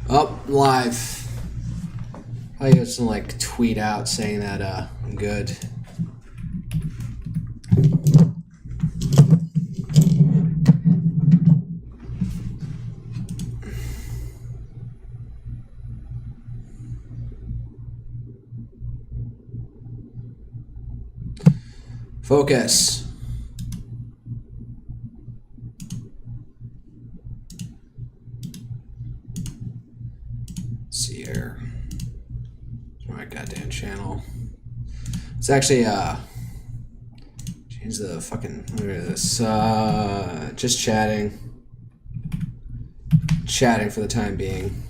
Oh, live. I guess some like tweet out saying that I'm good. Focus. Let's see here. My goddamn channel. It's actually change the fucking look at this. Just chatting. Chatting for the time being.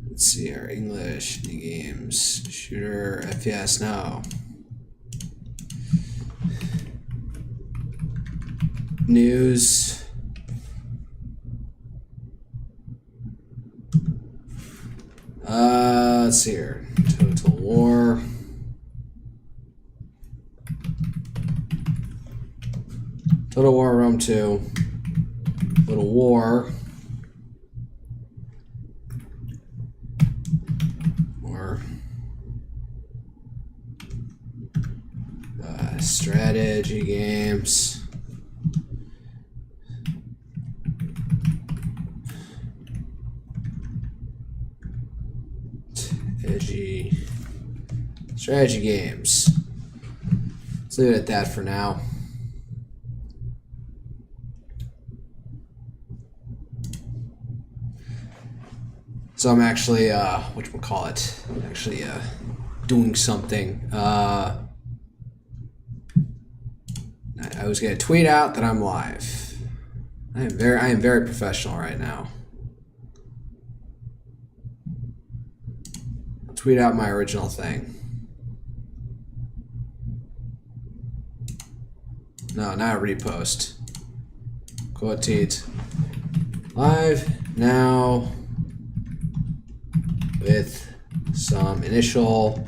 Let's see here. English, new games, shooter, FPS, no. News. Let's see here. Total War. Total War Rome 2. Total War. Or strategy games. Strategy games. Let's leave it at that for now. So I'm actually, whatchamacallit, actually doing something. I was gonna tweet out that I'm live. I am very professional right now. I'll tweet out my original thing. No, not a repost. Quote live now with some initial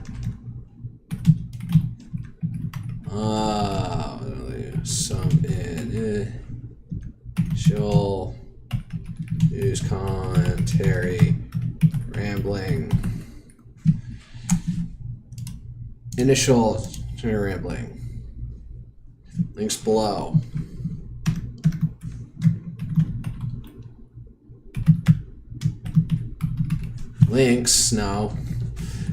news commentary rambling initial rambling. Links below. Links, no.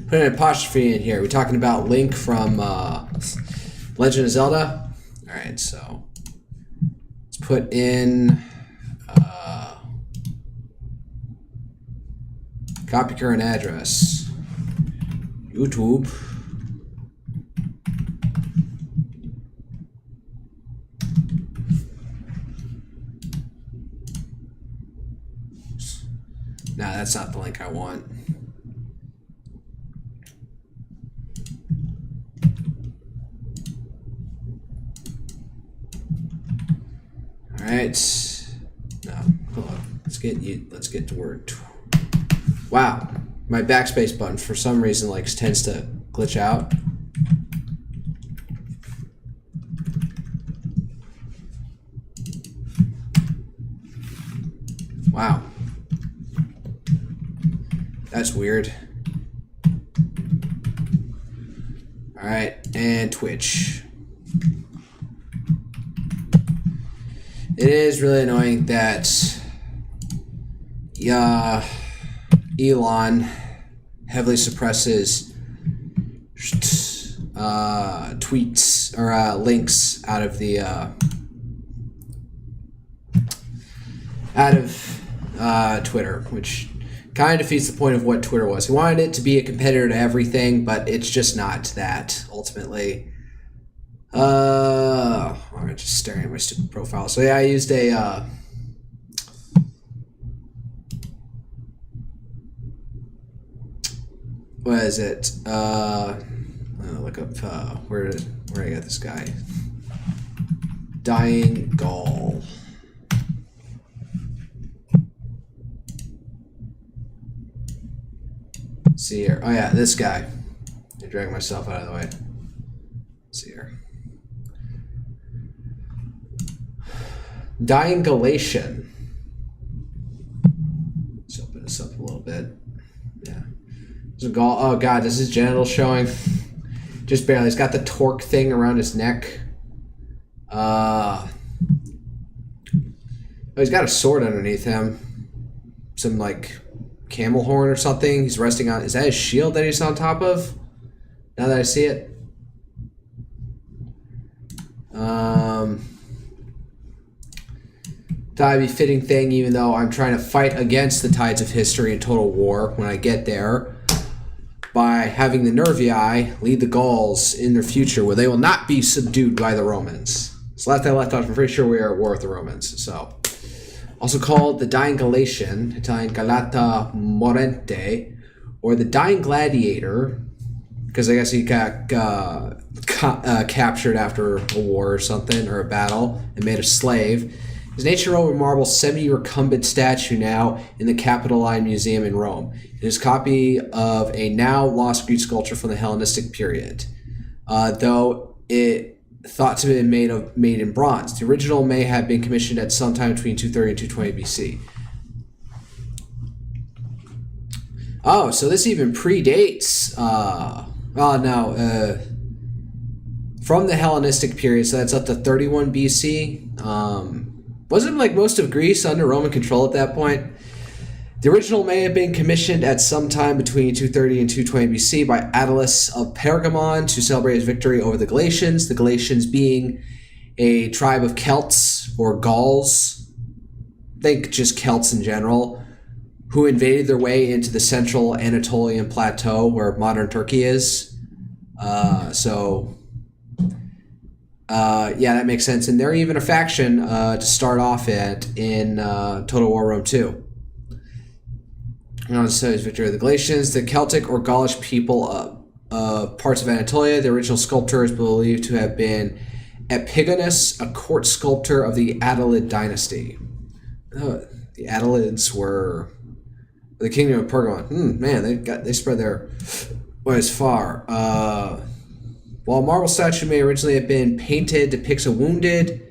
Put an apostrophe in here. We're talking about Link from Legend of Zelda. Alright, so let's put in copy current address. YouTube. Nah, that's not the link I want. All right. Now, hold on. Let's get to Word. Wow, my backspace button for some reason tends to glitch out. Wow. That's weird. All right, and Twitch. It is really annoying that Elon heavily suppresses tweets or links out of Twitter, which kind of defeats the point of what Twitter was. He wanted it to be a competitor to everything, but it's just not that, ultimately. I'm just staring at my stupid profile. So yeah, I used a, what is it? I'll look up, where I got this guy. Dying Gaul. See here. Oh yeah, this guy. I drag myself out of the way. See here. Dying Galatian. bit. Yeah. There's a Gaul. Oh god, is his genitals showing? Just barely. He's got the torque thing around his neck. Oh, he's got a sword underneath him. Some like camel horn or something. He's resting on. Is that his shield that he's on top of? Now that I see it. Thought it'd be a fitting thing, even though I'm trying to fight against the tides of history and total war when I get there, by having the Nervii lead the Gauls in their future, where they will not be subdued by the Romans. So last I left off, I'm pretty sure we are at war with the Romans. So, also called the Dying Galatian, Italian Galata Morente, or the Dying Gladiator, because I guess he got captured after a war or something, or a battle, and made a slave. His nature over marble semi-recumbent statue now in the Capitoline Museum in Rome. It is a copy of a now lost Greek sculpture from the Hellenistic period, though it thought to have been made in bronze. The original may have been commissioned at some time between 230 and 220 BC. Oh, so this even predates. From the Hellenistic period, so that's up to 31 BC. Wasn't like most of Greece under Roman control at that point? The original may have been commissioned at some time between 230 and 220 BC by Attalus of Pergamon to celebrate his victory over the Galatians. The Galatians being a tribe of Celts or Gauls, think just Celts in general, who invaded their way into the central Anatolian plateau where modern Turkey is. Yeah, that makes sense. And they're even a faction to start off in Total War Rome 2. So his victory of the Galatians, the Celtic or Gaulish people of parts of Anatolia. The original sculptor is believed to have been Epigonus, a court sculptor of the Attalid dynasty. The Attalids were the kingdom of Pergamon. Man, they spread their ways far. While a marble statue may originally have been painted, depicts a wounded,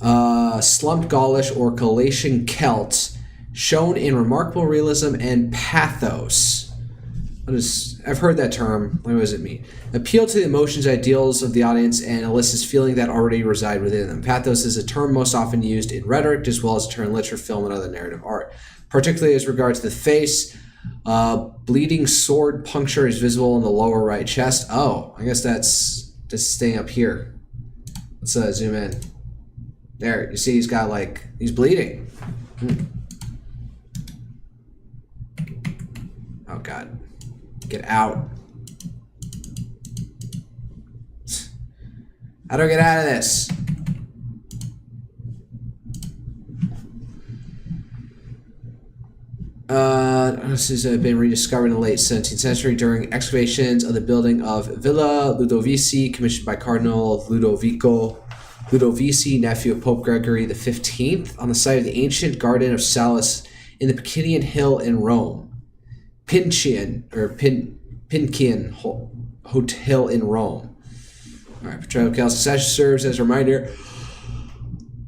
slumped Gaulish or Galatian Celt, shown in remarkable realism and pathos. I've heard that term. What does it mean? Appeal to the emotions, ideals of the audience, and elicits feeling that already reside within them. Pathos is a term most often used in rhetoric, as well as a term in literature, film, and other narrative art, particularly as regards the face. Bleeding sword puncture is visible in the lower right chest. Oh, I guess that's just staying up here. Let's zoom in. There, you see he's got he's bleeding. Oh god. Get out. How do I get out of this? This has been rediscovered in the late 17th century during excavations of the building of Villa Ludovici, commissioned by Cardinal Ludovici, nephew of Pope Gregory XV, on the site of the ancient Garden of Salus in the Picenian Hill in Rome. Pincian Hotel in Rome. All right, portrayal of Celsus serves as a reminder.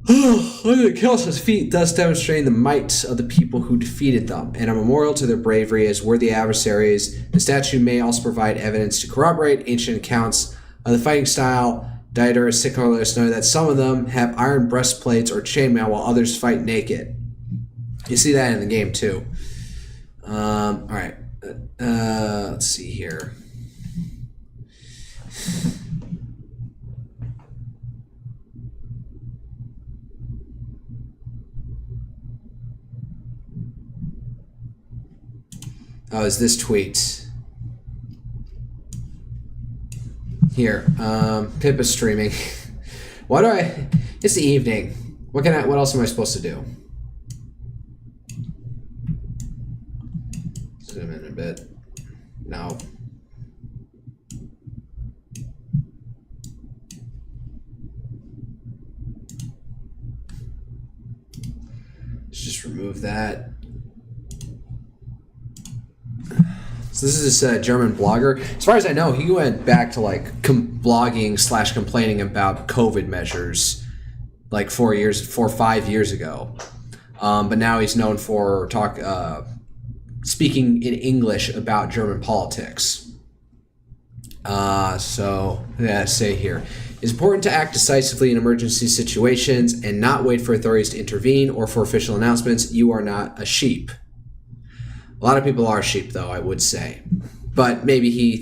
Look at Celsus' feet, thus demonstrating the might of the people who defeated them, and a memorial to their bravery as worthy adversaries. The statue may also provide evidence to corroborate ancient accounts of the fighting style. Diodorus Siculus noted that some of them have iron breastplates or chainmail, while others fight naked. You see that in the game too. All right, let's see here. Oh, is this tweet. Here, Pip is streaming. Why do I... It's the evening. What else am I supposed to do? Zoom in a bit. No. Let's just remove that. So this is this German blogger. As far as I know, he went back to blogging / complaining about COVID measures 4 or 5 years ago. But now he's known for speaking in English about German politics. So, yeah, say here. It's important to act decisively in emergency situations and not wait for authorities to intervene or for official announcements. You are not a sheep. A lot of people are sheep, though, I would say. But maybe he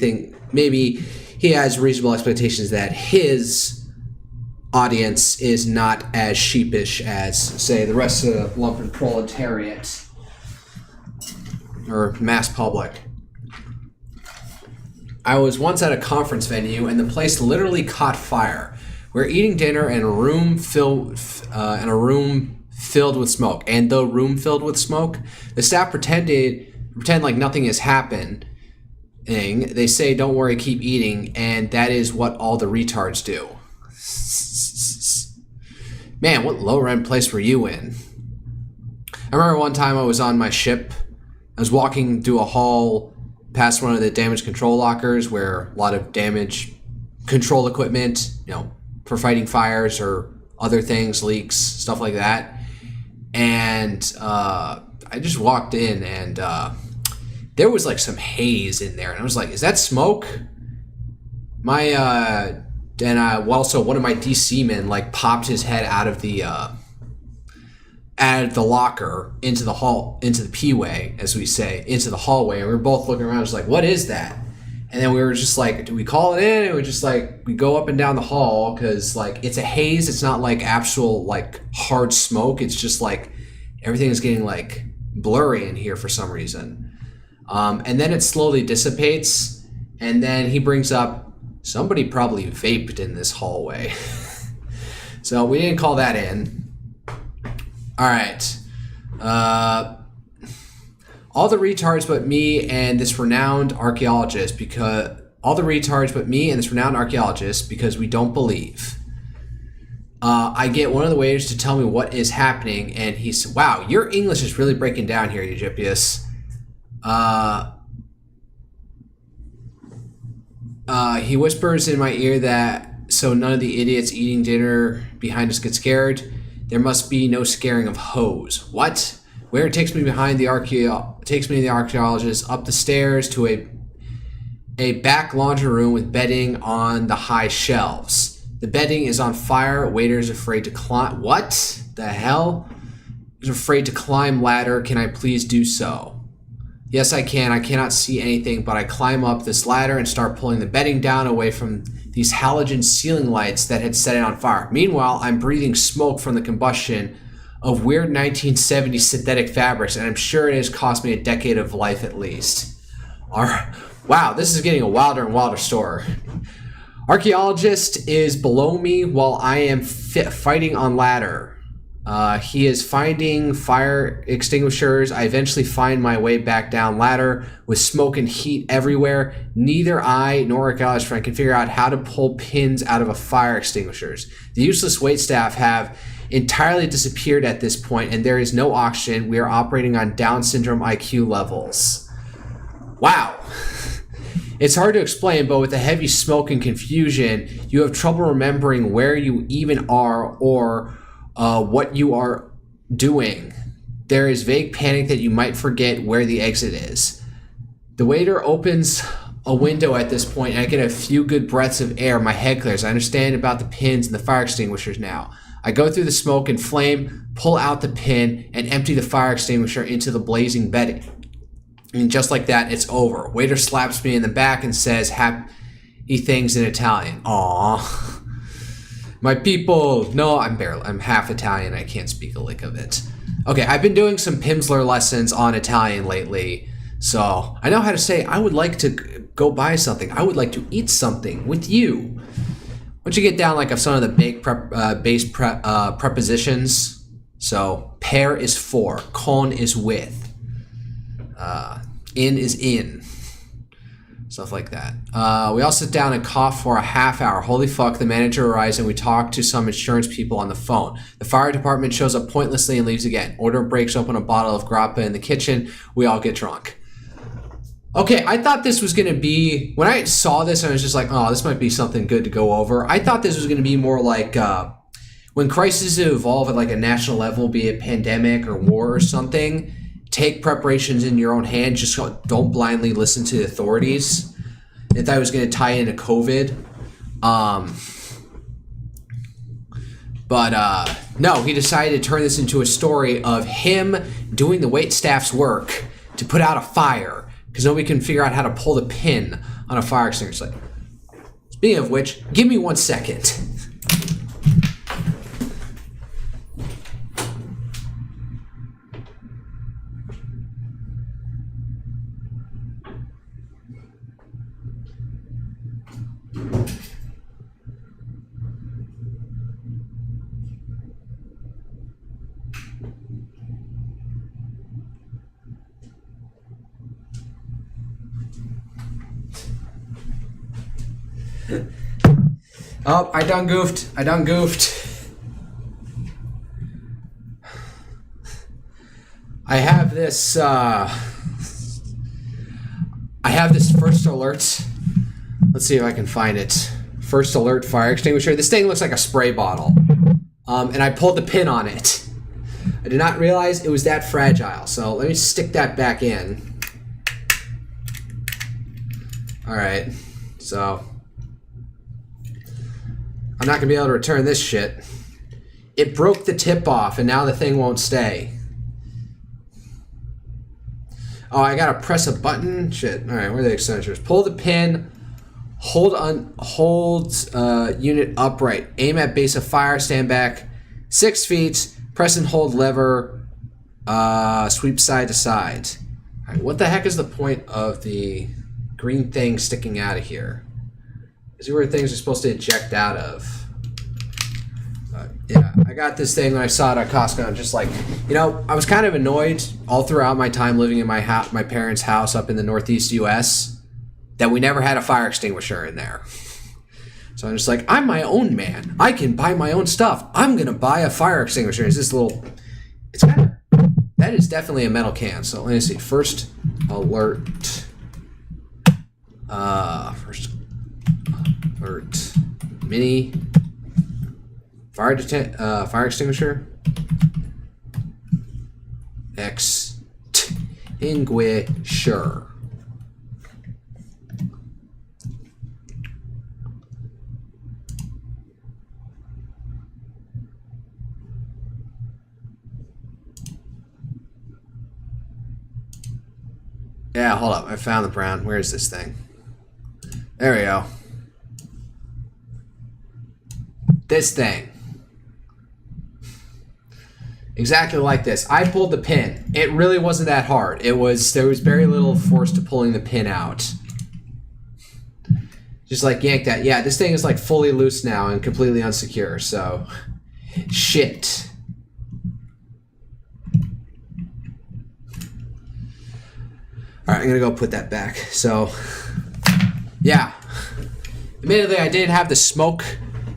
has reasonable expectations that his audience is not as sheepish as, say, the rest of the lumpen proletariat or mass public. I was once at a conference venue, and the place literally caught fire. We were eating dinner in a room filled with smoke. And the room filled with smoke, the staff pretend like nothing has happened. They say, "Don't worry, keep eating," and that is what all the retards do. Man, what low-rent place were you in? I remember one time I was on my ship. I was walking through a hall past one of the damage control lockers where a lot of damage control equipment, for fighting fires or other things, leaks, stuff like that. And I just walked in, and there was like some haze in there, and I was like, "Is that smoke?" Also one of my DC men like popped his head out of the locker into the P-way, as we say, into the hallway, and we were both looking around, just like, "What is that?" And then we were just like, "Do we call it in?" And we just like, we go up and down the hall because like it's a haze. It's not like actual like hard smoke. It's just like everything is getting like blurry in here for some reason. And then it slowly dissipates, and then he brings up, somebody probably vaped in this hallway. So we didn't call that in. All right. All the retards but me and this renowned archaeologist because we don't believe. I get one of the waiters to tell me what is happening, and he said, "Wow, your English is really breaking down here, Eugippius." He whispers in my ear that so none of the idiots eating dinner behind us get scared. There must be no scaring of hoes. What? Waiter takes me behind the archaeologist up the stairs to a back laundry room with bedding on the high shelves. The bedding is on fire. Waiter is afraid to climb. What the hell? He's afraid to climb ladder. Can I please do so? Yes, I can. I cannot see anything, but I climb up this ladder and start pulling the bedding down away from these halogen ceiling lights that had set it on fire. Meanwhile, I'm breathing smoke from the combustion of weird 1970s synthetic fabrics, and I'm sure it has cost me a decade of life at least. Wow, this is getting a wilder and wilder story. Archaeologist is below me while I am fighting on ladder. He is finding fire extinguishers. I eventually find my way back down ladder with smoke and heat everywhere. Neither I nor archaeologist friend can figure out how to pull pins out of a fire extinguishers. The useless waitstaff have entirely disappeared at this point, and there is no oxygen. We are operating on Down syndrome IQ levels. Wow. It's hard to explain, but with the heavy smoke and confusion, you have trouble remembering where you even are or what you are doing. There is vague panic that you might forget where the exit is. The waiter opens a window at this point, and I get a few good breaths of air. My head clears. I understand about the pins and the fire extinguishers now. I go through the smoke and flame, pull out the pin, and empty the fire extinguisher into the blazing bedding. And just like that, it's over. Waiter slaps me in the back and says happy things in Italian. Aww. My people. No, I'm half Italian. I can't speak a lick of it. Okay, I've been doing some Pimsleur lessons on Italian lately, so I know how to say, I would like to go buy something. I would like to eat something with you. Once you get down like some of the base prepositions, so per is for, con is with, in is in, stuff like that. We all sit down and cough for a half hour. Holy fuck, the manager arrives and we talk to some insurance people on the phone. The fire department shows up pointlessly and leaves again. Order breaks open a bottle of grappa in the kitchen. We all get drunk. Okay, I thought this was going to be, when I saw this, I was just like, oh, this might be something good to go over. I thought this was going to be more like when crises evolve at like a national level, be it pandemic or war or something, take preparations in your own hand. Just don't blindly listen to the authorities. I thought I was going to tie into COVID. But no, he decided to turn this into a story of him doing the waitstaff's work to put out a fire because nobody can figure out how to pull the pin on a fire extinguisher. Speaking of which, give me 1 second. Oh, I done goofed. I have this first alert. Let's see if I can find it. First alert fire extinguisher. This thing looks like a spray bottle. And I pulled the pin on it. I did not realize it was that fragile. So let me stick that back in. All right. So I'm not going to be able to return this shit. It broke the tip off, and now the thing won't stay. Oh, I got to press a button? Shit. All right, where are the extensions? Pull the pin. Hold unit upright. Aim at base of fire. Stand back 6 feet. Press and hold lever. Sweep side to side. All right, what the heck is the point of the green thing sticking out of here? Is it where things are supposed to eject out of? Yeah, I got this thing when I saw it at Costco. I'm just like, you know, I was kind of annoyed all throughout my time living in my parents' house up in the Northeast U.S. that we never had a fire extinguisher in there. So I'm just like, I'm my own man. I can buy my own stuff. I'm gonna buy a fire extinguisher. It's this little. It's kind of. That is definitely a metal can. So let me see. First alert. First alert. Mini. Fire extinguisher. Extinguisher. Yeah, hold up. I found the brown. Where is this thing? There we go. This thing. Exactly like this. I pulled the pin. It really wasn't that hard. There was very little force to pulling the pin out. Just like yank that. Yeah, this thing is like fully loose now and completely unsecure, so shit. Alright, I'm gonna go put that back. So yeah. Admittedly, I didn't have the smoke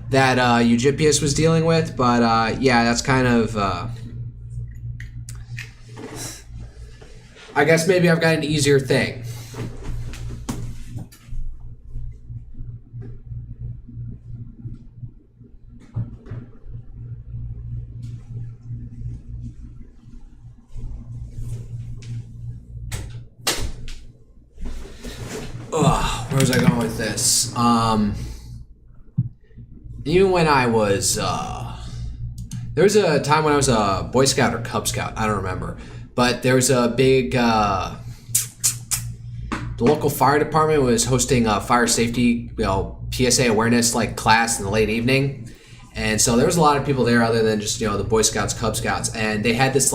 that Eugipius was dealing with, but yeah, that's kind of I guess maybe I've got an easier thing. Ugh, where was I going with this? Even when I was, there was a time when I was a Boy Scout or Cub Scout, I don't remember. But there was a big, the local fire department was hosting a fire safety, PSA awareness like class in the late evening. And so there was a lot of people there other than just, the Boy Scouts, Cub Scouts. And they had this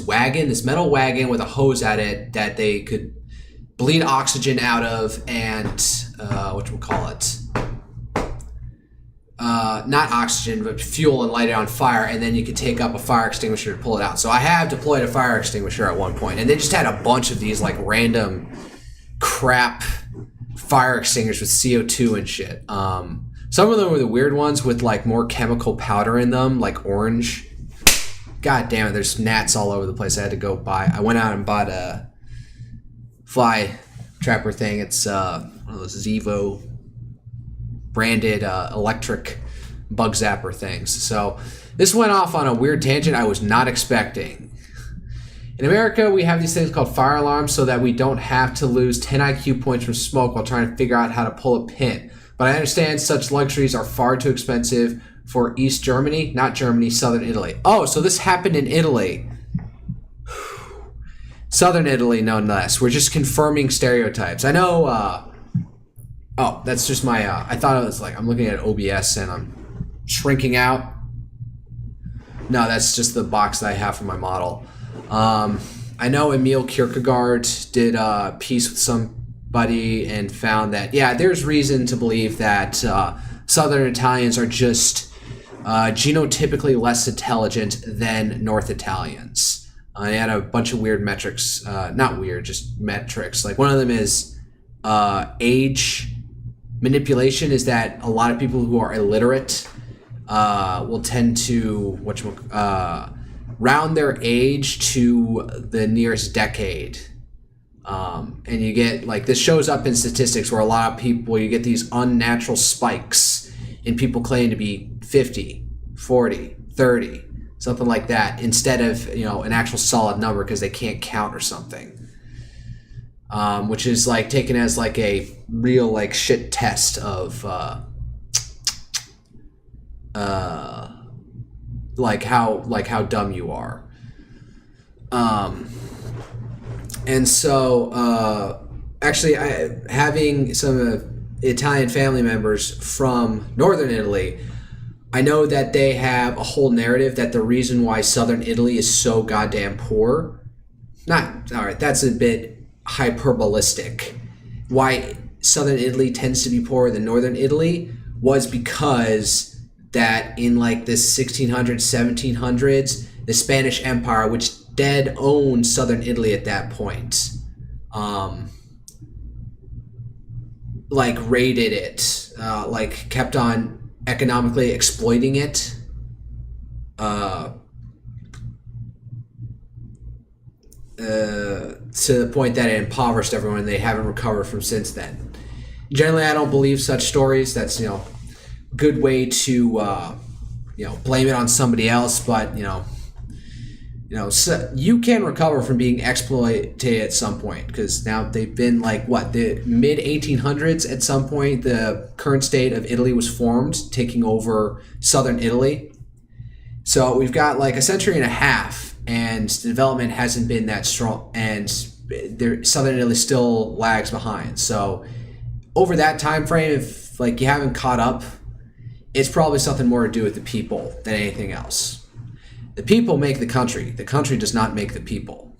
wagon, this metal wagon with a hose at it that they could bleed oxygen out of and, whatchamacallit? Not oxygen, but fuel and light it on fire, and then you could take up a fire extinguisher to pull it out. So I have deployed a fire extinguisher at one point, and they just had a bunch of these like random crap fire extinguishers with CO2 and shit. Some of them were the weird ones with like more chemical powder in them, like orange. God damn it, there's gnats all over the place. I had to go buy. I went out and bought a fly trapper thing. It's one of those Zevo branded electric bug zapper things. So this went off on a weird tangent I was not expecting. In America, we have these things called fire alarms so that we don't have to lose 10 IQ points from smoke while trying to figure out how to pull a pin. But I understand such luxuries are far too expensive for East Germany, not Germany, Southern Italy. Oh, so this happened in Italy. Southern Italy, nonetheless. We're just confirming stereotypes. I know, oh, that's just my, I thought it was like, I'm looking at OBS and I'm shrinking out. No, that's just the box that I have for my model. I know Emil Kierkegaard did a piece with somebody and found that, yeah, there's reason to believe that Southern Italians are just genotypically less intelligent than North Italians. They had a bunch of weird metrics, not weird, just metrics. Like one of them is age manipulation, is that a lot of people who are illiterate will tend to round their age to the nearest decade. And you get, like, this shows up in statistics where a lot of people, you get these unnatural spikes in people claiming to be 50, 40, 30, something like that, instead of, you know, an actual solid number because they can't count or something. Which is like taken as like a real like shit test of like how dumb you are. And so actually having some Italian family members from Northern Italy, I know that they have a whole narrative that the reason why Southern Italy is so goddamn poor, not, all right, that's a bit hyperbolistic. Why Southern Italy tends to be poorer than Northern Italy was because that in like the 1600s, 1700s, the Spanish Empire, which dead owned Southern Italy at that point, like raided it, like kept on economically exploiting it, to the point that it impoverished everyone. They haven't recovered from since then. Generally, I don't believe such stories. That's, you know, a good way to you know, blame it on somebody else. But you know, so you can recover from being exploited at some point, because now they've been like what, the mid 1800s at some point. The current state of Italy was formed, taking over Southern Italy. So we've got like a century and a half, and the development hasn't been that strong, and Southern Italy still lags behind. So over that time frame, if like you haven't caught up, it's probably something more to do with the people than anything else. The people make the country. The country does not make the people.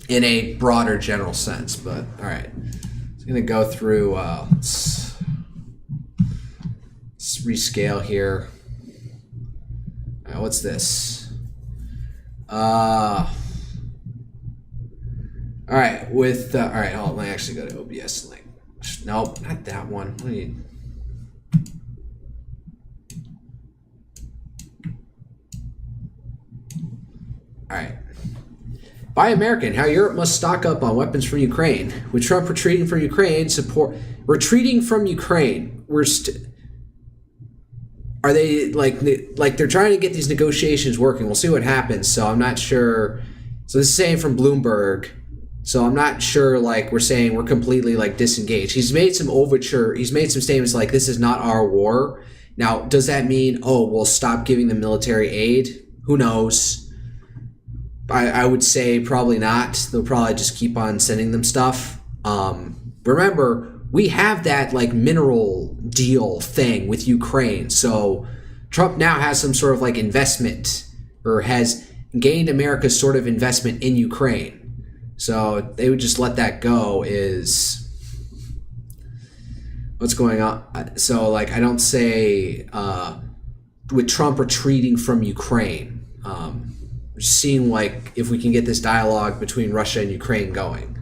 In a broader general sense, but all right. I'm gonna go through, let's rescale here. All right, what's this? All right, with, all right, hold on, let me actually go to OBS link. Nope, not that one. What do you... All right. Buy American, how Europe must stock up on weapons from Ukraine. With Trump retreating from Ukraine, are they like they're trying to get these negotiations working? We'll see what happens. So I'm not sure. So this is saying from Bloomberg. So I'm not sure, like, we're saying we're completely like disengaged. He's made some statements like, this is not our war. Now, does that mean, oh, we'll stop giving them military aid? Who knows? I would say probably not. They'll probably just keep on sending them stuff. Remember, we have that like mineral deal thing with Ukraine. So Trump now has some sort of like investment, or has gained America's sort of investment in Ukraine. So they would just let that go is what's going on. So like, I don't say with Trump retreating from Ukraine, seeing like if we can get this dialogue between Russia and Ukraine going.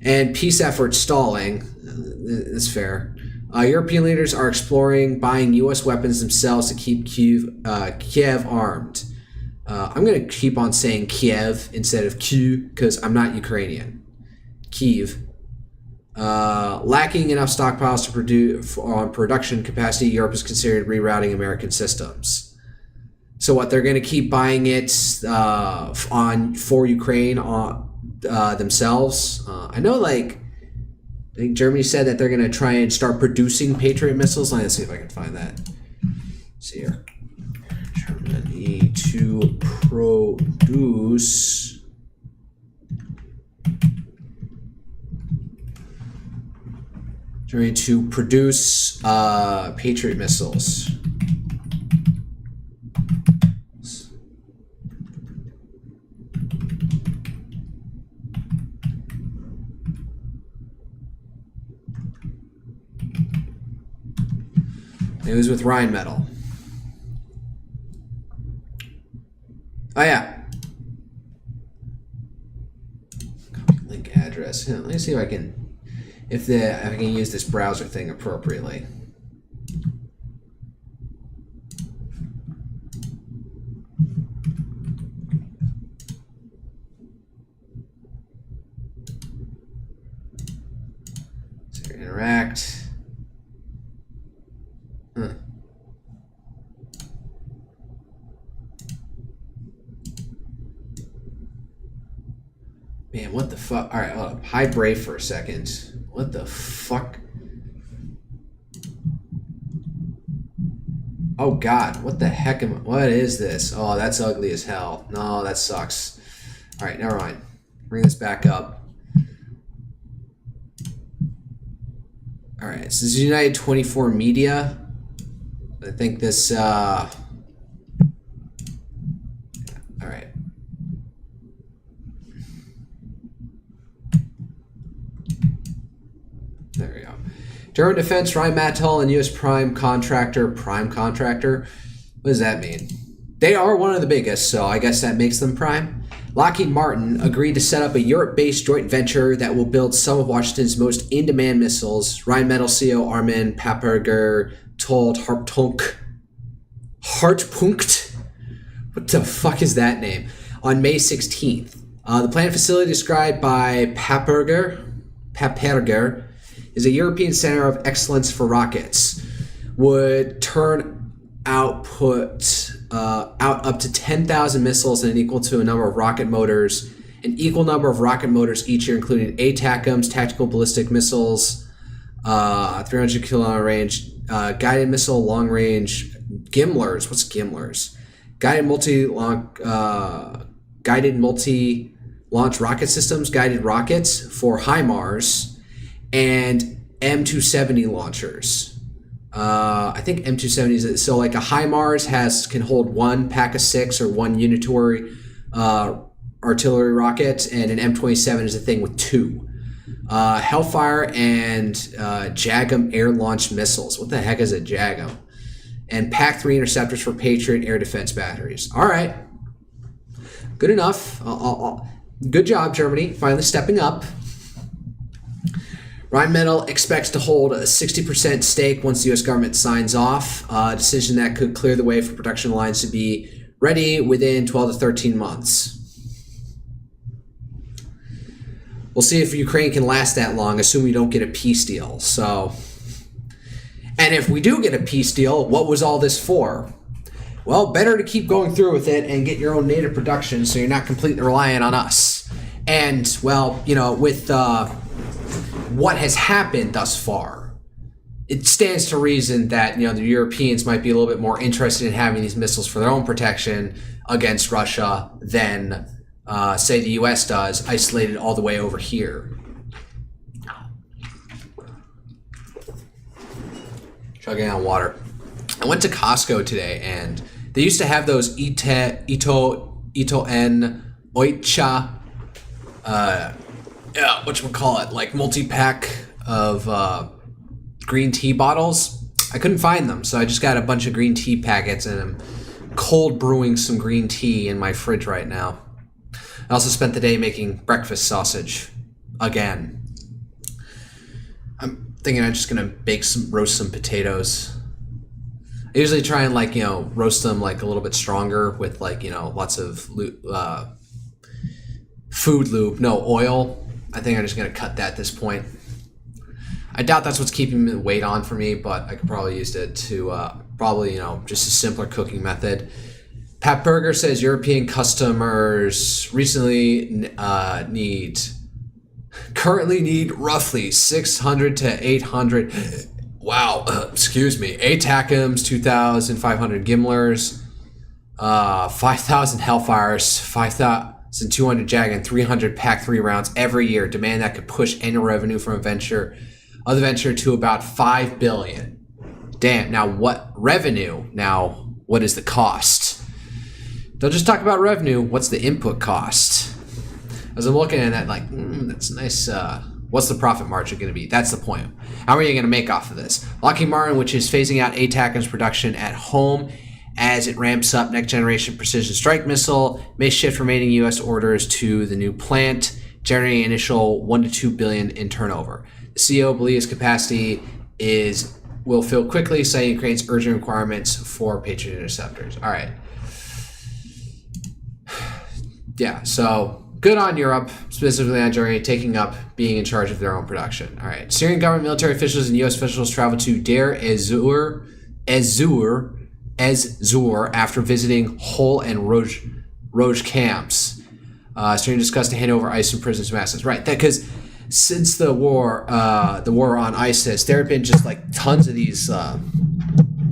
And peace efforts stalling. That's fair. European leaders are exploring buying U.S. weapons themselves to keep Kiev armed. I'm going to keep on saying Kiev instead of Q, because I'm not Ukrainian. Kiev. Lacking enough stockpiles to produce on production capacity, Europe has considered rerouting American systems. So what, they're going to keep buying it for Ukraine themselves? I know, like, I think Germany said that they're going to try and start producing Patriot missiles. Let's see if I can find that. Let's see here. Germany to produce Patriot missiles. It was with Rheinmetall. Oh yeah. Copy link address. Let me see if I can use this browser thing appropriately. So interact. Man, what the fuck? All right, hold up. Hide Brave for a second. What the fuck? Oh God, what the heck am I? What is this? Oh, that's ugly as hell. No, that sucks. All right, never mind. Bring this back up. All right, so this is United 24 Media. I think this. All right. There we go. German Defense, Rheinmetall, and U.S. Prime Contractor. What does that mean? They are one of the biggest, so I guess that makes them prime. Lockheed Martin agreed to set up a Europe-based joint venture that will build some of Washington's most in-demand missiles. Rheinmetall CEO Armin Paperger told Hartpunkt. What the fuck is that name? On May 16th. The planned facility described by Paperger is a European center of excellence for rockets. Would turn out up to 10,000 missiles and equal to a number of rocket motors, an equal number of rocket motors each year, including ATACMS, tactical ballistic missiles, 300 kilometer range, guided missile long range, GMLRS. What's GMLRS? Guided multi-launch rocket systems, guided rockets for HIMARS, and M270 launchers. I think M270 is so like a HIMARS can hold one pack of 6 or one unitary artillery rocket, and an M27 is a thing with 2. Hellfire and JAGM air-launched missiles. What the heck is a JAGM? And PAC-3 interceptors for Patriot air defense batteries. All right. Good enough. Good job, Germany. Finally stepping up. Rheinmetall expects to hold a 60% stake once the U.S. government signs off, a decision that could clear the way for production lines to be ready within 12 to 13 months. We'll see if Ukraine can last that long, assuming we don't get a peace deal. So, and if we do get a peace deal, what was all this for? Well, better to keep going through with it and get your own native production so you're not completely reliant on us. And, well, you know, with what has happened thus far, it stands to reason that, you know, the Europeans might be a little bit more interested in having these missiles for their own protection against Russia than, say, the U.S. does, isolated all the way over here. Chugging on water. I went to Costco today, and they used to have those Ito N Oicha, whatchamacallit, like multi-pack of green tea bottles. I couldn't find them, so I just got a bunch of green tea packets, and I'm cold brewing some green tea in my fridge right now. I also spent the day making breakfast sausage again. I'm thinking I'm just gonna roast some potatoes. I usually try and, like, you know, roast them like a little bit stronger with, like, you know, lots of food lube, no oil. I think I'm just gonna cut that at this point. I doubt that's what's keeping the weight on for me, but I could probably use it to probably, you know, just a simpler cooking method. Pat Berger says European customers currently need roughly 600 to 800. Wow, excuse me. ATACMs, 2,500 Gimlers, 5,000 Hellfires, 5,200 Jag, and 300 PAC-3 rounds every year. Demand that could push annual revenue from the venture to about 5 billion. Damn. Now what revenue? Now what is the cost? Don't just talk about revenue. What's the input cost? As I'm looking at that, like, that's nice. What's the profit margin going to be? That's the point. How are you going to make off of this? Lockheed Martin, which is phasing out ATACMS production at home as it ramps up next generation precision strike missile, may shift remaining U.S. orders to the new plant, generating initial 1 to 2 billion in turnover. The CEO believes capacity will fill quickly, citing Ukraine's urgent requirements for Patriot interceptors. All right. Yeah, so good on Europe, specifically on Germany, taking up being in charge of their own production. All right. Syrian government military officials and U.S. officials traveled to Deir ez-Zor after visiting Hol and Roj camps. Syrian discussed to hand over ISIS prisoners to masses. Right, because since the war on ISIS, there have been just like tons of these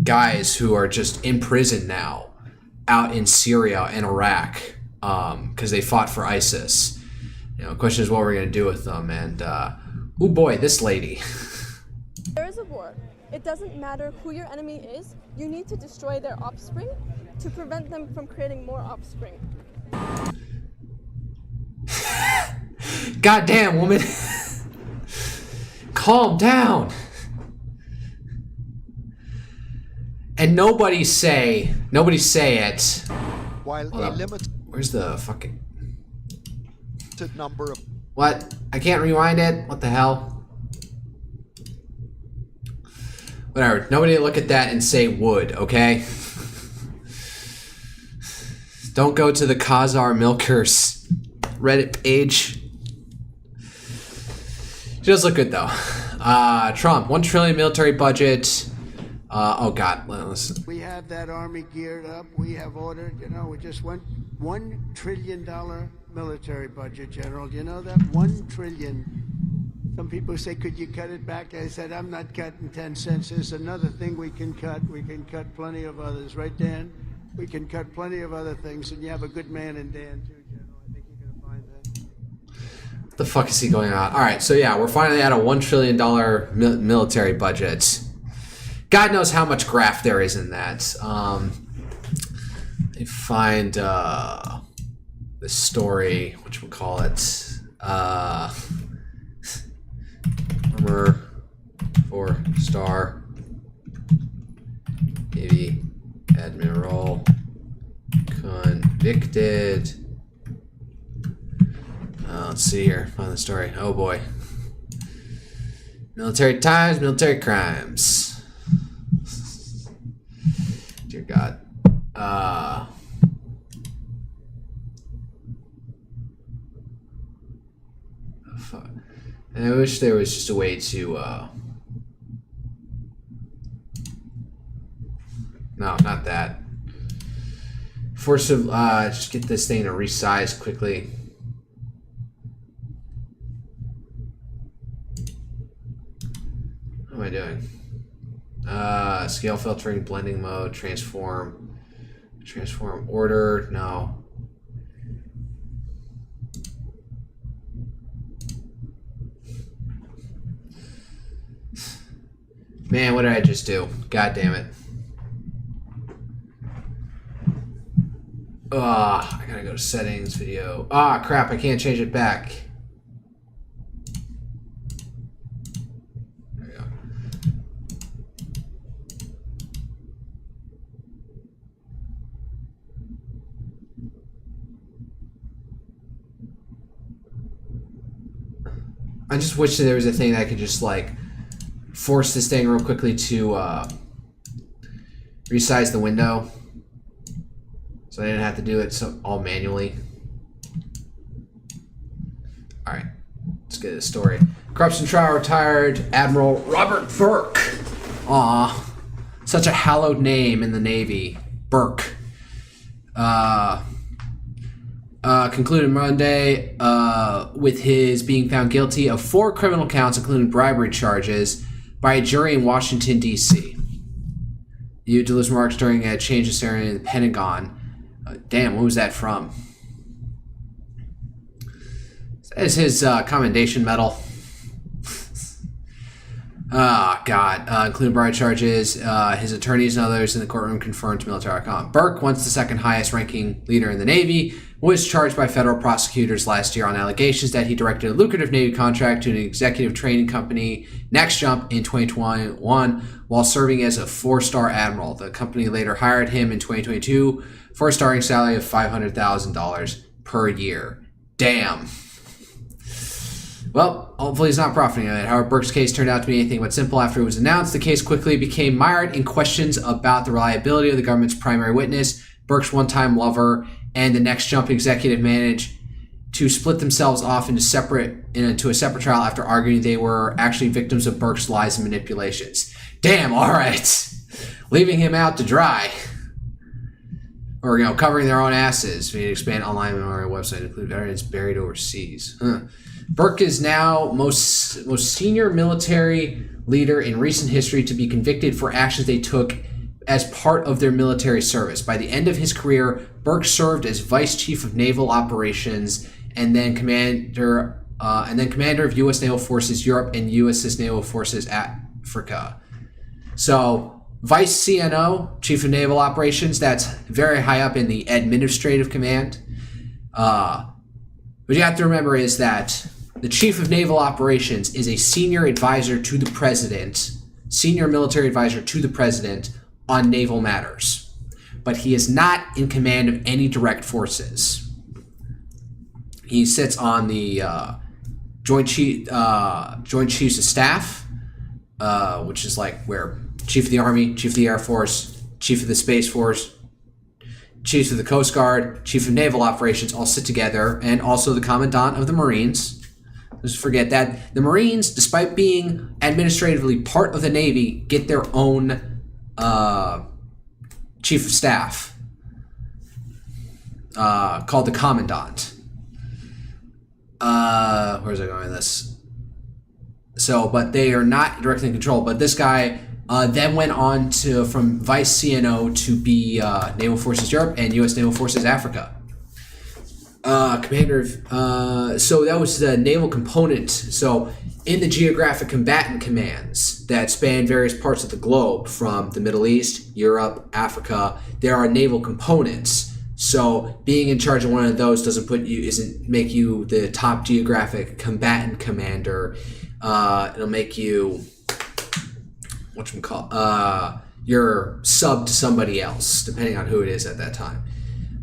guys who are just in prison now out in Syria and Iraq. Because they fought for ISIS. You know, the question is what we're going to do with them. And, oh boy, this lady. There is a war. It doesn't matter who your enemy is. You need to destroy their offspring to prevent them from creating more offspring. Goddamn, woman. Calm down. And nobody say it. While a limited Where's the fucking number of what? I can't rewind it? What the hell? Whatever. Nobody look at that and say would, okay? Don't go to the Khazar Milkers Reddit page. She does look good though. Trump, 1 trillion military budget. Oh God, listen. We have that army geared up. We have ordered, we just went $1 trillion military budget, General. You know that? 1 trillion. Some people say, could you cut it back? I said, I'm not cutting 10 cents. There's another thing we can cut. We can cut plenty of others. Right, Dan? We can cut plenty of other things. And you have a good man in Dan, too, General. I think you're going to find that. What the fuck is he going on? All right, so yeah, we're finally at a $1 trillion military budget. God knows how much graft there is in that. Let me find the story, which we'll call it Armor 4-star Navy Admiral convicted. Let's see here. Find the story. Oh boy. Military times, military crimes. Dear God. Fuck. And I wish there was just a way to no, not that. Force of just get this thing to resize quickly. What am I doing? Scale filtering, blending mode, transform order, no. Man, what did I just do? God damn it. I gotta go to settings, video. Crap, I can't change it back. There we go. I just wish that there was a thing that I could just like force this thing real quickly to resize the window. So I didn't have to do it all manually. All right, let's get to the story. Corruption trial, retired Admiral Robert Burke. Aw, such a hallowed name in the Navy, Burke. concluded Monday with his being found guilty of 4 criminal counts, including bribery charges, by a jury in Washington, D.C. You delivers remarks during a change of ceremony in the Pentagon. Damn, what was that from? That is his commendation medal. Oh, God. Including bribery charges, his attorneys and others in the courtroom confirmed to military.com. Burke, once the second highest ranking leader in the Navy, was charged by federal prosecutors last year on allegations that he directed a lucrative Navy contract to an executive training company, Next Jump, in 2021 while serving as a 4-star admiral. The company later hired him in 2022 for a starting salary of $500,000 per year. Damn. Well, hopefully he's not profiting on it. However, Burke's case turned out to be anything but simple. After it was announced, the case quickly became mired in questions about the reliability of the government's primary witness, Burke's one-time lover, and the Next Jump executive managed to split themselves off into a separate trial after arguing they were actually victims of Burke's lies and manipulations. Damn, all right. Leaving him out to dry. Or, covering their own asses. We need to expand online on our website, include evidence buried overseas. Burke is now most senior military leader in recent history to be convicted for actions they took as part of their military service. By the end of his career, Burke served as Vice Chief of Naval Operations and then Commander of U.S. Naval Forces Europe and U.S. Naval Forces Africa. So, Vice CNO, Chief of Naval Operations, that's very high up in the administrative command. What you have to remember is that the Chief of Naval Operations is a senior advisor to the President, senior military advisor to the President on naval matters. But he is not in command of any direct forces. He sits on the Joint Chiefs of Staff, which is like where Chief of the Army, Chief of the Air Force, Chief of the Space Force, Chiefs of the Coast Guard, Chief of Naval Operations all sit together, and also the Commandant of the Marines. Just forget that. The Marines, despite being administratively part of the Navy, get their own Chief of Staff called the Commandant. Where's I going with this? So, but they are not directly in control. But this guy then went on to from Vice CNO to be Naval Forces Europe and U.S. Naval Forces Africa. Commander of, so that was the naval component. So in the geographic combatant commands that span various parts of the globe, from the Middle East, Europe, Africa, there are naval components. So being in charge of one of those doesn't make you the top geographic combatant commander. It'll make you you're sub to somebody else, depending on who it is at that time.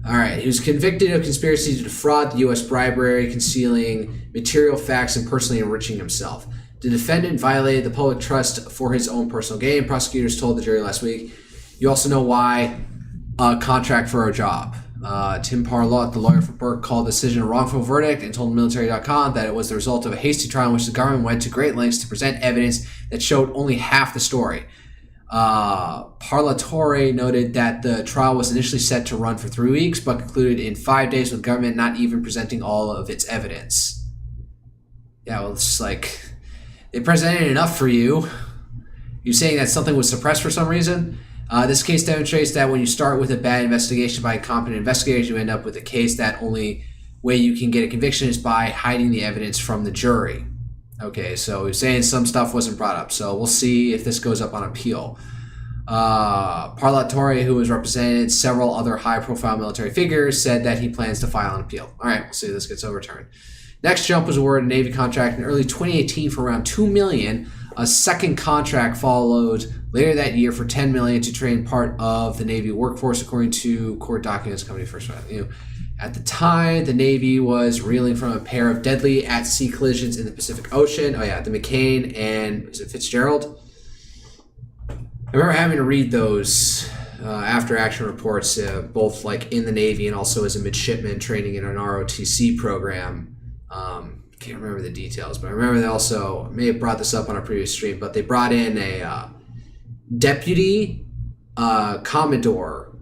All right, he was convicted of conspiracy to defraud the U.S. bribery, concealing material facts, and personally enriching himself. The defendant violated the public trust for his own personal gain, prosecutors told the jury last week. You also know why a contract for a job. Tim Parlott, the lawyer for Burke, called the decision a wrongful verdict and told military.com that it was the result of a hasty trial in which the government went to great lengths to present evidence that showed only half the story. Parlatore noted that the trial was initially set to run for 3 weeks, but concluded in 5 days with the government not even presenting all of its evidence. Yeah, well, it's just like, they presented enough for you. You saying that something was suppressed for some reason? This case demonstrates that when you start with a bad investigation by competent investigators, you end up with a case that only way you can get a conviction is by hiding the evidence from the jury. Okay, so he's saying some stuff wasn't brought up, so we'll see if this goes up on appeal. Parlatore, who has represented several other high-profile military figures, said that he plans to file an appeal. All right, we'll see if this gets overturned. Next Jump was awarded a Navy contract in early 2018 for around $2 million. A second contract followed later that year for $10 million to train part of the Navy workforce, according to court documents. Company first revenue. At the time, the Navy was reeling from a pair of deadly at-sea collisions in the Pacific Ocean. Oh yeah, the McCain and is it Fitzgerald? I remember having to read those after-action reports, both like in the Navy and also as a midshipman training in an ROTC program. Can't remember the details, but I remember they also, I may have brought this up on a previous stream, but they brought in a deputy commodore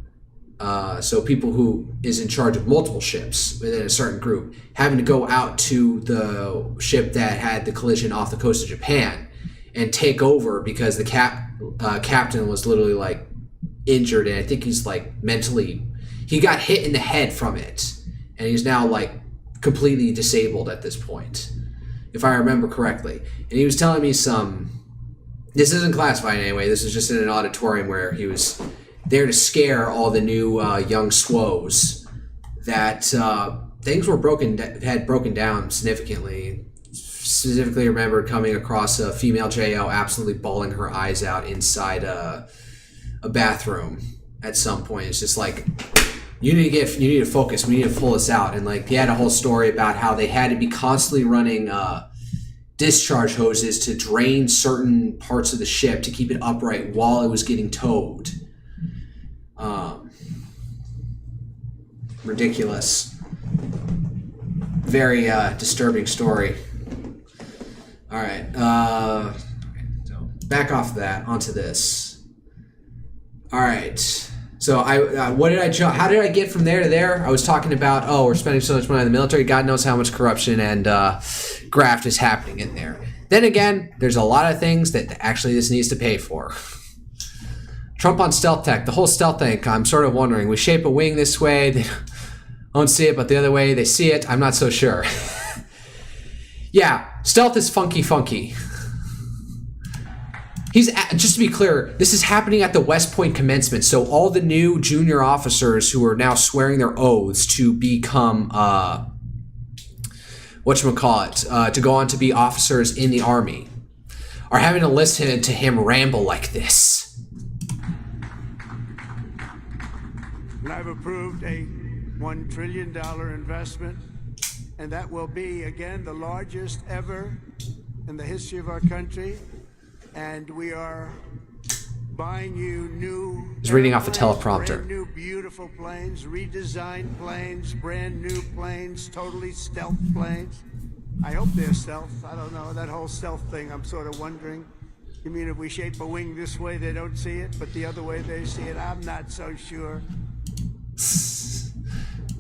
So people who is in charge of multiple ships within a certain group having to go out to the ship that had the collision off the coast of Japan and take over because the captain was literally like injured, and I think he's like mentally, he got hit in the head from it, and he's now like completely disabled at this point, if I remember correctly. And he was telling me this isn't classified anyway, this was just in an auditorium where he was there to scare all the new young SWOs that things were had broken down significantly. Specifically remember coming across a female JO absolutely bawling her eyes out inside a bathroom at some point. It's just like, you need to focus, we need to pull this out. And like, he had a whole story about how they had to be constantly running discharge hoses to drain certain parts of the ship to keep it upright while it was getting towed. Ridiculous. Very disturbing story. All right, so back off that onto this. All right, so how did I get from there to there? I was talking about, oh, we're spending so much money on the military. God knows how much corruption and graft is happening in there. Then again, there's a lot of things that actually this needs to pay for. Trump on stealth tech, the whole stealth thing, I'm sort of wondering. We shape a wing this way, they don't see it, but the other way they see it. I'm not so sure. Yeah, stealth is funky. Just to be clear, this is happening at the West Point commencement, so all the new junior officers who are now swearing their oaths to become, to go on to be officers in the Army, are having to listen to him ramble like this. And I've approved a $1 trillion investment, and that will be, again, the largest ever in the history of our country. And we are buying you new... He's reading off a teleprompter. Brand new beautiful planes, redesigned planes, brand new planes, totally stealth planes. I hope they're stealth. I don't know, that whole stealth thing, I'm sort of wondering. You mean if we shape a wing this way, they don't see it, but the other way they see it? I'm not so sure.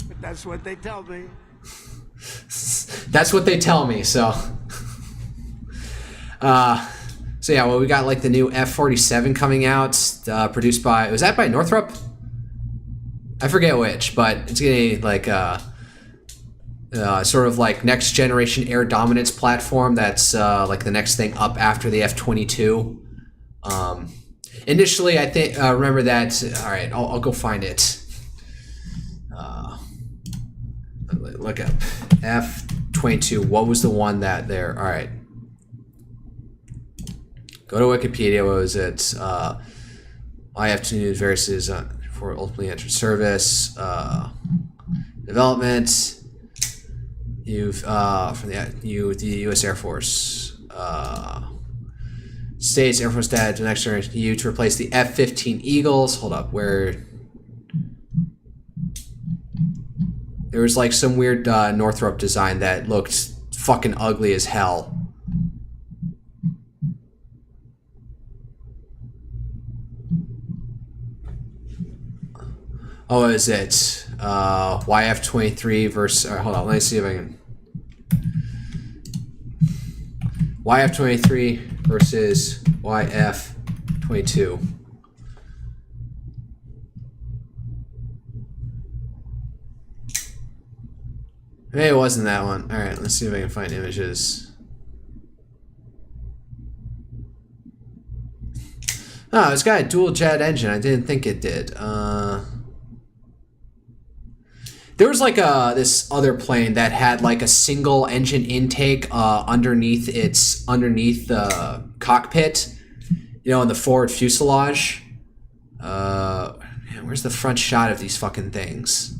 But that's what they tell me. That's what they tell me, so... So yeah, well, we got like the new F-47 coming out, produced by, was that by Northrop? I forget which, but it's getting like sort of like next generation air dominance platform that's like the next thing up after the F-22. Initially, I think, remember that, all right, I'll go find it. Look up F-22, what was the one that there, all right. Go to Wikipedia. What was it? IF2 versus for ultimately entered service. Development. You've from the U.S. Air Force. States Air Force Dad to next generation U to replace the F-15 Eagles. Hold up, where there was like some weird Northrop design that looked fucking ugly as hell. Oh, is it YF-23 versus... hold on, let me see if I can... YF-23 versus YF-22. Maybe it wasn't that one. Alright, let's see if I can find images. Oh, it's got a dual jet engine. I didn't think it did. There was like this other plane that had like a single engine intake underneath the cockpit, you know, in the forward fuselage. Man, where's the front shot of these fucking things?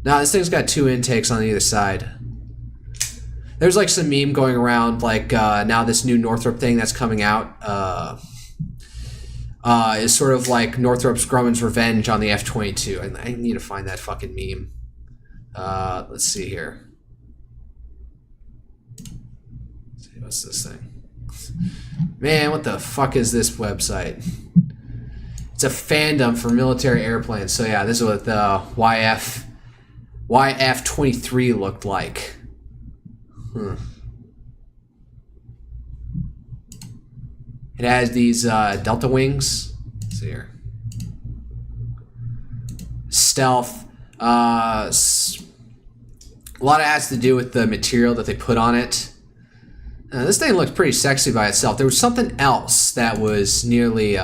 Nah, this thing's got two intakes on either side. There's like some meme going around like now this new Northrop thing that's coming out is sort of like Northrop's Grumman's revenge on the F-22. I need to find that fucking meme. Let's see here. Let's see, what's this thing? Man, what the fuck is this website? It's a fandom for military airplanes. So yeah, this is what the YF-23 looked like. It has these delta wings. Let's see here. Stealth. A lot of it has to do with the material that they put on it. This thing looked pretty sexy by itself. There was something else that was nearly...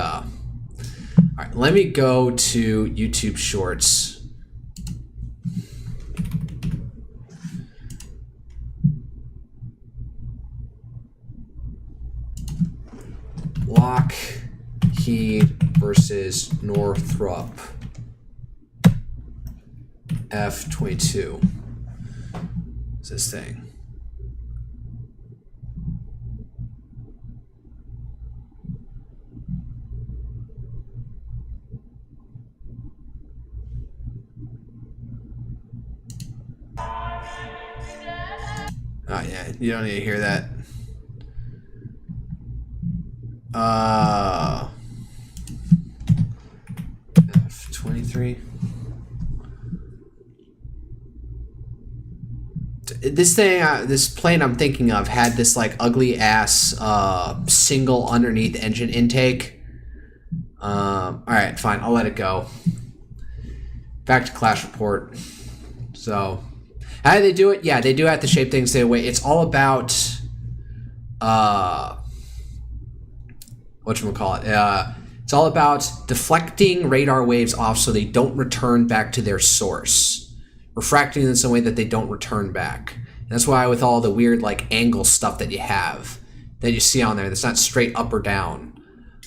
All right, let me go to YouTube Shorts. Lockheed versus Northrop F-22. What's this thing? Oh yeah, you don't need to hear that. F-23. This thing, this plane I'm thinking of had this like ugly ass single underneath engine intake. All right, fine, I'll let it go. Back to Clash Report. So, how do they do it? Yeah, they do have to shape things the way. It's all about whatchamacallit? It's all about deflecting radar waves off so they don't return back to their source. Refracting them in some way that they don't return back. And that's why with all the weird like angle stuff that you have, that you see on there, that's not straight up or down.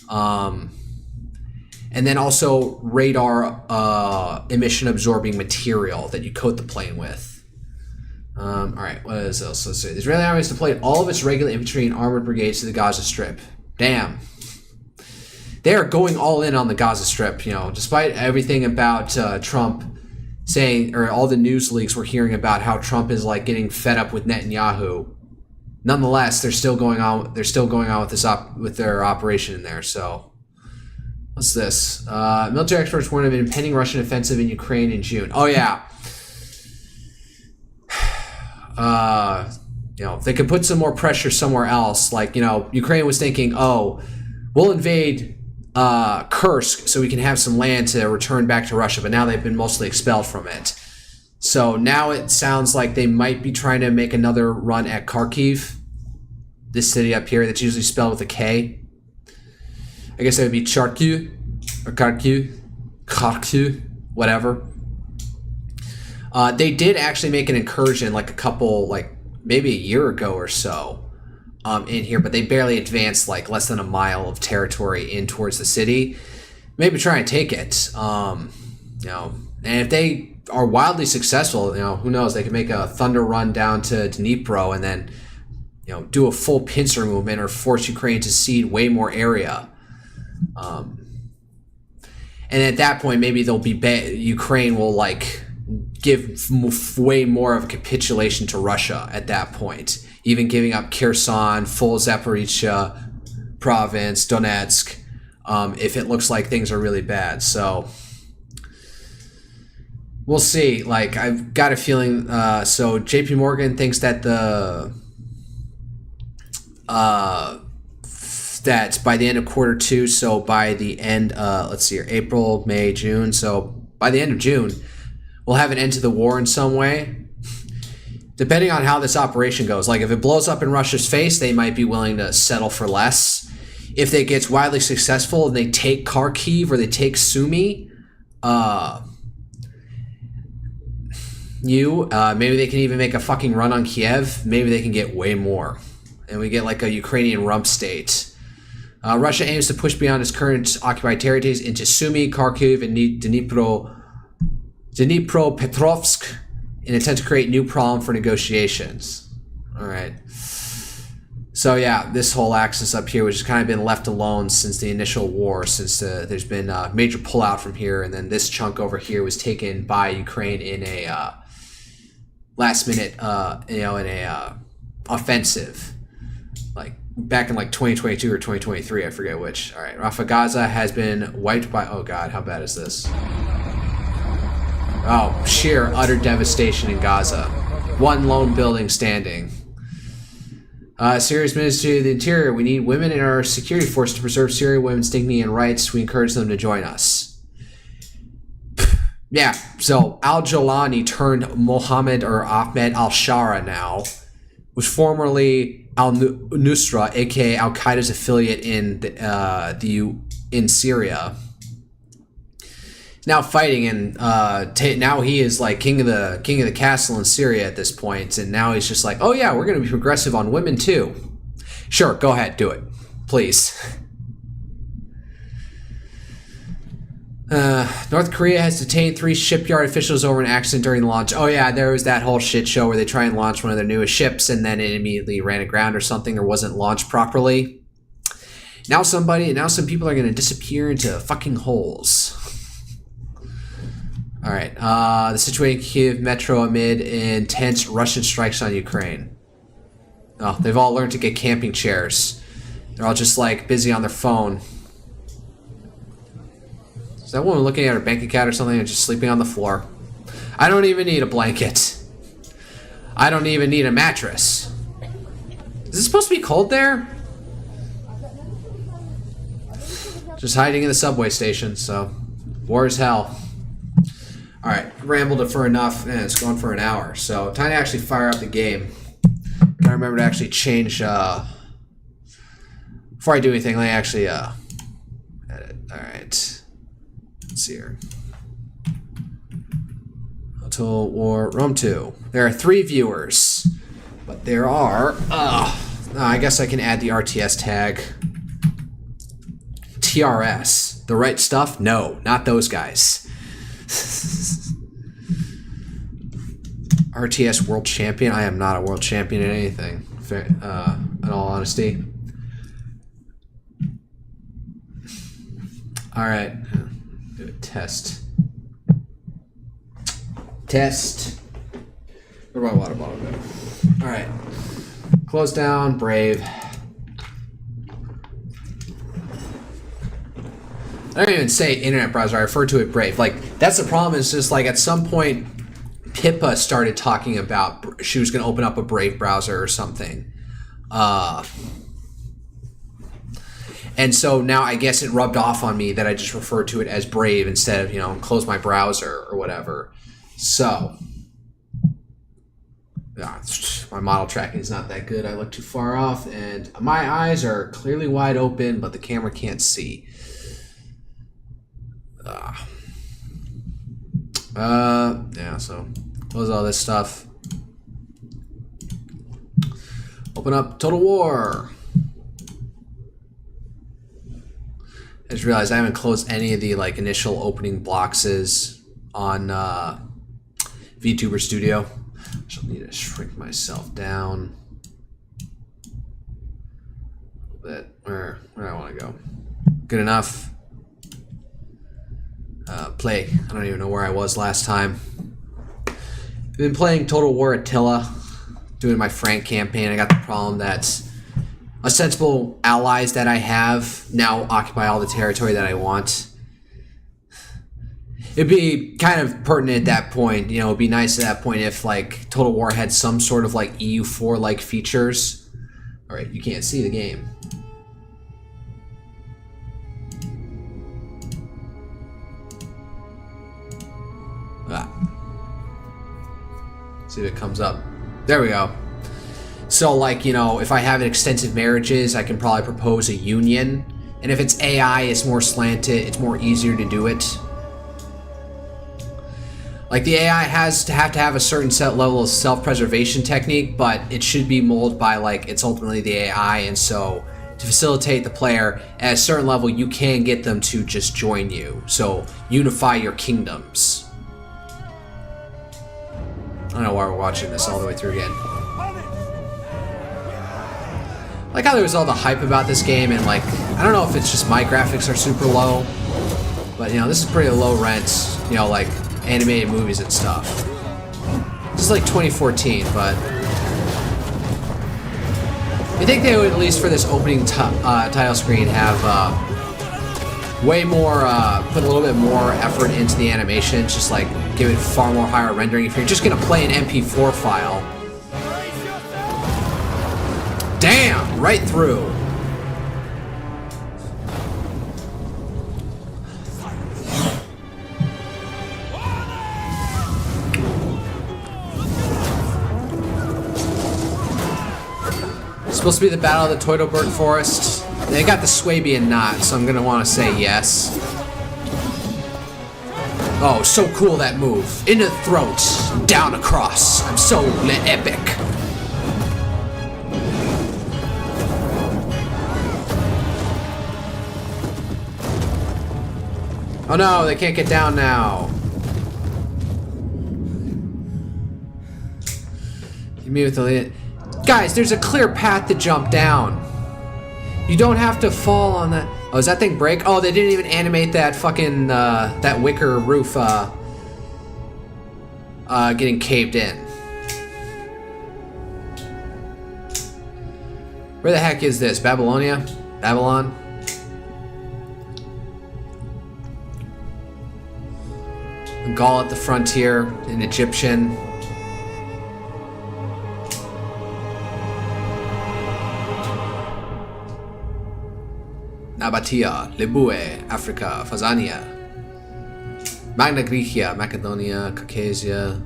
And then also radar emission absorbing material that you coat the plane with. All right, what is else? Let's see. The Israeli army has deployed all of its regular infantry and armored brigades to the Gaza Strip. Damn. They are going all in on the Gaza Strip, you know, despite everything about Trump saying, or all the news leaks we're hearing about how Trump is like getting fed up with Netanyahu. Nonetheless, they're still going on. They're still going on with this with their operation in there. So, what's this? Military experts warn of an impending Russian offensive in Ukraine in June. Oh yeah. You know, they could put some more pressure somewhere else. Like, you know, Ukraine was thinking, oh, we'll invade Kursk so we can have some land to return back to Russia, but now they've been mostly expelled from it. So now it sounds like they might be trying to make another run at Kharkiv, this city up here that's usually spelled with a K. I guess that would be Charkiw or Kharkiv, whatever. They did actually make an incursion like a couple, like maybe a year ago or so in here, but they barely advanced like less than a mile of territory in towards the city. Maybe try and take it, you know, and if they are wildly successful, you know, who knows, they could make a thunder run down to Dnipro and then, you know, do a full pincer movement or force Ukraine to cede way more area. And at that point, maybe they'll be Ukraine will like give way more of a capitulation to Russia at that point, even giving up Kherson, full Zaporizhia province, Donetsk, if it looks like things are really bad. So we'll see. Like, I've got a feeling, so JP Morgan thinks that that by the end of Q2, so by the end, let's see here, April, May, June, so by the end of June, we'll have an end to the war in some way, depending on how this operation goes. Like, if it blows up in Russia's face, they might be willing to settle for less. If it gets wildly successful and they take Kharkiv or they take Sumy, maybe they can even make a fucking run on Kiev. Maybe they can get way more. And we get like a Ukrainian rump state. Russia aims to push beyond its current occupied territories into Sumy, Kharkiv, and Dnipropetrovsk in an attempt to create new problem for negotiations. All right. So yeah, this whole axis up here, which has kind of been left alone since the initial war, since there's been a major pullout from here, and then this chunk over here was taken by Ukraine in a last minute, in a offensive. Like, back in like 2022 or 2023, I forget which. All right, Rafah Gaza has been wiped by. Oh God, how bad is this? Oh, sheer utter devastation in Gaza. One lone building standing. Syria's Ministry of the Interior. We need women in our security force to preserve Syrian women's dignity and rights. We encourage them to join us. Yeah, so Al-Jolani turned Mohammed or Ahmed al-Shara now, was formerly al-Nusra, aka Al-Qaeda's affiliate in Syria. Now fighting, and now he is like king of the castle in Syria at this point, and now he's just like, oh yeah, we're going to be progressive on women too. Sure, go ahead, do it, please. North Korea has detained 3 shipyard officials over an accident during the launch. Oh yeah, there was that whole shit show where they try and launch one of their newest ships and then it immediately ran aground or something, or wasn't launched properly. Now some people are going to disappear into fucking holes. All right, the situation in Kyiv metro amid intense Russian strikes on Ukraine. Oh, they've all learned to get camping chairs. They're all just like busy on their phone. Is that woman looking at her bank account or something and just sleeping on the floor? I don't even need a blanket. I don't even need a mattress. Is it supposed to be cold there? Just hiding in the subway station, so war is hell. Alright, rambled it for enough, and it's going for an hour, so time to actually fire up the game. Gotta remember to actually change, before I do anything, let me actually, edit. Alright. Let's see here. Total War Rome 2. There are 3 viewers, but there are, I guess I can add the RTS tag. TRS. The right stuff? No, not those guys. RTS World Champion? I am not a World Champion in anything, in all honesty. Alright. Do a test. Test. Where'd my water bottle go? Alright. Close down, Brave. I don't even say internet browser, I refer to it Brave. Like, that's the problem, is just like at some point Pippa started talking about she was going to open up a Brave browser or something. And so now I guess it rubbed off on me that I just referred to it as Brave instead of, you know, close my browser or whatever. So, my model tracking is not that good. I look too far off and my eyes are clearly wide open, but the camera can't see. Yeah, so close all this stuff. Open up Total War. I just realized I haven't closed any of the like initial opening boxes on VTuber Studio. So I need to shrink myself down a little bit. Where do I want to go? Good enough. Play. I don't even know where I was last time. I've been playing Total War Attila, doing my Frank campaign. I got the problem that ostensible allies that I have now occupy all the territory that I want. It'd be kind of pertinent at that point, you know, it'd be nice at that point if like Total War had some sort of like EU4 like features. Alright, you can't see the game. See if it comes up. There we go. So like, you know, if I have extensive marriages, I can probably propose a union. And if it's AI, it's more slanted, it's more easier to do it. Like the AI has to have a certain set level of self-preservation technique, but it should be molded by like, it's ultimately the AI, and so to facilitate the player, at a certain level you can get them to just join you. So unify your kingdoms. I don't know why we're watching this all the way through again. I like how there was all the hype about this game, and like, I don't know if it's just my graphics are super low, but you know, this is pretty low rent, you know, like animated movies and stuff. This is like 2014, but You think they would, at least for this opening title screen, have way more, put a little bit more effort into the animation, just like give it far more higher rendering. If you're just gonna play an MP4 file, damn, right through. Supposed to be the Battle of the Teutoburg Forest. They got the Swabian knot, so I'm gonna want to say yes. Oh, so cool that move. Into the throat, down across. I'm so epic. Oh no, they can't get down now. You mean with the lead? Guys, there's a clear path to jump down. You don't have to fall on that. Oh, does that thing break? Oh, they didn't even animate that fucking, that wicker roof, getting caved in. Where the heck is this? Babylonia? Babylon? Gaul at the frontier, an Egyptian. Nabatea, Libue, Africa, Fazania, Magna Graecia, Macedonia, Caucasia.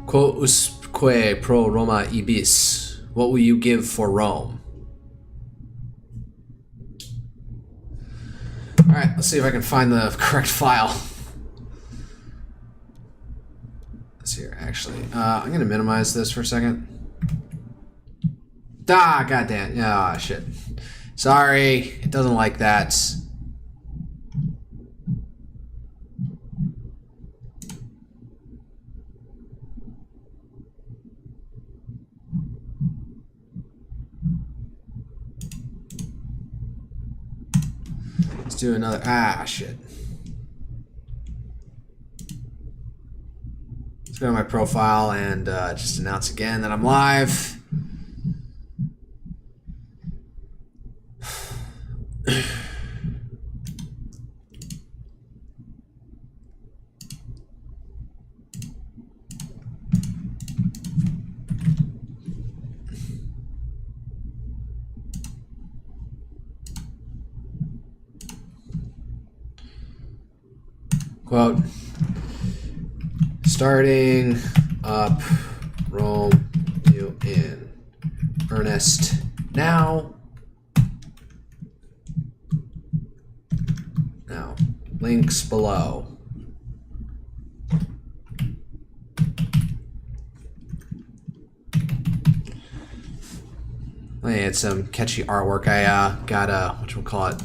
Quo usque pro Roma ibis? What will you give for Rome? Alright, let's see if I can find the correct file. Let's see here, actually. I'm gonna minimize this for a second. Ah, goddamn. Ah, shit. Sorry, it doesn't like that. Let's do another. Ah, shit. Let's go to my profile and just announce again that I'm live. Quote, starting up Rome you in earnest now. Now, links below. I had some catchy artwork. I got a, whatchamacallit,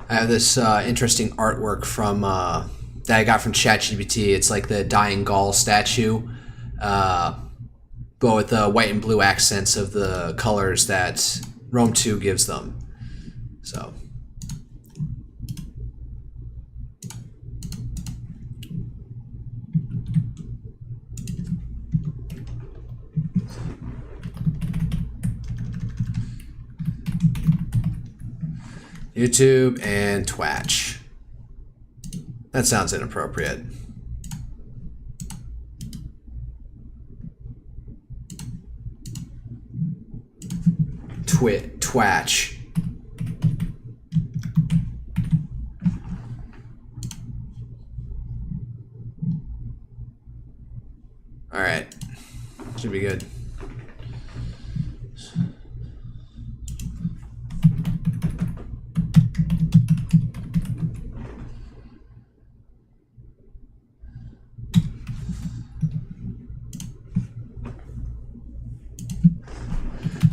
I have this interesting artwork from that I got from ChatGPT. It's like the dying Gaul statue, but with the white and blue accents of the colors that Rome 2 gives them. So. YouTube and Twitch. That sounds inappropriate. Twitch. All right, should be good.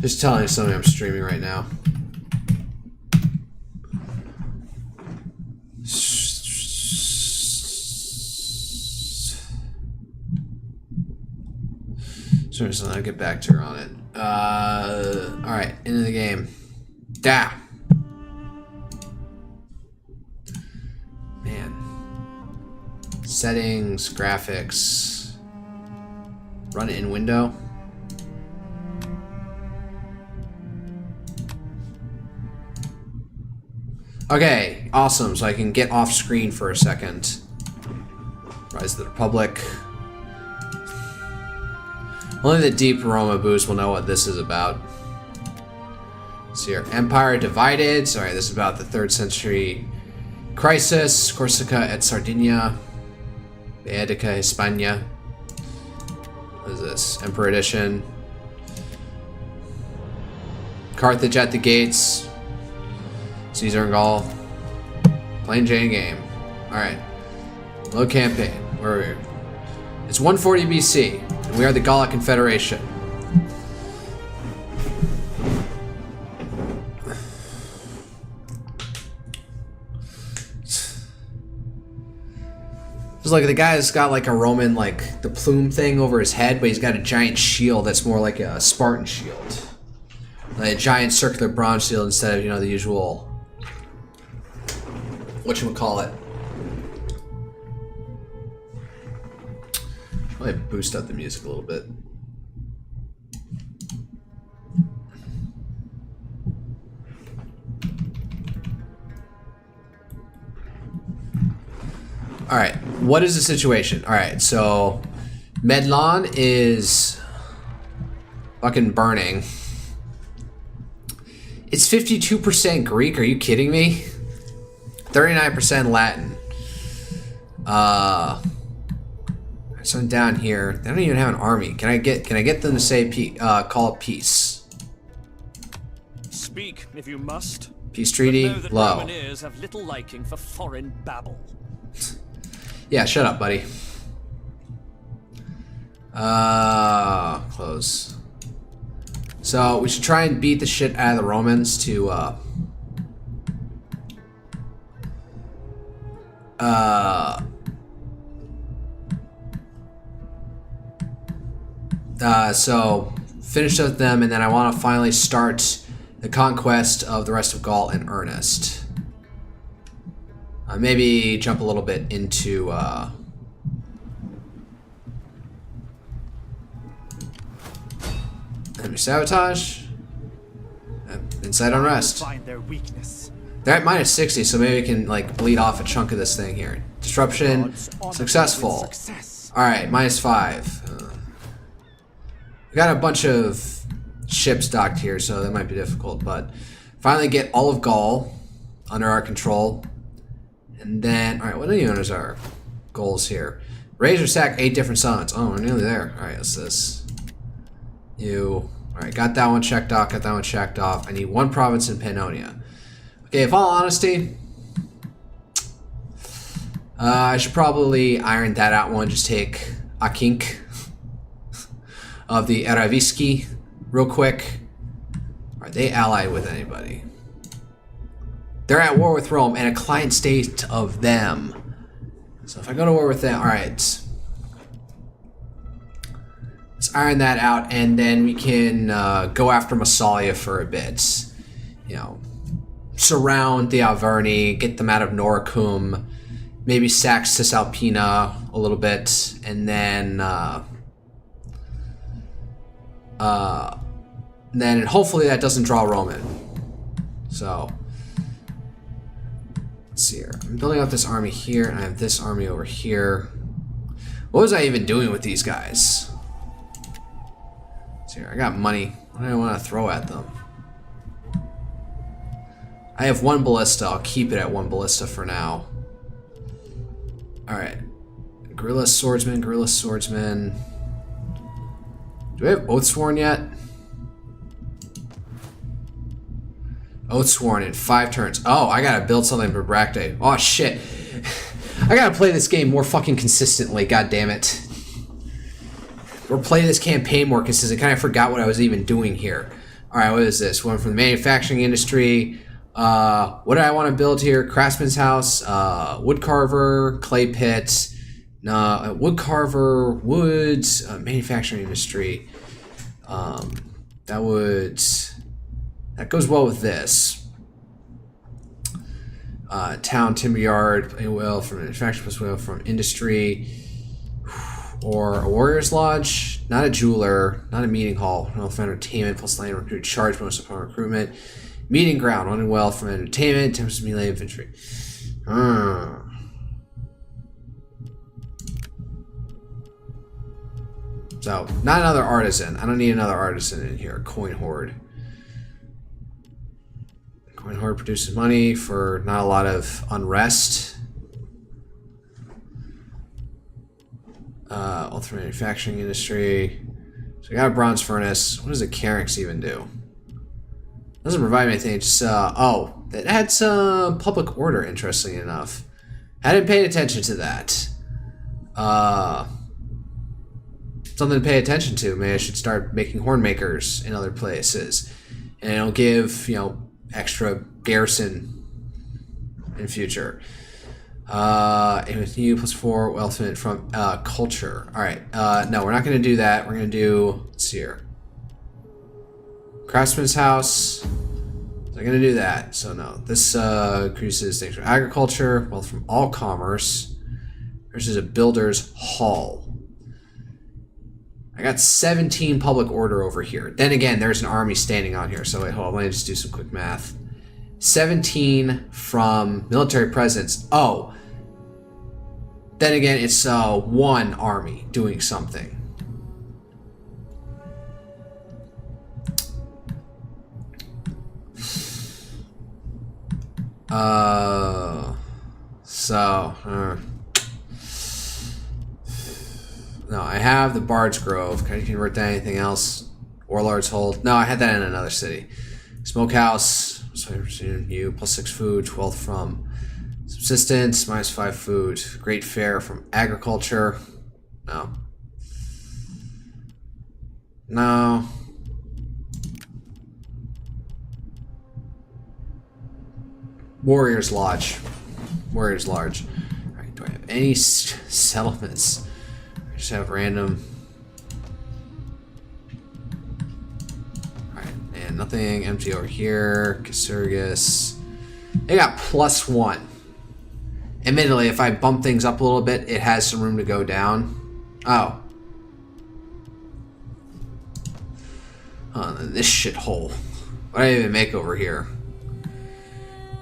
Just telling somebody I'm streaming right now. So I'll get back to her on it. Alright, into the game. Da! Man. Settings, graphics. Run it in window. Okay, awesome. So I can get off screen for a second. Rise of the Republic. Only the deep Roma boost will know what this is about. So here, Empire divided. Sorry, this is about the 3rd century crisis. Corsica et Sardinia. Baetica, Hispania. What is this? Emperor Edition. Carthage at the gates. Caesar and Gaul. Plain Jane game. Alright. Low campaign. Where are we? It's 140 BC. And we are the Gallic Confederation. It's like the guy's got like a Roman, like the plume thing over his head, but he's got a giant shield that's more like a Spartan shield. Like a giant circular bronze shield instead of, you know, the usual, whatchamacallit. Probably boost up the music a little bit. Alright, what is the situation? Alright, so Medlan is fucking burning. It's 52% Greek, are you kidding me? 39% Latin. So down here, they don't even have an army. Can I get them to say call it peace? Speak if you must. Peace treaty, But know that low. Roman ears have little liking for foreign babble. Yeah, shut up, buddy. Close. So we should try and beat the shit out of the Romans to so finish with them, and then I want to finally start the conquest of the rest of Gaul in earnest. Maybe jump a little bit into enemy sabotage, inside unrest. Find their weakness. They're at minus 60, so maybe we can like bleed off a chunk of this thing here. Disruption successful. Success. All right, minus 5. We got a bunch of ships docked here, so that might be difficult. But finally, get all of Gaul under our control. And then, all right, what even is our goals here? Raise or sack 8 different summons. Oh, we're nearly there. All right, what's this? You. All right, got that one checked off. Got that one checked off. I need 1 province in Pannonia. Okay, in all honesty, I should probably iron that out one. Just take Akink of the Eraviski real quick. Are they allied with anybody? They're at war with Rome and a client state of them. So if I go to war with them, alright. Let's iron that out, and then we can go after Massalia for a bit. You know, surround the Averni, get them out of Noricum, maybe sack Cisalpina a little bit, and then hopefully that doesn't draw Roman. So let's see here. I'm building up this army here, and I have this army over here. What was I even doing with these guys? Let's see here. I got money. What do I want to throw at them? I have 1 ballista. I'll keep it at 1 ballista for now. Alright. Guerrilla swordsman, guerrilla swordsman. Do we have Oathsworn yet? Oathsworn in 5 turns. Oh, I gotta build something for Bracte. Oh shit. I gotta play this game more fucking consistently, god damn it. Or play this campaign more consistently. I kinda forgot what I was even doing here. Alright, what is this? One from the manufacturing industry. What do I want to build here? Craftsman's house, woodcarver, clay pit, woodcarver, woods, manufacturing industry. That goes well with this. Town, timber yard, a whale from manufacturing plus whale from industry, or a warrior's lodge, not a jeweler, not a meeting hall, no for entertainment plus land recruit charge bonus upon recruitment, meeting ground, one well from entertainment, 10% melee infantry. So, not another artisan. I don't need another artisan in here. Coin hoard. Coin hoard produces money for not a lot of unrest. Ultimate manufacturing industry. So we got a bronze furnace. What does a Carex even do? Doesn't provide anything. Just oh, it had some public order. Interestingly enough, I hadn't paid attention to that. Something to pay attention to. Maybe I should start making horn makers in other places, and it'll give extra garrison in future. And with you +4 wealth from culture. All right. No, we're not going to do that. We're going to do. Let's see here. Craftsman's house. I'm going to do that. So no, this increases things from agriculture, wealth from all commerce. Versus a builder's hall. I got 17 public order over here. Then again, there's an army standing on here. So wait, hold on. Let me just do some quick math. 17 from military presence. Oh. Then again, it's one army doing something. No, I have the Bard's Grove. Can I convert that to anything else? Warlord's Hold. No, I had that in another city. Smokehouse. So you +6 food. 12 from subsistence. -5 food. Great Fair from agriculture. No. No. Warrior's Lodge. Warrior's Lodge. Alright, do I have any settlements? I just have random. Alright, and nothing empty over here. Casurgis. They got +1. Admittedly, if I bump things up a little bit, it has some room to go down. Oh. This shithole. What did I even make over here?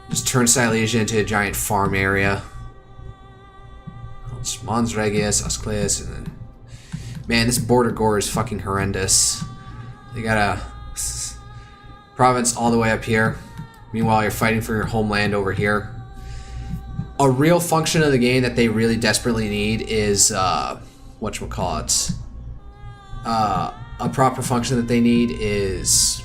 Just turn Silesia into a giant farm area. Mons Regius, Ascleus, and then... Man, this border gore is fucking horrendous. They got a province all the way up here. Meanwhile, you're fighting for your homeland over here. A real function of the game that they really desperately need is, whatchamacallit. A proper function that they need is...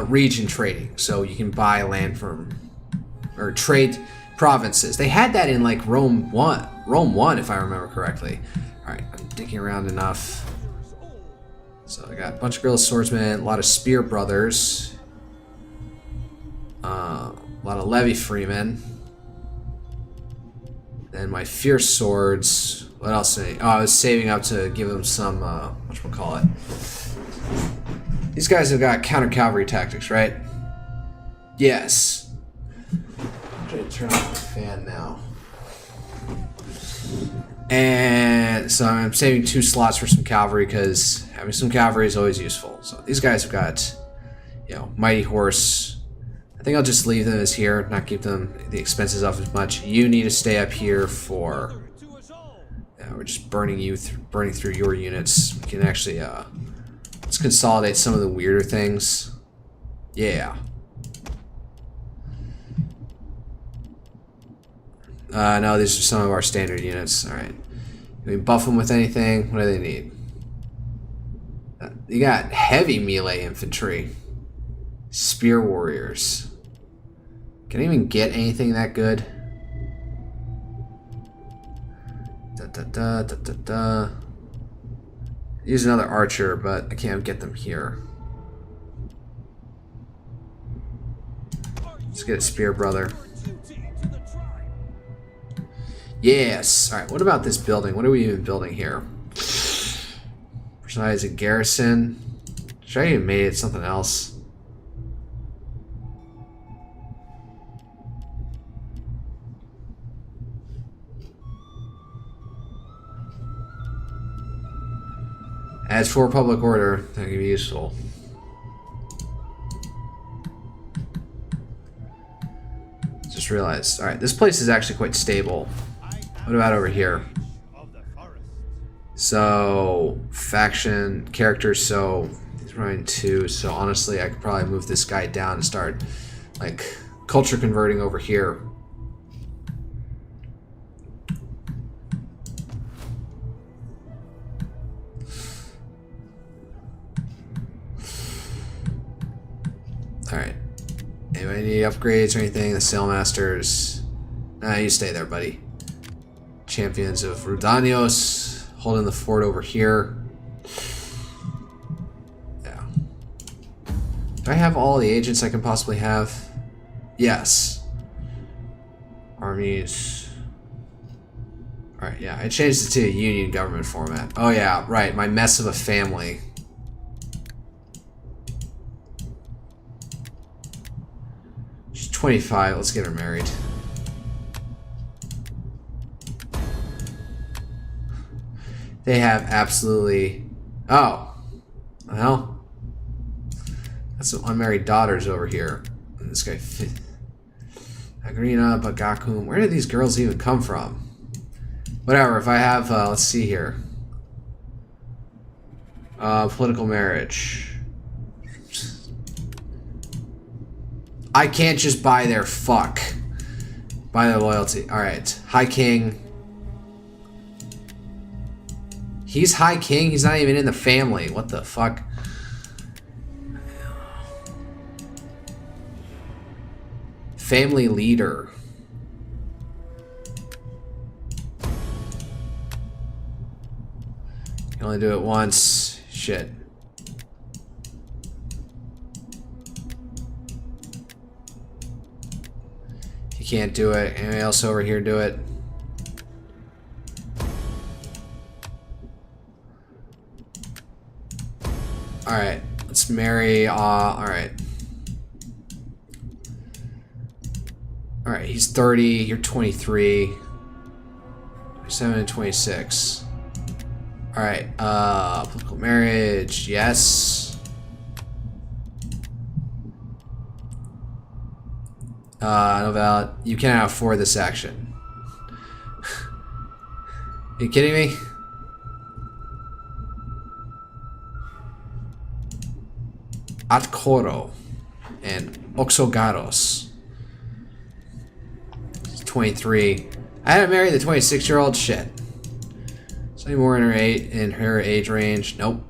region trading. So you can buy land from... or trade provinces. They had that in like Rome 1 if I remember correctly. Alright, I'm digging around enough. So I got a bunch of guerrilla swordsmen, a lot of spear brothers, a lot of levy freemen, then my fierce swords. What else did I was saving up to give them some whatchamacallit. These guys have got counter cavalry tactics, right? Yes. I'm trying to turn off the fan now. And so I'm saving 2 slots for some cavalry because having some cavalry is always useful. So these guys have got, mighty horse. I think I'll just leave them as here, not keep them the expenses up as much. You need to stay up here for. We're just burning through your units. We can actually let's consolidate some of the weirder things. Yeah. No, these are some of our standard units. Alright. Can we buff them with anything? What do they need? You got heavy melee infantry. Spear warriors. Can I even get anything that good? Use another archer, but I can't get them here. Let's get a spear brother. Yes. All right. What about this building? What are we even building here? Personalize a garrison. Should I even made it something else? As for public order, that could be useful. Just realized. Alright, this place is actually quite stable. What about over here? So, faction, characters, so he's running 2, so honestly I could probably move this guy down and start, like, culture converting over here. Alright. Anybody need upgrades or anything? The Sailmasters. Nah, you stay there, buddy. Champions of Rudanios. Holding the fort over here. Yeah. Do I have all the agents I can possibly have? Yes. Armies. Alright, yeah. I changed it to a union government format. Oh yeah, right. My mess of a family. She's 25. Let's get her married. They have absolutely... Oh. Well. Got some unmarried daughters over here. And this guy... Agrina, Bagakum. Where did these girls even come from? Whatever. If I have... let's see here. Political marriage. I can't just buy their fuck. Buy their loyalty. Alright. High King... He's High King? He's not even in the family. What the fuck? Family leader. You can only do it once. Shit. You can't do it. Anybody else over here do it? Alright, let's marry, alright. Alright, he's 30, you're 23. 27 and 26. Alright, political marriage, yes. No valid. You cannot afford this action. Are you kidding me? Atkoro and Oxogaros. He's 23. I had to marry the 26-year-old. Shit. Is any more in her age range? Nope.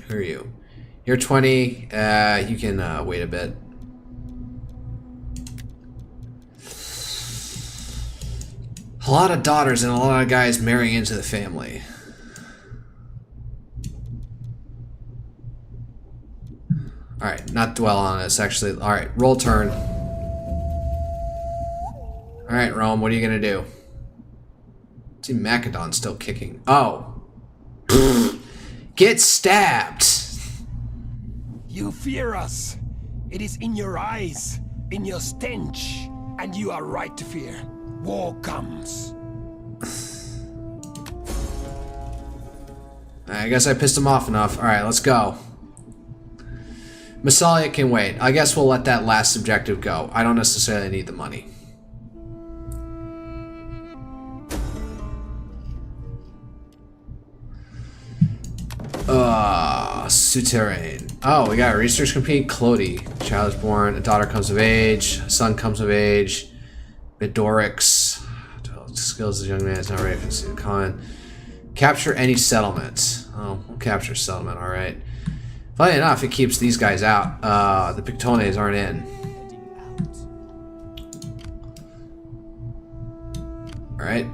Who are you? You're 20. You can wait a bit. A lot of daughters and a lot of guys marrying into the family. Alright, not dwell on this, actually. Alright, roll turn. Alright, Rome, what are you gonna do? I see Macedon's still kicking. Oh. Get stabbed! You fear us. It is in your eyes, in your stench, and you are right to fear. War comes. I guess I pissed him off enough. Alright, let's go. Massalia can wait. I guess we'll let that last objective go. I don't necessarily need the money. Souterrain. Oh, we got a research complete. Clody. Child is born. A daughter comes of age. A son comes of age. Bedorix. Skills as a young man is not ready for the con. Capture any settlement. Oh, we'll capture settlement, alright. Funny enough, it keeps these guys out. The Pictones aren't in. Alright.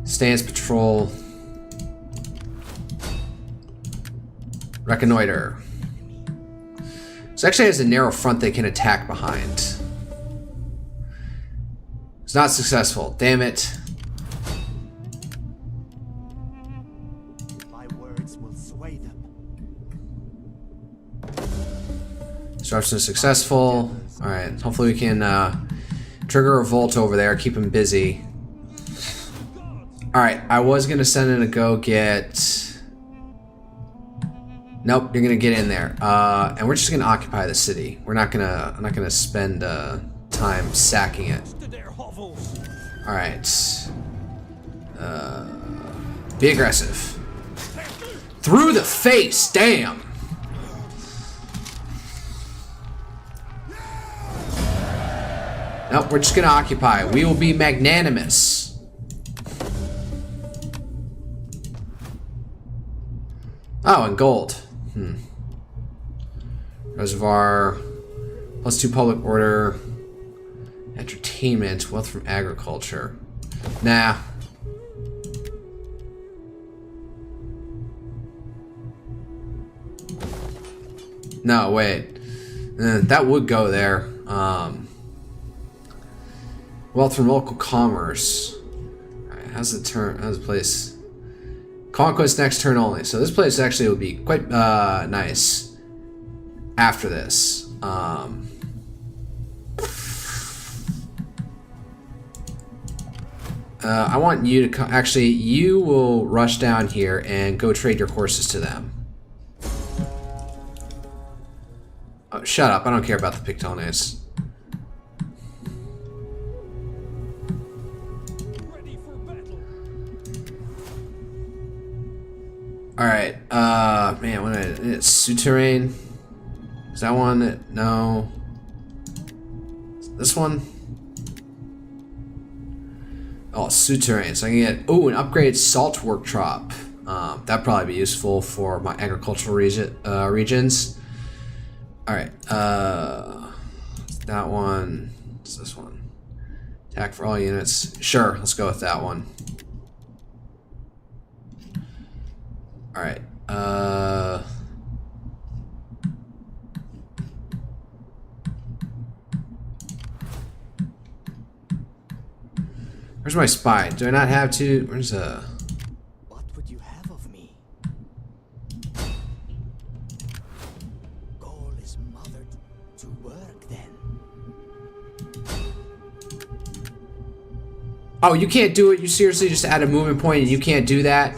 Stance patrol. Reconnoiter. So actually has a narrow front they can attack behind. It's not successful. Damn it. Disruption is successful. Alright, hopefully we can trigger a revolt over there, keep him busy. Alright, I was gonna send in to go get... Nope, you're gonna get in there. And we're just gonna occupy the city. I'm not gonna spend time sacking it. Alright. Be aggressive. Through the face, damn! Nope, we're just gonna occupy. We will be magnanimous. Oh, and gold. Reservoir. +2 public order. Entertainment. Wealth from agriculture. Nah. No, wait. That would go there. Wealth from local commerce. Alright, how's the place? Conquest next turn only. So this place actually would be quite nice after this. I want you to actually, you will rush down here and go trade your horses to them. Oh, shut up. I don't care about the Pictones. Alright, man, what is it? Souterrain? Is that one? No. This one? Oh, souterrain. So I can get, oh, an upgraded salt workshop. That'd probably be useful for my agricultural regions. Alright, that one. What's this one? Attack for all units. Sure, let's go with that one. Alright, where's my spy? Do I not have to? Where's What would you have of me? Gaul is mothered to work then. Oh, you can't do it? You seriously just add a movement point and you can't do that?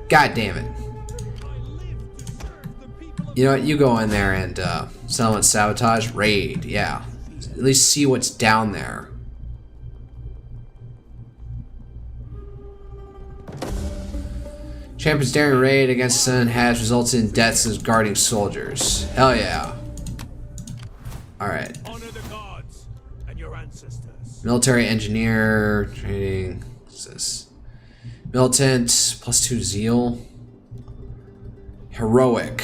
God damn it. You know what? You go in there and settlement sabotage, raid, yeah. At least see what's down there. Champion's daring raid against the Sun has resulted in deaths as guarding soldiers. Hell yeah. Alright. Honor the gods and your ancestors. Military engineer training. What's this? Militant +2 zeal. Heroic.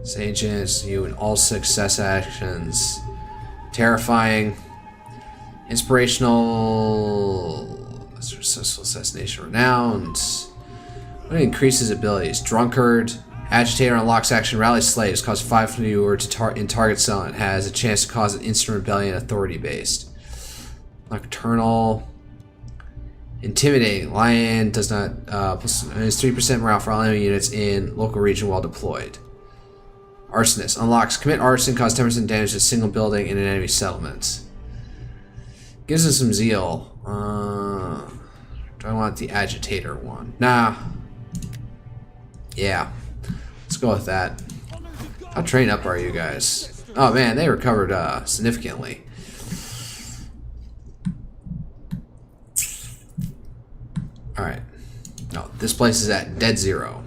Sages you in all success actions. Terrifying. Inspirational. Successful assassination renowned. What increases abilities? Drunkard. Agitator unlocks action. Rally slaves. Cause 5 fewer in target cell. It has a chance to cause an instant rebellion authority based. Nocturnal. Intimidating. Lion does not is 3% morale for all enemy units in local region while deployed. Arsonist unlocks commit arson, cause 10% damage to a single building in an enemy settlement. Gives us some zeal. Do I want the agitator one? Nah. Yeah. Let's go with that. How trained up are you guys? Oh man, they recovered significantly. Alright. No, this place is at dead zero.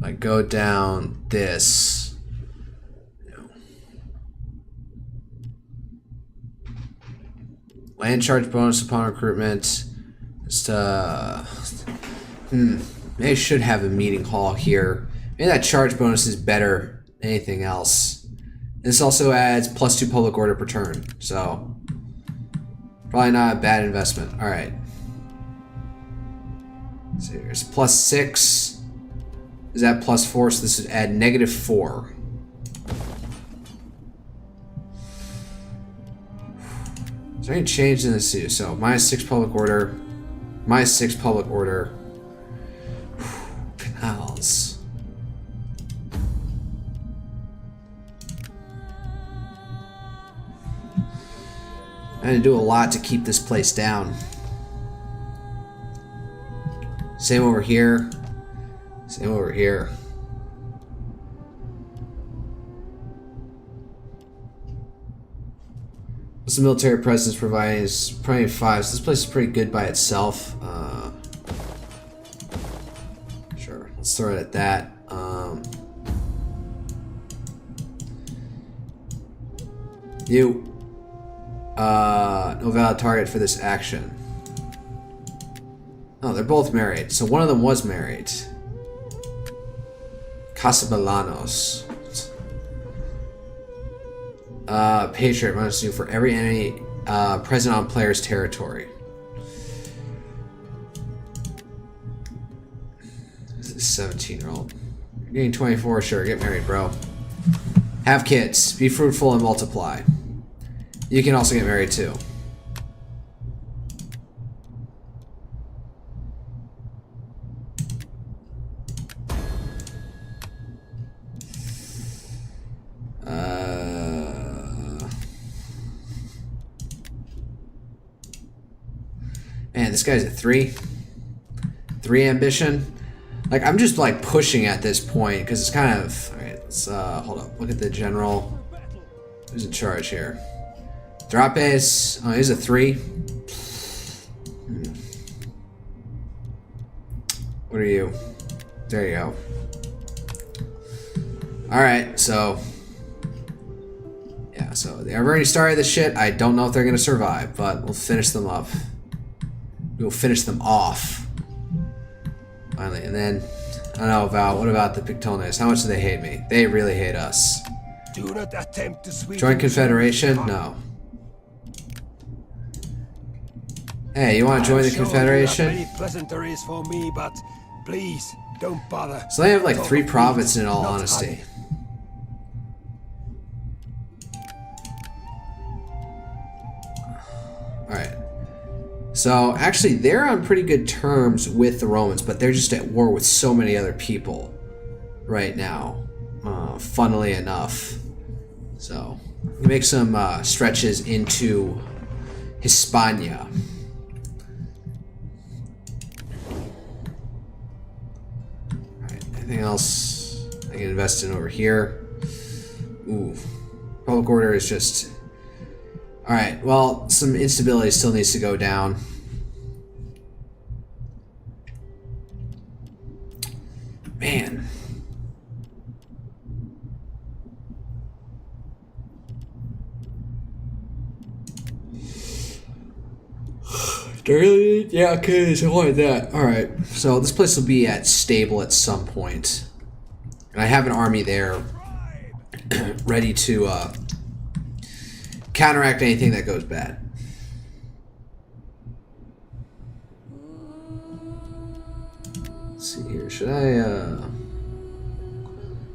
I go down this. Land charge bonus upon recruitment. Just maybe I should have a meeting hall here. Maybe that charge bonus is better than anything else. This also adds +2 public order per turn, so probably not a bad investment. All right. So here's +6. Is that +4? So this would add -4. Is there any change in this too? So -6 public order, -6 public order. Canals. Trying to do a lot to keep this place down. Same over here. Same over here. What's the military presence providing? Is probably 5. So this place is pretty good by itself. Sure, let's throw it at that. No valid target for this action. Oh, they're both married. So one of them was married. Casabelanos. Patriot must do for every enemy present on player's territory. This is a 17-year-old. You're getting 24, sure, get married, bro. Have kids, be fruitful and multiply. You can also get married too. Man, this guy's a 3. 3 ambition. Like, I'm just like pushing at this point because it's kind of. All right, let's hold up. Look at the general. Who's in charge here? Drapes. Oh, he's a 3. What are you? There you go. Alright, so. Yeah, so they've already started this shit. I don't know if they're gonna survive, but we'll finish them up. We'll finish them off. Finally, and then. I don't know about. What about the Pictones? How much do they hate me? They really hate us. Do not attempt to sweep. Join Confederation? No. Hey, you want to join the Confederation? You have many pleasantries for me, but please don't bother. So they have like 3 provinces in all honesty. Alright. So actually they're on pretty good terms with the Romans, but they're just at war with so many other people right now. Funnily enough. So we make some stretches into Hispania. Anything else I can invest in over here? Ooh. Public order is just... Alright, well, some instability still needs to go down. Man. Really? Yeah, okay, something like that. Alright, so this place will be at stable at some point. And I have an army there ready to counteract anything that goes bad. Let's see here, should I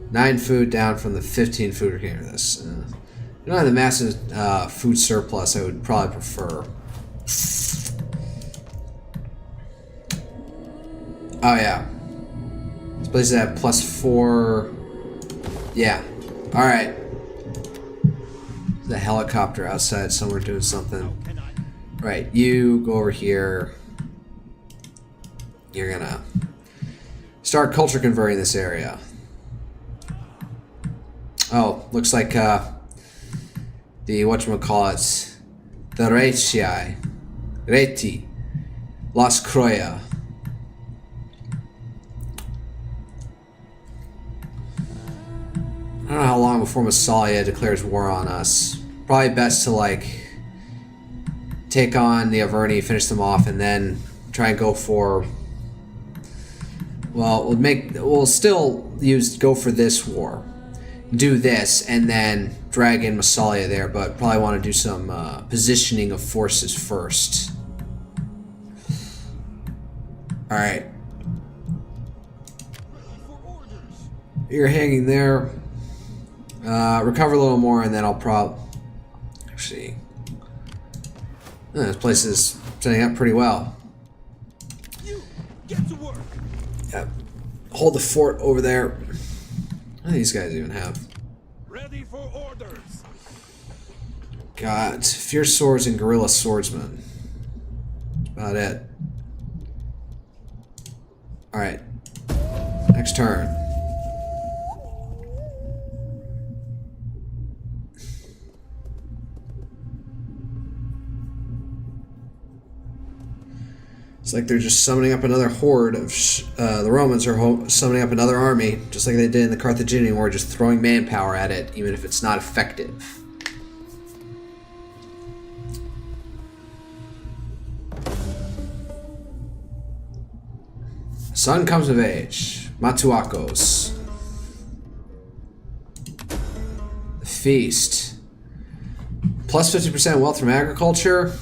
9 food down from the 15 food we're getting rid of this. You don't have the massive food surplus I would probably prefer. Oh yeah. This place is at +4. Yeah. Alright. There's a helicopter outside somewhere doing something. Right, you go over here. You're gonna start culture converting this area. Oh, looks like the whatchamacallits, the Reti, Las Croya. I don't know how long before Massalia declares war on us. Probably best to like take on the Averni, finish them off, and then try and go for. Well, we'll still go for this war, do this, and then drag in Massalia there. But probably want to do some positioning of forces first. All right, you're hanging there. Recover a little more, and then I'll actually. This place is setting up pretty well. You get to work. Yep. Hold the fort over there. What do these guys even have? Ready for orders. got fierce swords and guerrilla swordsmen. That's about it. Alright. Next turn. It's like they're just summoning up another horde of... the Romans are summoning up another army, just like they did in the Carthaginian War, just throwing manpower at it, even if it's not effective. Son comes of age. Matuakos. The feast. Plus 50% wealth from agriculture.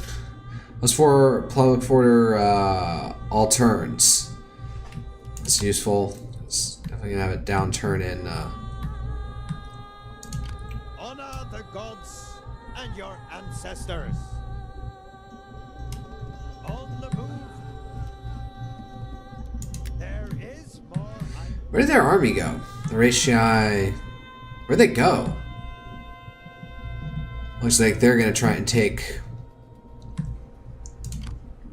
Plus 4 public order all turns. That's useful. It's definitely gonna have a downturn in. Honor the gods and your ancestors. On the move. There is more. Where did their army go? The Ratii. Where'd they go? Looks like they're gonna try and take.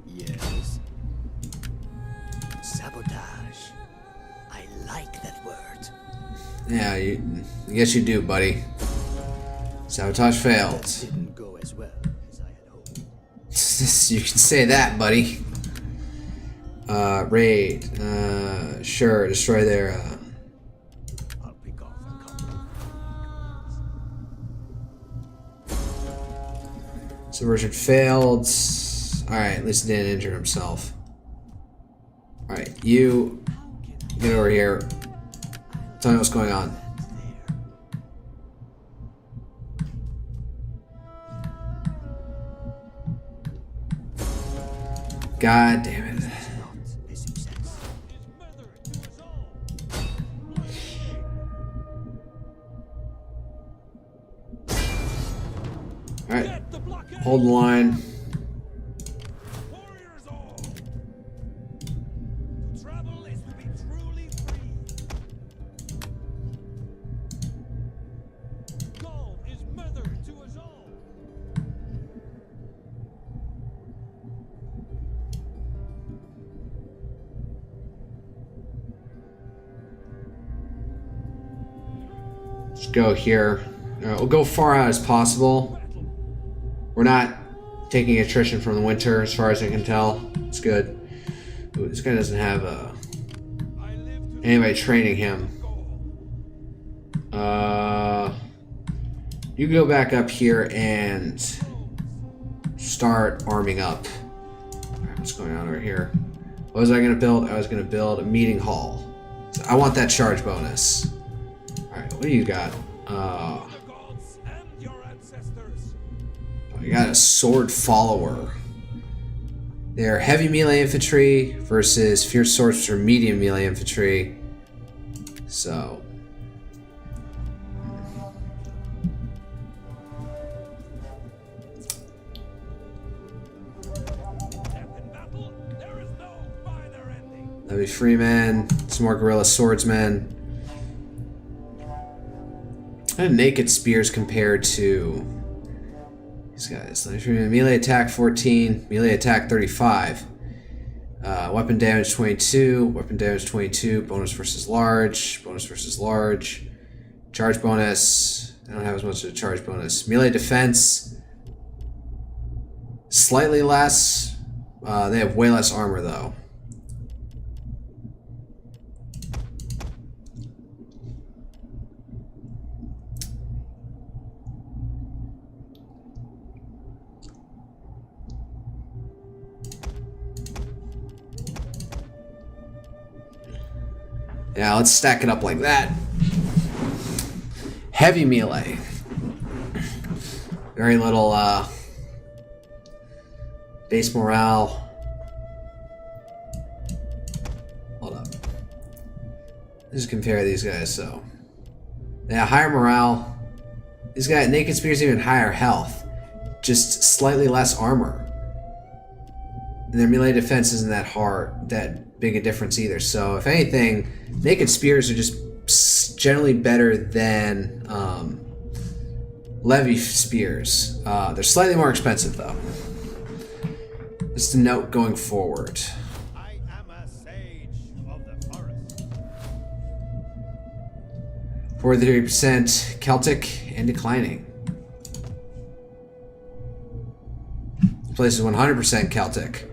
Yes. Sabotage. I like that word. Yeah, I guess you do, buddy. Sabotage failed. Didn't go as well as I had hoped. You can say that, buddy. Raid. Sure, destroy their. I'll pick off a couple. Subversion failed. Alright, at least he didn't injure himself. Alright, you get over here. Tell me what's going on. God damn it. Alright, hold the line. Warriors all. To travel is to be truly free. Gaul is mother to us all. Just go here. We'll go far out as possible. We're not taking attrition from the winter, as far as I can tell. It's good. Ooh, this guy doesn't have anybody training him. You go back up here and start arming up. Alright, what's going on over here? What was I going to build? I was going to build a meeting hall. So I want that charge bonus. Alright, what do you got? The gods and your ancestors. You got a sword follower. They're heavy melee infantry versus fierce swords, which are medium melee infantry. So. Death in battle, there is no finer ending. That'd be freemen, some more guerrilla swordsmen. And naked spears compared to these guys. Melee attack 14, melee attack 35. Weapon damage 22, weapon damage 22, bonus versus large, charge bonus. I don't have as much of a charge bonus. Melee defense, slightly less. They have way less armor though. Yeah, let's stack it up like that. Heavy melee. Very little base morale. Hold up. Let's just compare these guys. So, yeah, higher morale. These guys, naked spears, even higher health. Just slightly less armor. And their melee defense isn't that big a difference either. So, if anything, naked spears are just generally better than Levy spears. They're slightly more expensive though. Just a note going forward. I am a sage of the forest. 43% Celtic and declining. This place is 100% Celtic.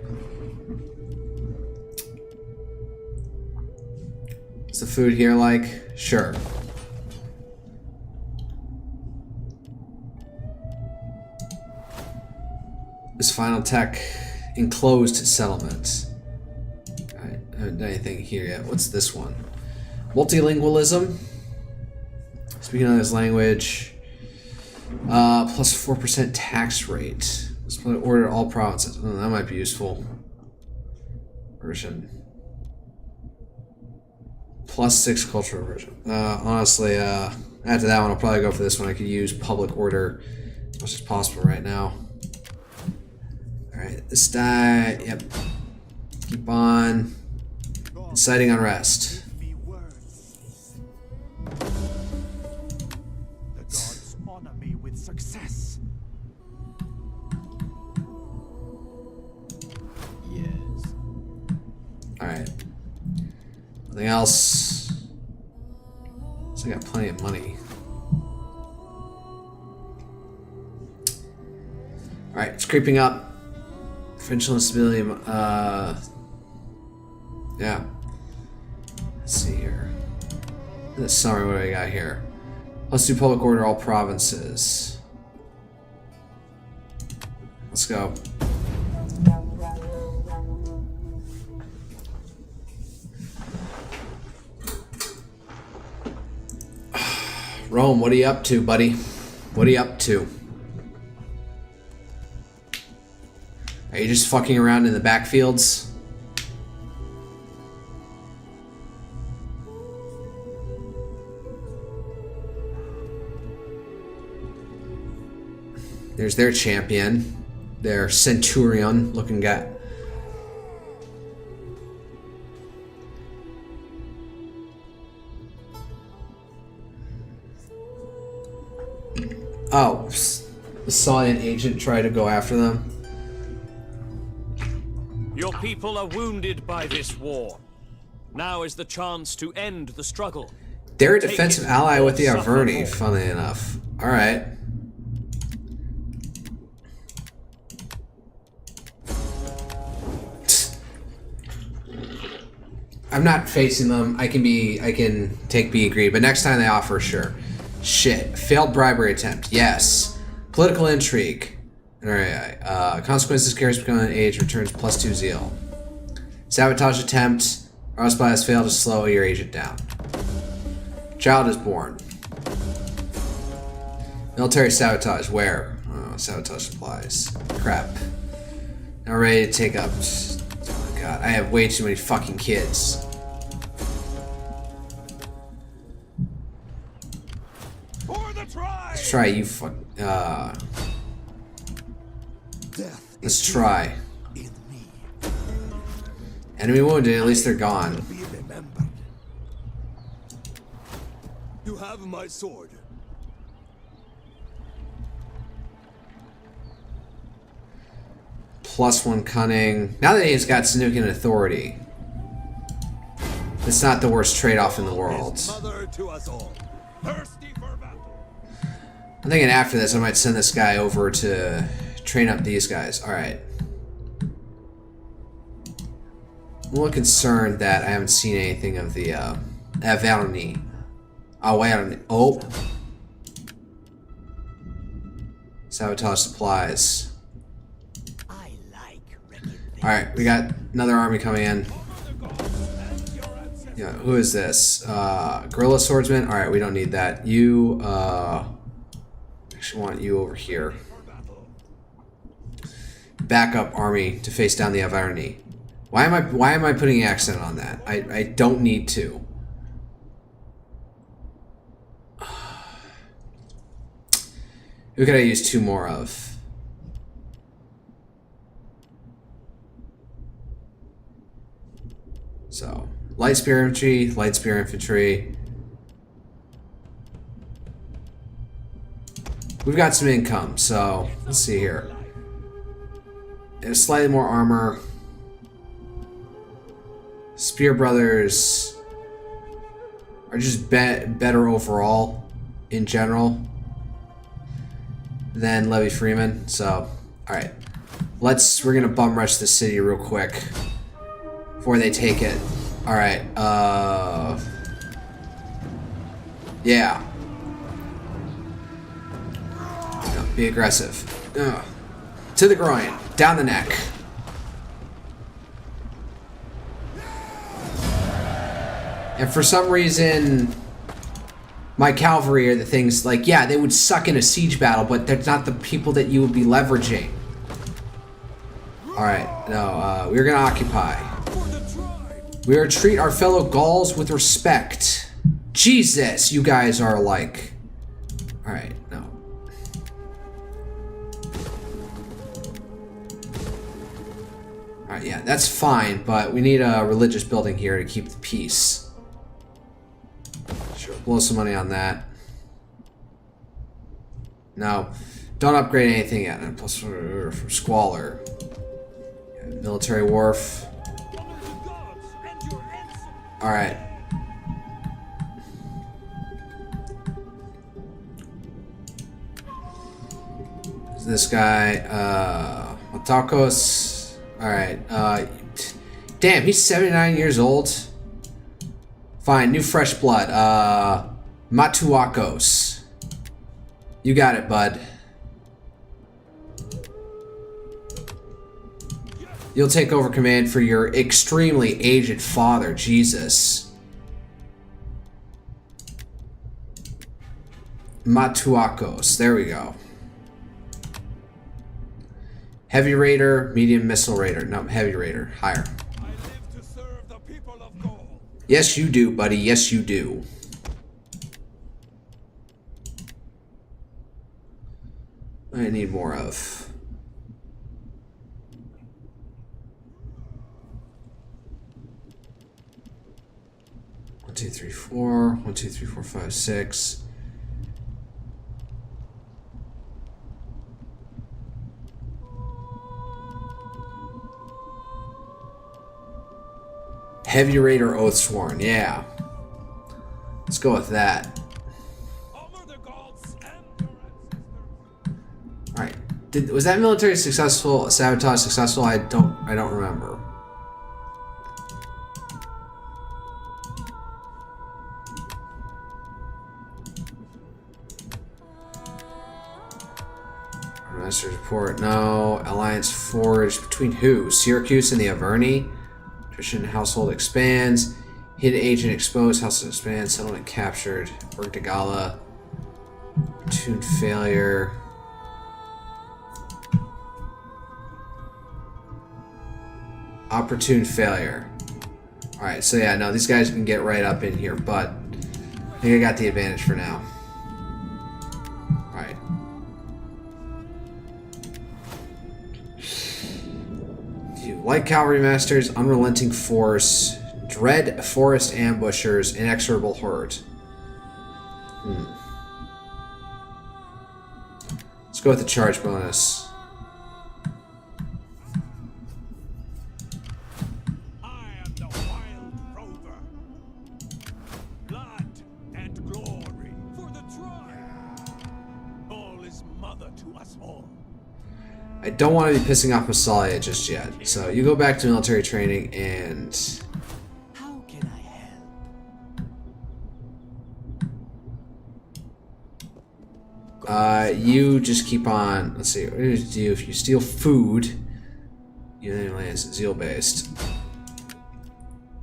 What's the food here like? Sure. This final tech enclosed settlement. Alright, I haven't done anything here yet. What's this one? Multilingualism. Speaking another language. Plus 4% tax rate. Let's order all provinces. Oh, that might be useful. Version. Plus 6 cultural version. Honestly, after that one, I'll probably go for this one. I could use public order as much as possible right now. Alright, this die. Yep. Keep on. Inciting unrest. Give me words. The gods honor me with success. Yes. Alright. Nothing else. So I got plenty of money. Alright, it's creeping up. Provincial instability. Yeah. Let's see here. This summary, what do I got here? Let's do public order all provinces. Let's go. Rome, what are you up to, buddy? What are you up to? Are you just fucking around in the backfields? There's their champion. Their centurion looking guy. Oh, saw an agent try to go after them. Your people are wounded by this war. Now is the chance to end the struggle. They're a Take defensive it ally or with the suffer Averni, more. funnily enough. Alright. I'm not facing them. I can take B agreed, but next time they offer, sure. Shit. Failed bribery attempt. Yes. Political intrigue. Alright. Consequences carries become an age returns +2 zeal. Sabotage attempt. Our spy has failed to slow your agent down. Child is born. Military sabotage. Where? Oh, sabotage supplies. Crap. Now ready to take up. Oh my god. I have way too many fucking kids. For the tribe! Let's try you fuck. Death Let's is try. in me. Enemy wounded. At least they're gone. Be remembered. You have my sword. +1 cunning. Now that he's got significant authority, it's not the worst trade-off in the world. Mother to us all. Thirsty for battle. I'm thinking after this, I might send this guy over to train up these guys. Alright. I'm a little concerned that I haven't seen anything of the Averni. Oh. Sabotage supplies. I like recognition. Alright, we got another army coming in. Yeah, who is this? Guerrilla swordsman? Alright, we don't need that. You, actually want you over here. Backup army to face down the Averni. Why am I putting an accent on that? I don't need to. Who could I use 2 more of? So, light spear infantry. we've got some income, so let's see here. There's slightly more armor. Spear Brothers are just better overall in general than Levy Freeman. So, all right, we're gonna bum rush the city real quick before they take it. All right, yeah. No, be aggressive. To the groin, down the neck. And for some reason, my cavalry are the things like, yeah, they would suck in a siege battle, but they're not the people that you would be leveraging. Alright, no, we're gonna occupy. We are to treat our fellow Gauls with respect. Jesus, you guys are like... Alright, no. Alright, yeah, that's fine, but we need a religious building here to keep the peace. Sure, blow some money on that. No, don't upgrade anything yet. And plus for Squalor. Yeah, military wharf. Alright. This guy, Matakos. Alright, damn, he's 79 years old. Fine, new fresh blood. Matuakos. You got it, bud. You'll take over command for your extremely aged father, Jesus. Matuakos, there we go. Heavy Raider, medium missile raider. No, heavy raider, higher. I live to serve the people of Gaul. Yes, you do, buddy. Yes, you do. I need more of. One, two, three, four. 1, 2, 3, 4, 5, 6. Heavy Raider Oathsworn, yeah. Let's go with that. Alright. Was that military successful? Sabotage successful? I don't remember. Master's report, no. Alliance forged between who? Syracuse and the Averni? Christian household expands. Hidden agent exposed. Household expands. Settlement captured. Work to Gala. Opportune failure. Opportune failure. Alright, so yeah, no, these guys can get right up in here, but I think I got the advantage for now. Alright. Light cavalry masters, unrelenting force, dread forest ambushers, inexorable horde. Let's go with the charge bonus. I am the wild rover. Blood and glory for the tribe. Gaul is mother to us all. I don't want to be pissing off Massalia just yet. So you go back to military training and... How can I help? You just keep on... Let's see. What do you do if you steal food? You then lands zeal-based.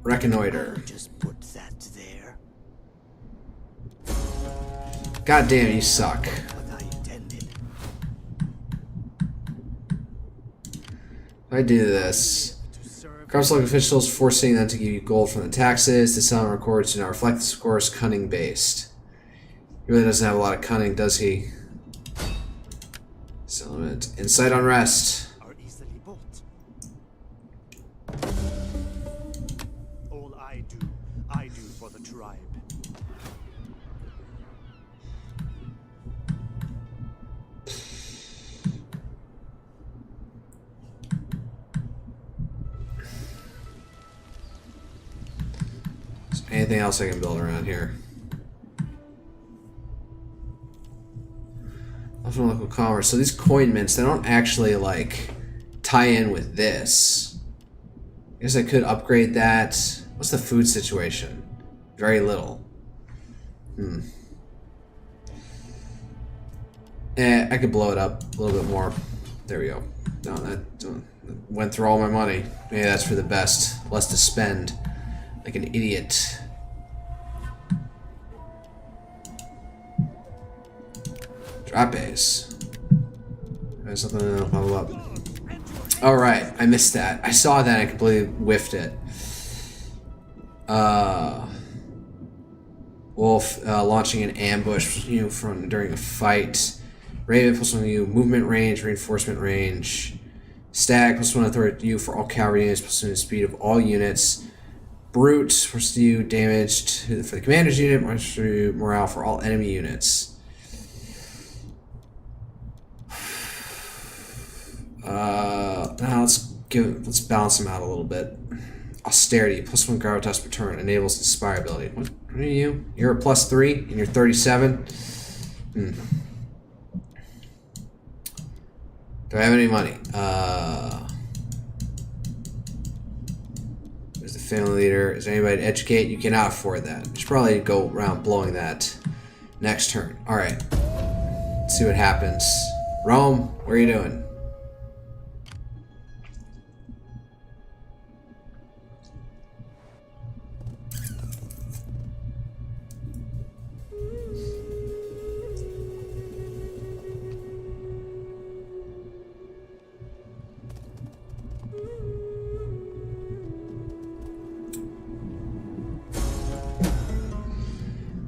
Reconnoiter. Just put that there. God damn, you suck. What I intended. If I do this, corrupt local officials forcing them to give you gold from the taxes. The settlement records do not reflect this, of course, cunning based. He really doesn't have a lot of cunning, does he? Settlement. Incite unrest. Are easily bought. All I do for the tribe. Anything else I can build around here? From local commerce. So these coin mints, they don't actually like tie in with this. I guess I could upgrade that. What's the food situation? Very little. I could blow it up a little bit more. There we go. No, that went through all my money. Maybe that's for the best. Less to spend. Like an idiot. Drop A's. There's something that'll level up. Alright, I missed that. I saw that and I completely whiffed it. Wolf launching an ambush from during a fight. Raven +1 U, movement range, reinforcement range. Stag +1 authority to U for all cavalry units, +1 speed of all units. Brute +1 U, damage for the commander's unit, +3 morale for all enemy units. Now let's balance them out a little bit. Austerity +1 gravitas per turn enables inspirability. What are you? You're a +3 and you're 37. Do I have any money? There's the family leader. Is there anybody to educate? You cannot afford that. You should probably go around blowing that next turn. All right. Let's see what happens. Rome, what are you doing?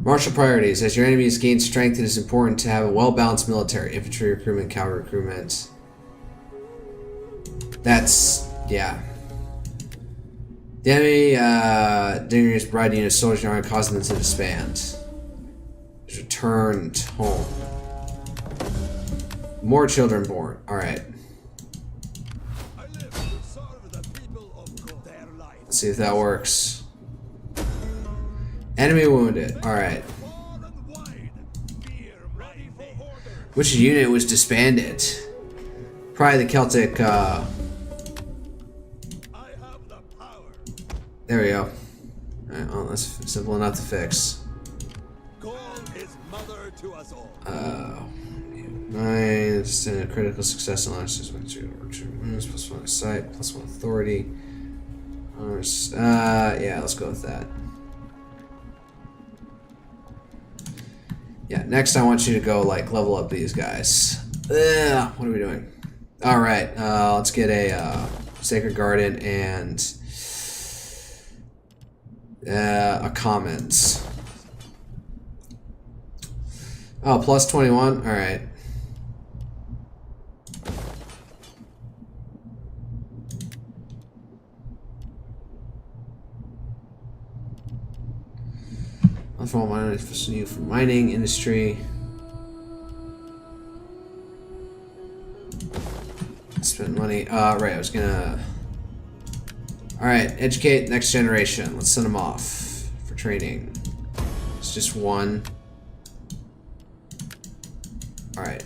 Martial priorities. As your enemies gain strength, it is important to have a well-balanced military. Infantry recruitment, cavalry recruitment. That's, yeah. The enemy didn't provide unit soldiers aren't causing them to disband. Returned home. More children born. Alright. Let's see if that works. Enemy wounded. Alright. Which unit was disbanded? Probably the Celtic, There we go. Alright, well, that's simple enough to fix. Gaul is mother to us all. It's a critical success on last +1 sight, +1 authority. Yeah, let's go with that. Yeah, next I want you to go, like, level up these guys. What are we doing? Alright, let's get a Sacred Garden and a Commons. Oh, +21? Alright. For mining industry. Spend money. Right, I was gonna. Alright, educate next generation. Let's send them off for training. It's just one. Alright.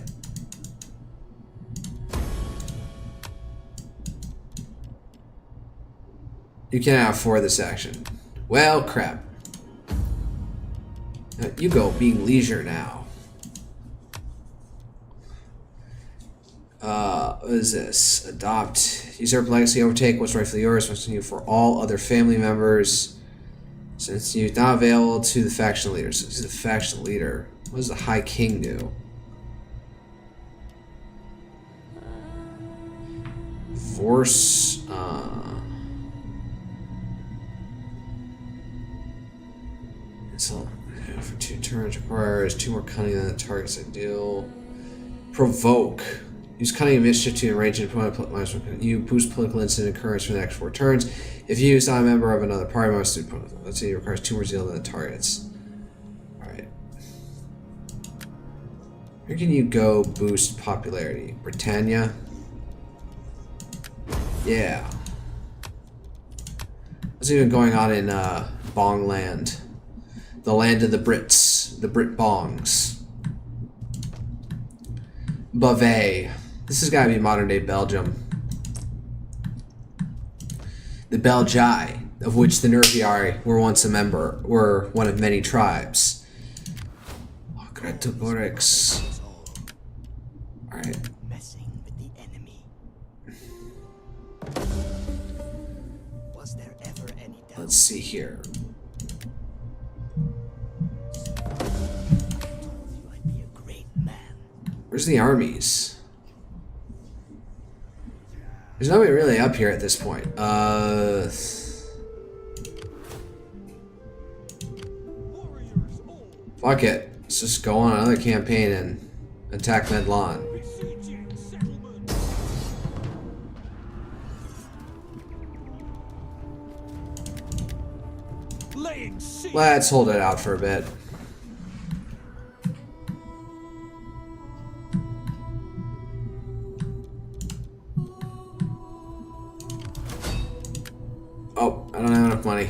You cannot afford this action. Well, crap. You go being leisure now. What is this? Adopt. Usurp legacy, overtake what's rightfully yours, must you for all other family members. Since you're not available to the faction leader. So he's the faction leader. What does the High King do? Force. So for 2 turns requires 2 more cunning than the target's ideal. Provoke. Use cunning and mischief to enrage an opponent. You boost political incident occurrence for the next 4 turns. If you use not a member of another party, must do opponent. Let's say it requires 2 more zeal than the targets. Alright. Where can you go boost popularity? Britannia? Yeah. What's even going on in Bongland? The land of the Brits. The Brit Bongs. Beauvais. This has got to be modern day Belgium. The Belgi, of which the Nervii were once a member, were one of many tribes. Oh, Gretoborix. Alright. Messing with the enemy. Was there ever any doubt? Let's see here. You might be a great man. Where's the armies? There's nobody really up here at this point. Fuck it. Let's just go on another campaign and attack Medlan. Let's hold it out for a bit. Oh, I don't have enough money.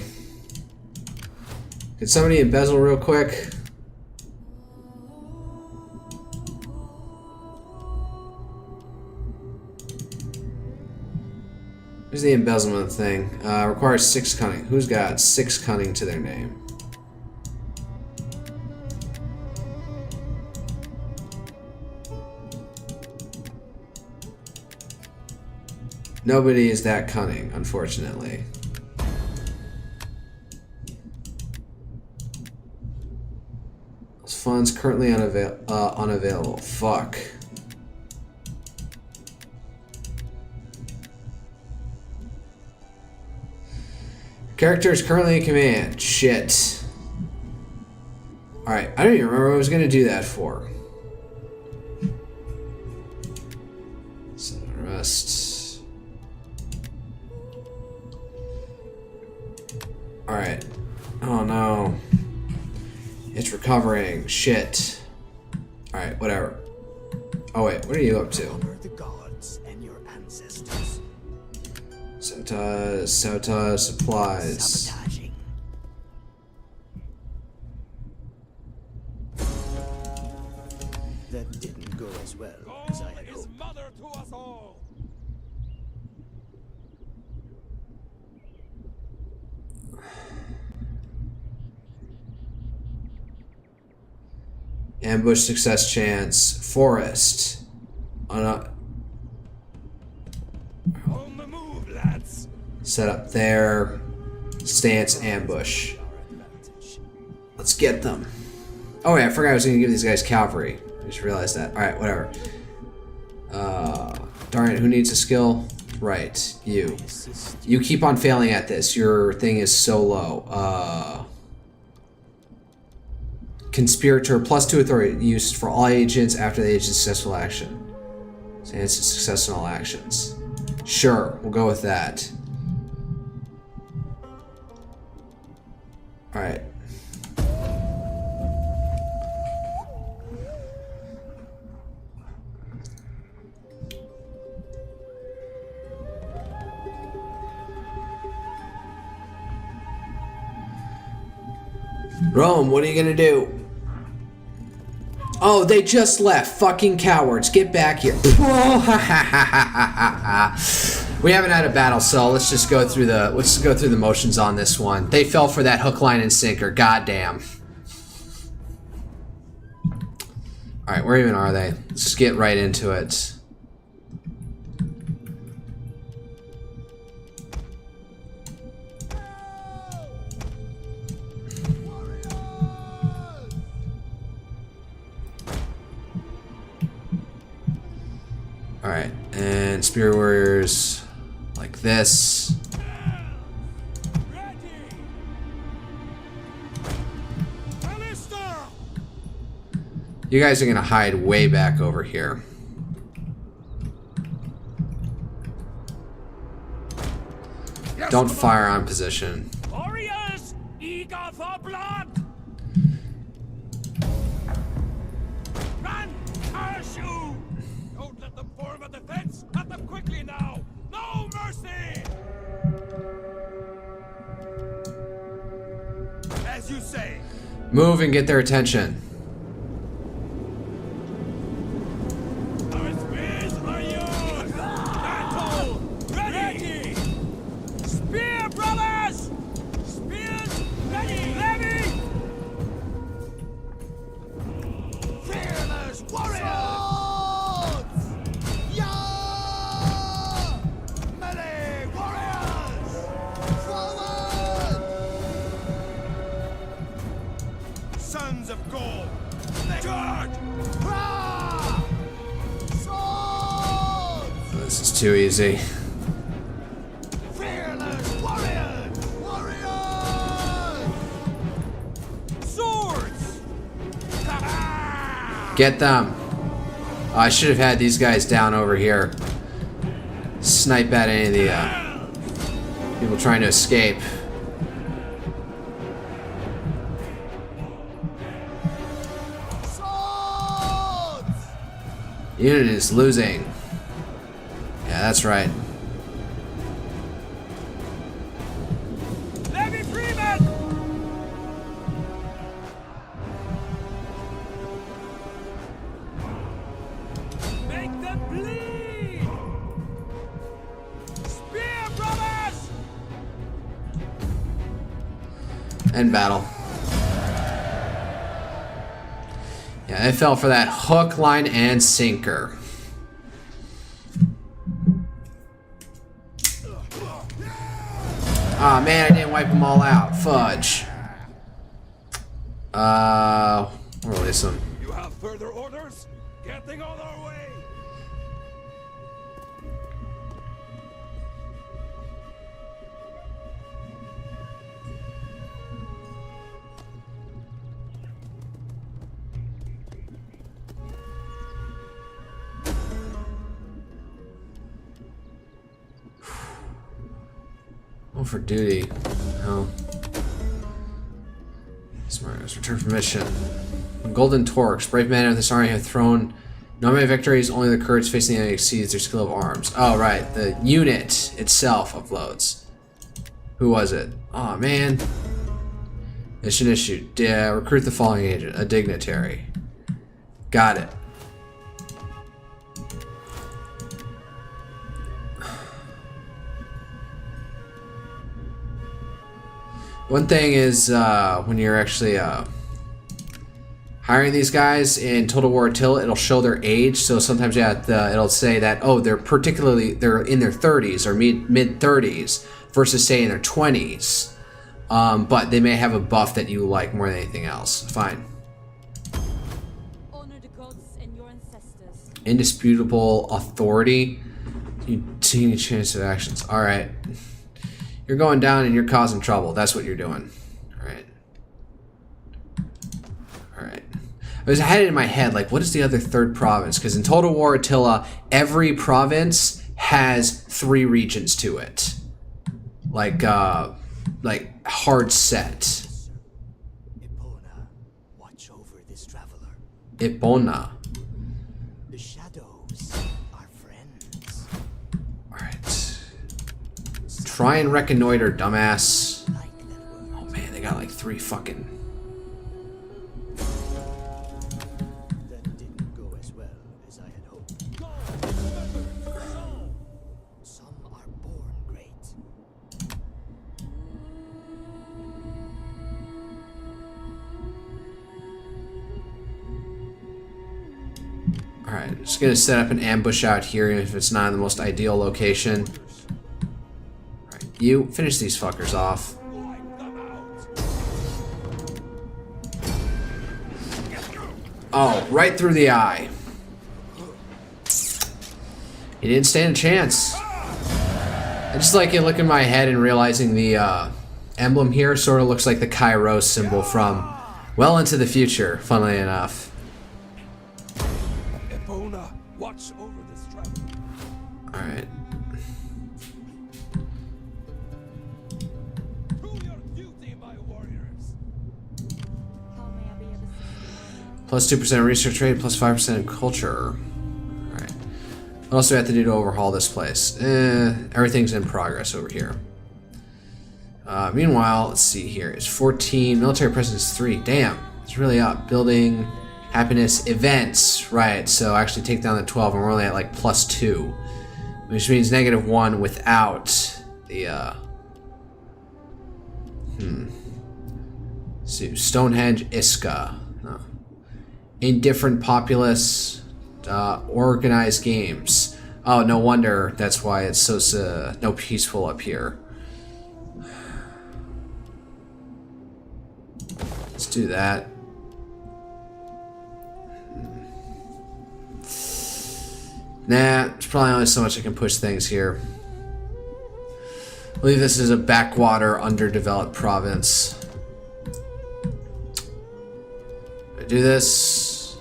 Could somebody embezzle real quick? Here's the embezzlement thing. Requires 6 cunning. Who's got 6 cunning to their name? Nobody is that cunning, unfortunately. Those funds currently unavailable. Fuck. Character is currently in command. Shit. Alright, I don't even remember what I was going to do that for. So, rest. Alright. Oh no. It's recovering. Shit. Alright, whatever. Oh wait, what are you up to? Honor the gods and your ancestors. Sabotage supplies. Sabotaging. That didn't go as well as I had hoped. Mother to us all. Ambush success chance. Forest. On the move, lads. Set up there. Stance ambush. Let's get them. Oh yeah, I forgot I was gonna give these guys cavalry. I just realized that. Alright, whatever. Darn it, who needs a skill? Right, you. You keep on failing at this. Your thing is so low. Conspirator, +2 authority used for all agents after the agent's successful action. Stance to success in all actions. Sure, we'll go with that. Alright. Rome, what are you gonna do? Oh, they just left. Fucking cowards. Get back here. We haven't had a battle, so let's just go through the motions on this one. They fell for that hook, line, and sinker. Goddamn. Alright, where even are they? Let's just get right into it. Alright, and Spear Warriors like this. You guys are gonna hide way back over here. Don't fire on position. Warriors, eager for blood. Run, curse you! Don't let them form a defense. Cut them quickly now. No mercy. Move and get their attention. Our spears are yours! Battle! Ready! Spear, brothers! Spears ready! Ready! Fearless warriors! Yeah! Melee warriors! Forward! Sons of Gaul! Charge! Hurrah! Swords! This is too easy. Fearless warriors! Warriors! Swords! Get them. Oh, I should have had these guys down over here. Snipe at any of the people trying to escape. Swords! Unit is losing. Yeah, that's right. Levy Freeman! Make them bleed! Spear, brothers! End battle. Yeah, they fell for that hook, line, and sinker. Ah, man, I didn't wipe them all out. Fudge. Release them. You have further orders? Getting on our way! Oh, for duty. Oh. Smart. Return from mission. Golden Torques. Brave men of this army have thrown no many victories, only the courage facing the enemy exceeds their skill of arms. Oh, right. The unit itself uploads. Who was it? Oh, man. Mission issued. Yeah, recruit the following agent. A dignitary. Got it. One thing is when you're actually hiring these guys in Total War Attila, it'll show their age. So sometimes it'll say that, oh, they're in their 30s or mid 30s versus say in their 20s. But they may have a buff that you like more than anything else. Fine. Honor the gods and your ancestors. Indisputable authority. You teeny chance of actions. All right. You're going down and you're causing trouble. That's what you're doing. Alright. Alright. I had it in my head, like, what is the other third province? Because in Total War Attila, every province has 3 regions to it. Like hard set. Epona, watch over this traveler. Epona. The shadows are friends. Alright. Try and reconnoiter, dumbass. Like that word. Oh man, they got like 3 fucking... That didn't go as well as I had hoped. Some are born great. Alright, just gonna set up an ambush out here if it's not in the most ideal location. Alright, you finish these fuckers off. Oh, right through the eye. He didn't stand a chance. I just like it looking in my head and realizing the emblem here sort of looks like the Kairos symbol from well into the future, funnily enough. Epona, watch over this traveler. Alright. Do your duty, my warriors. How may I be of assistance? Plus 2% research rate, plus 5% in culture. Alright. What else do we have to do to overhaul this place? Everything's in progress over here. Meanwhile, let's see here. It's 14. Military presence 3. Damn. It's really up. Building, happiness, events. Right, so actually take down the 12, and we're only at like +2. Which means -1 without the, See, Stonehenge, Iska. No. Indifferent populace, organized games. Oh, no wonder that's why it's so no peaceful up here. Let's do that. Nah, there's probably only so much I can push things here. I believe this is a backwater, underdeveloped province. I do this.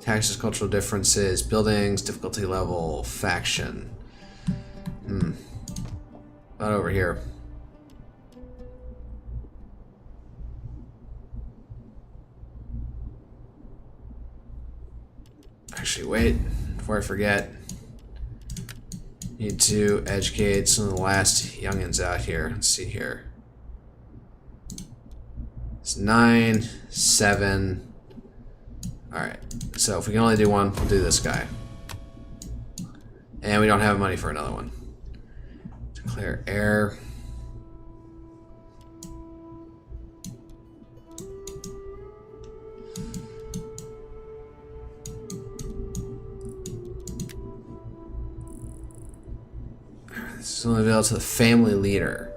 Taxes, cultural differences, buildings, difficulty level, faction. Not over here. Actually, wait, before I forget. Need to educate some of the last youngins out here. Let's see here. It's 9, 7. Alright, so if we can only do one, we'll do this guy. And we don't have money for another one. Declare heir. This is only available to the family leader.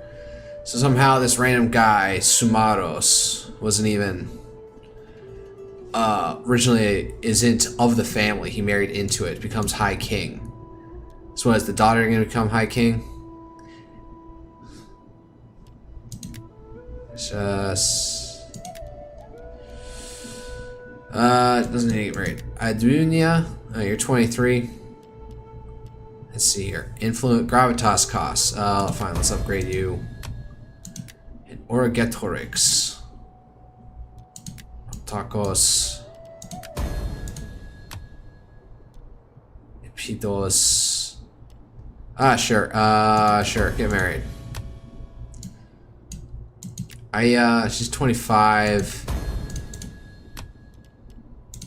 So somehow this random guy, Sumaros, wasn't even originally isn't of the family. He married into it, becomes High King. So is the daughter gonna become High King? Just doesn't need right. Adunia, you're 23. Let's see here. Influence gravitas costs. Fine, let's upgrade you. And Origetorix. Tacos. Epidos. Sure, get married. She's 25.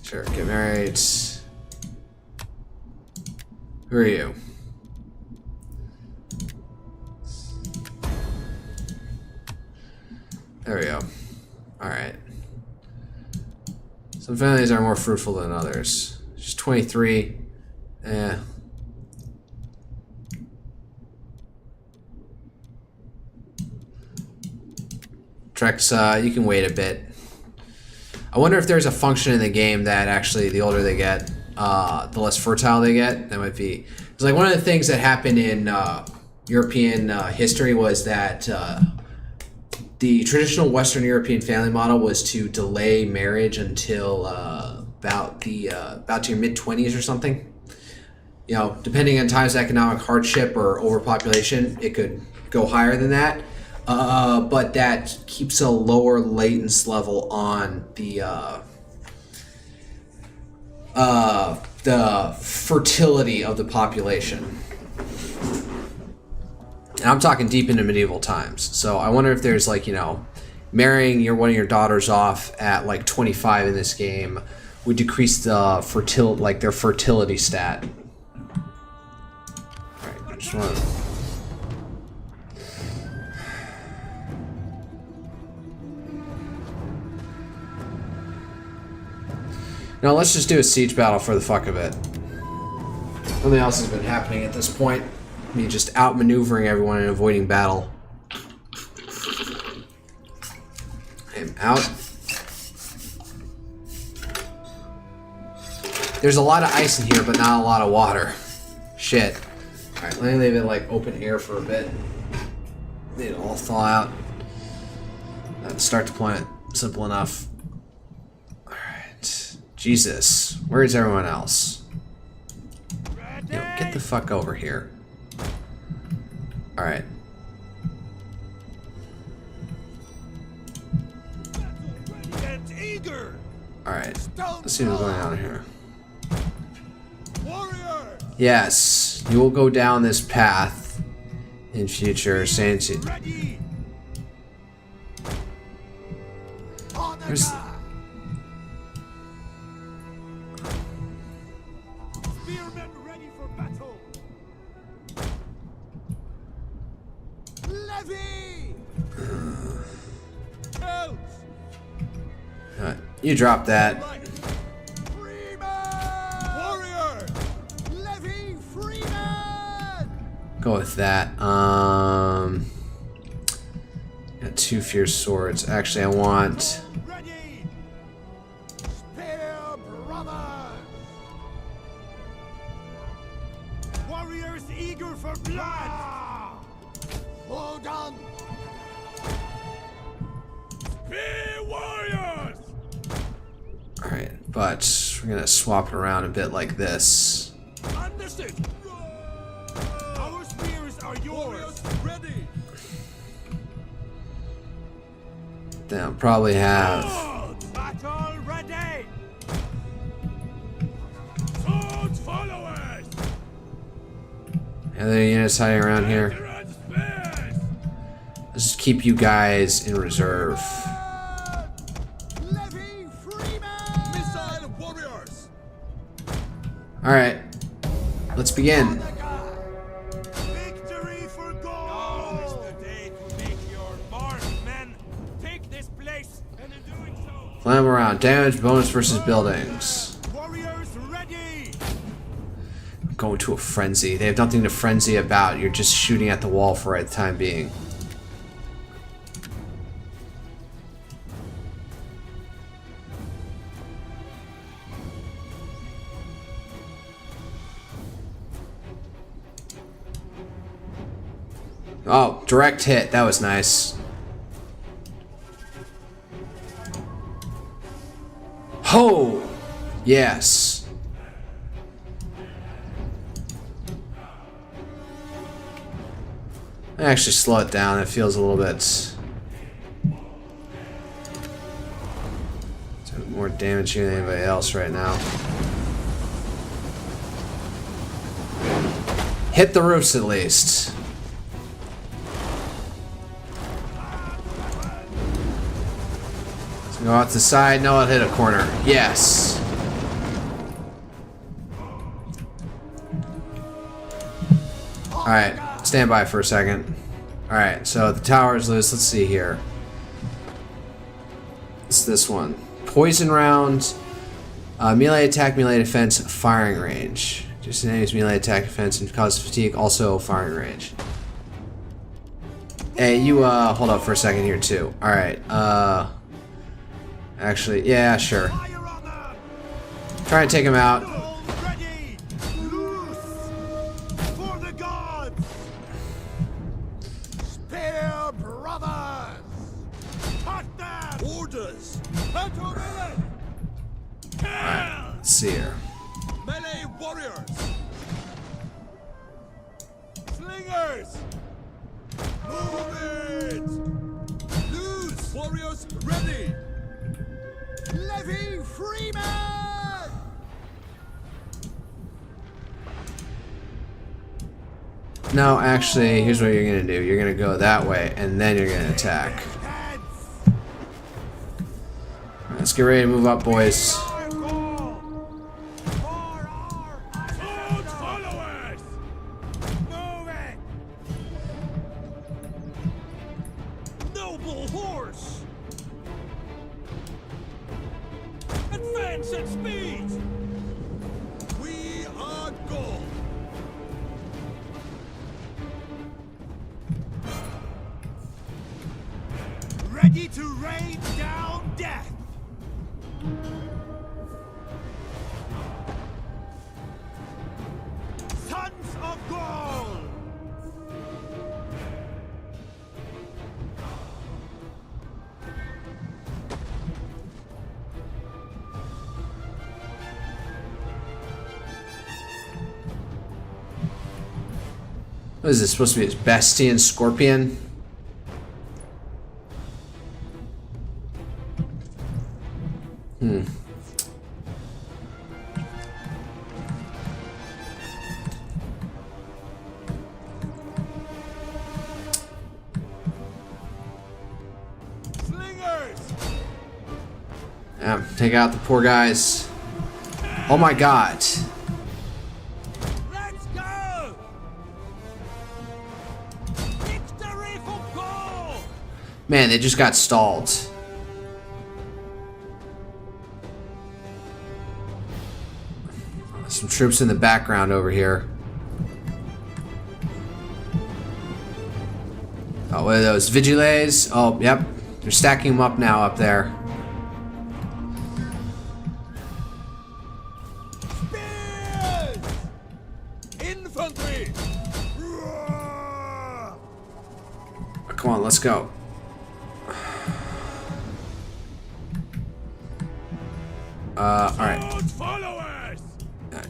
Sure, get married. Who are you? There we go. Alright. Some families are more fruitful than others. She's 23. Trex, you can wait a bit. I wonder if there's a function in the game that actually, the older they get, the less fertile they get. That might be... It's like one of the things that happened in European history was that the traditional Western European family model was to delay marriage until about to your mid-20s or something. You know, depending on times of economic hardship or overpopulation, it could go higher than that. But that keeps a lower latence level on the fertility of the population. And I'm talking deep into medieval times. So I wonder if there's like, you know, marrying one of your daughters off at like 25 in this game would decrease the their fertility stat. Alright, I just want to... Now let's just do a siege battle for the fuck of it. Nothing else has been happening at this point. Me just outmaneuvering everyone and avoiding battle. I'm out. There's a lot of ice in here, but not a lot of water. Shit. Alright, let me leave it like open air for a bit. Let it all thaw out. Start deployment. Simple enough. Alright. Jesus. Where is everyone else? Yo, get the fuck over here. Alright. Alright. Let's see what's going on here. Yes. You will go down this path in future, saying to... Ready! There's... Spearmen ready for battle! Levy! Help! you drop that. Freeman! Warrior! Levy Freeman! Go with that. Got 2 fierce swords. Actually, I want... Ready! Spear brothers! Warriors eager for blood! Hold on! Spear warriors! Alright, but we're gonna swap it around a bit like this. Understood! Our spears are yours! Ready! Then I'll probably have... Battle ready! Swords followers! Other units hiding around here. Let's just keep you guys in reserve. Levy Freeman! Missile warriors! Alright, let's begin. Victory for Gaul! Now is the day to make your mark, men. Take this place, and in doing so, Climb around. Damage bonus versus buildings. warriors ready! Go into a frenzy. They have nothing to frenzy about. You're just shooting at the wall for the time being. Oh, direct hit. That was nice. Ho! Yes. I actually slow it down. It feels a little bit more damage here than anybody else right now. Hit the roofs at least. Go out to the side. No, I'll hit a corner. Yes. Alright, stand by for a second. Alright, so the tower is loose. Let's see here. It's this one. Poison round. Melee attack, melee defense, firing range. Just an enemy's melee attack, defense, and cause fatigue. Also firing range. Hey, you hold up for a second here too. Alright, actually, yeah, sure. Try and take him out. Ready! Loose! For the gods! Spear brothers! Cut them! Orders! Battle melee! Let's see here. Melee warriors! Slingers! Move it! Loose! Warriors ready! Levy Freeman! No, actually, here's what you're gonna do. You're gonna go that way, and then you're gonna attack. Heads! Let's get ready to move up, boys. Our goal! For our swords followers! Move it! Noble horse! Advance at speed! We are Gaul! Ready to rain down death! Sons of Gaul! What is this supposed to be? His Bastian Scorpion? Take out the poor guys. Oh my god. Let's go! Victory for Gaul! Man, they just got stalled. Some troops in the background over here. Oh, what are those? Vigiles? Oh, yep. They're stacking them up now up there. Spears! Infantry! Roar! Come on, let's go. Alright. Swords followers!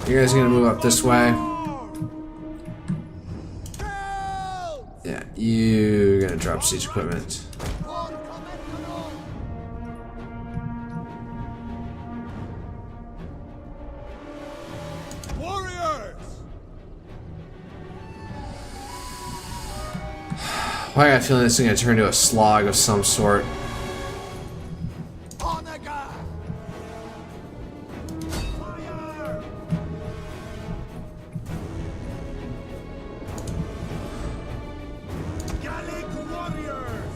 You guys are gonna move up this way. Help! Yeah, you're gonna drop siege equipment. Warriors! Why I got a feeling this is gonna turn into a slog of some sort. Honor guard! Fire! Gallic warriors!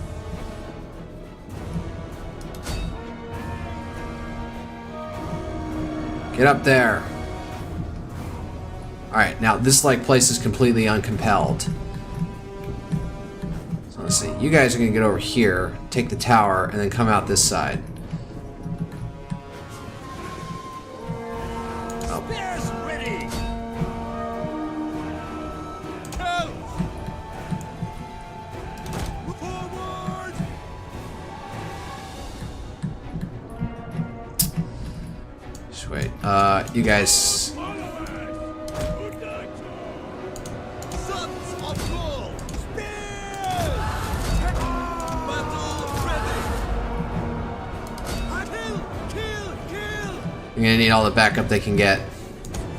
Get up there. Alright, now this like place is completely uncompelled. So let's see. You guys are gonna get over here, take the tower, and then come out this side. Spears ready! Help! Forward! Just wait. You guys. Sons of Gaul! Spears! Battle ready! Kill! You're gonna need all the backup they can get.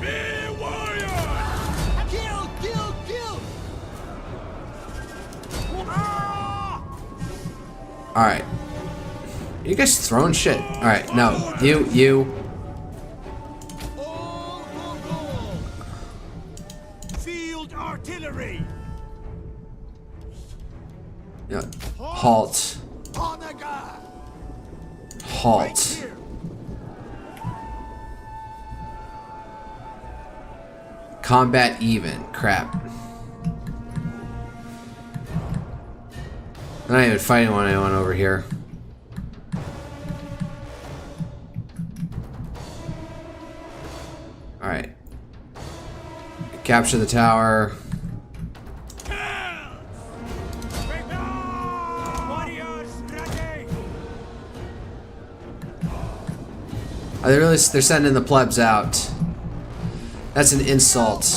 Be warriors! Kill! Ah! Alright. You guys throwing shit. Alright, no. You. All for Gaul! Field artillery! No. Halt. Honor guard! Halt. Here! Combat even. Crap. I'm not even fighting anyone over here. Alright. Capture the tower. Warriors ready! They're sending the plebs out. That's an insult.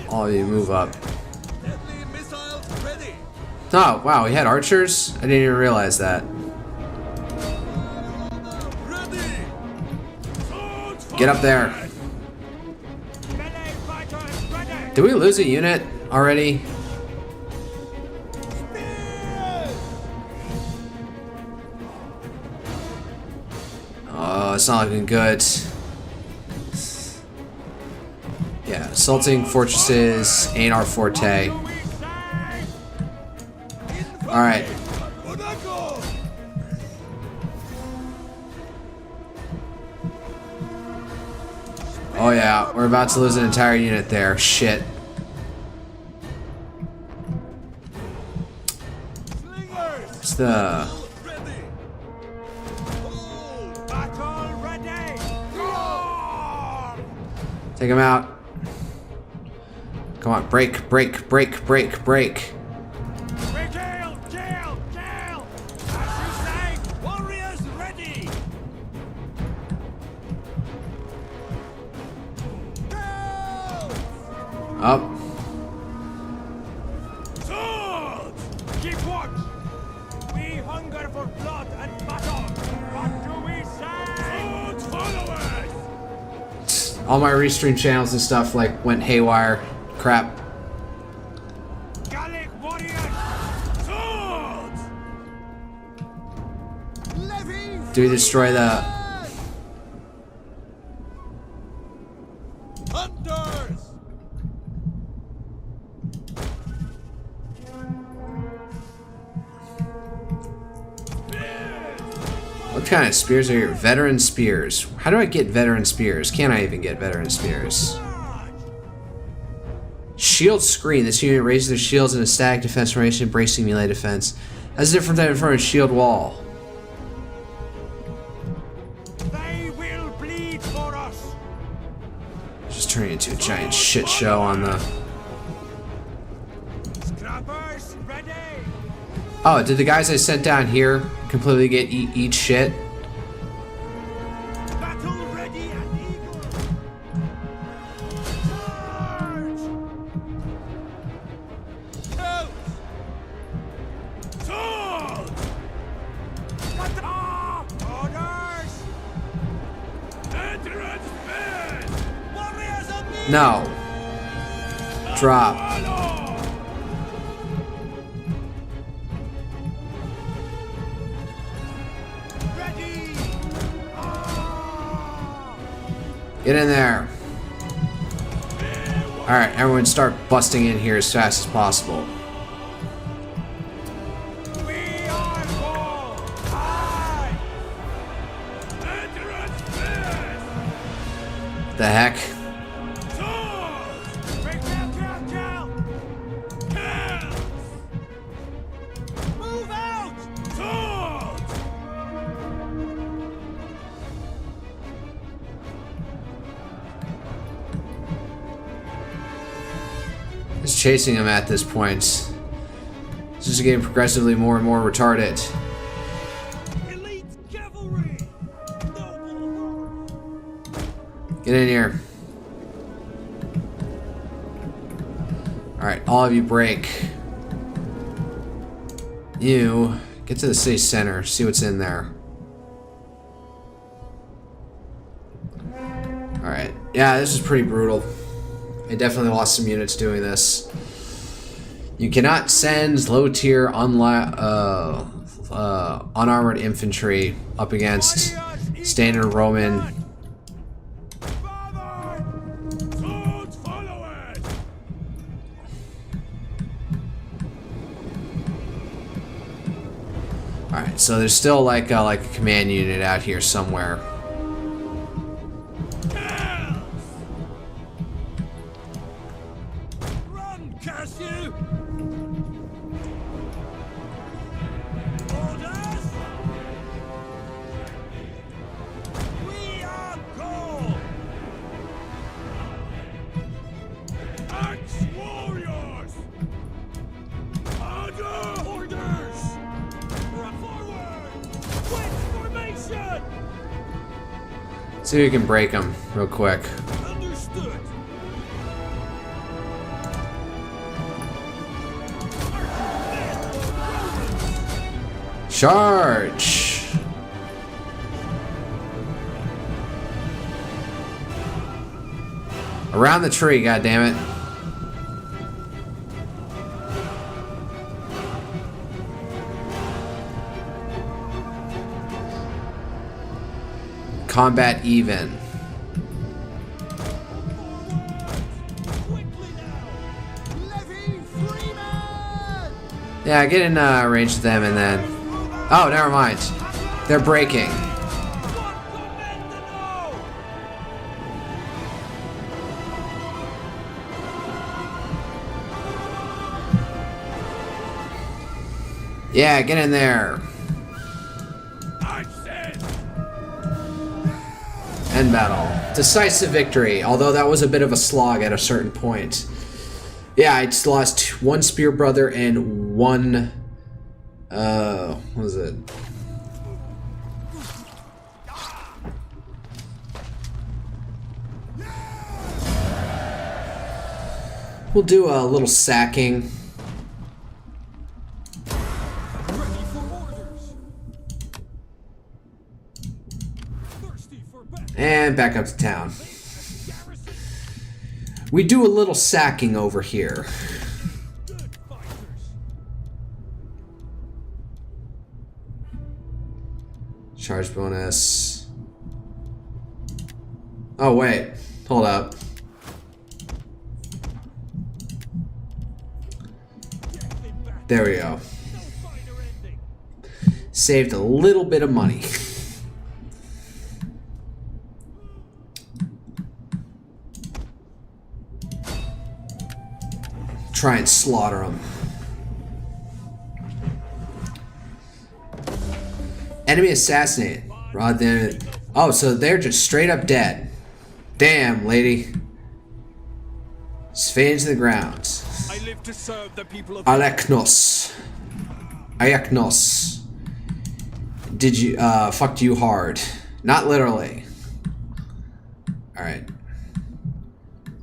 All of you move up. Deadly missiles ready! Oh, wow, we had archers? I didn't even realize that. Ready! Swords Get up there. melee fighters ready! Did we lose a unit already? Spears! Oh, it's not looking good. Yeah, assaulting fortresses ain't our forte. Do we say? Alright. Monaco! Oh yeah, we're about to lose an entire unit there. Shit. Slingers! It's the... Ready! Battle ready! Roar! Take him out. Come on, break. Jail! As you say, warriors ready! Up. Swords! Keep watch! We hunger for blood and battle! What do we say? Swords followers! All my restream channels and stuff like went haywire. Crap. Gallic warriors! Swords! Levy! Do we destroy the... Hunters! What kind of spears are here? Veteran spears. How do I get veteran spears? Can I even get veteran spears? Shield screen. This unit raises their shields in a static defense formation, bracing melee defense. That's a different type of shield wall. They will bleed for us. Just turning into a giant shit show on the... Scrappers ready. Oh, did the guys I sent down here completely get eat shit? Battle ready and eager. Charge! Out! Sword! Kata! Orders! Entrance bed! Warriors of me! No. Drop. Ready! Get in there. Alright, everyone start busting in here as fast as possible. We are Gaul! Aye! Entrance bed! The heck? Swords! Break down! Hands! Move out! Swords! Is chasing him at this point. This is getting progressively more and more retarded. Elite cavalry! Noble! Get in here. Alright, all of you break. You get to the city center, see what's in there. Alright, yeah, this is pretty brutal. I definitely lost some units doing this. You cannot send low-tier unarmored infantry up against standard Roman. Father! Swords follow it! Alright, so there's still like a command unit out here somewhere. Run, curse you! Orders! We are Gaul! Axe warriors! Order! Orders! Run forward! Quick formation! See if we can break them real quick. Understood! Charge! Around the tree, goddammit. Combat even. Quickly now! Levy Freeman! Yeah, get in range with them and then... Oh, never mind. They're breaking. Yeah, get in there. I said, End battle. Decisive victory, although that was a bit of a slog at a certain point. Yeah, I just lost one spear brother and one... what was it? We'll do a little sacking. ready for orders. Thirsty for battle. And back up to town. We do a little sacking over here. Good fighters. Charge bonus. Oh, wait. Hold up. There we go. Saved a little bit of money. Try and slaughter them. Enemy assassinated. Rather than... Oh, so they're just straight up dead. Damn, lady. Just fade into the ground. I live to serve the people of Aleknos. Ayaknos. Did you, fucked you hard. Not literally. Alright.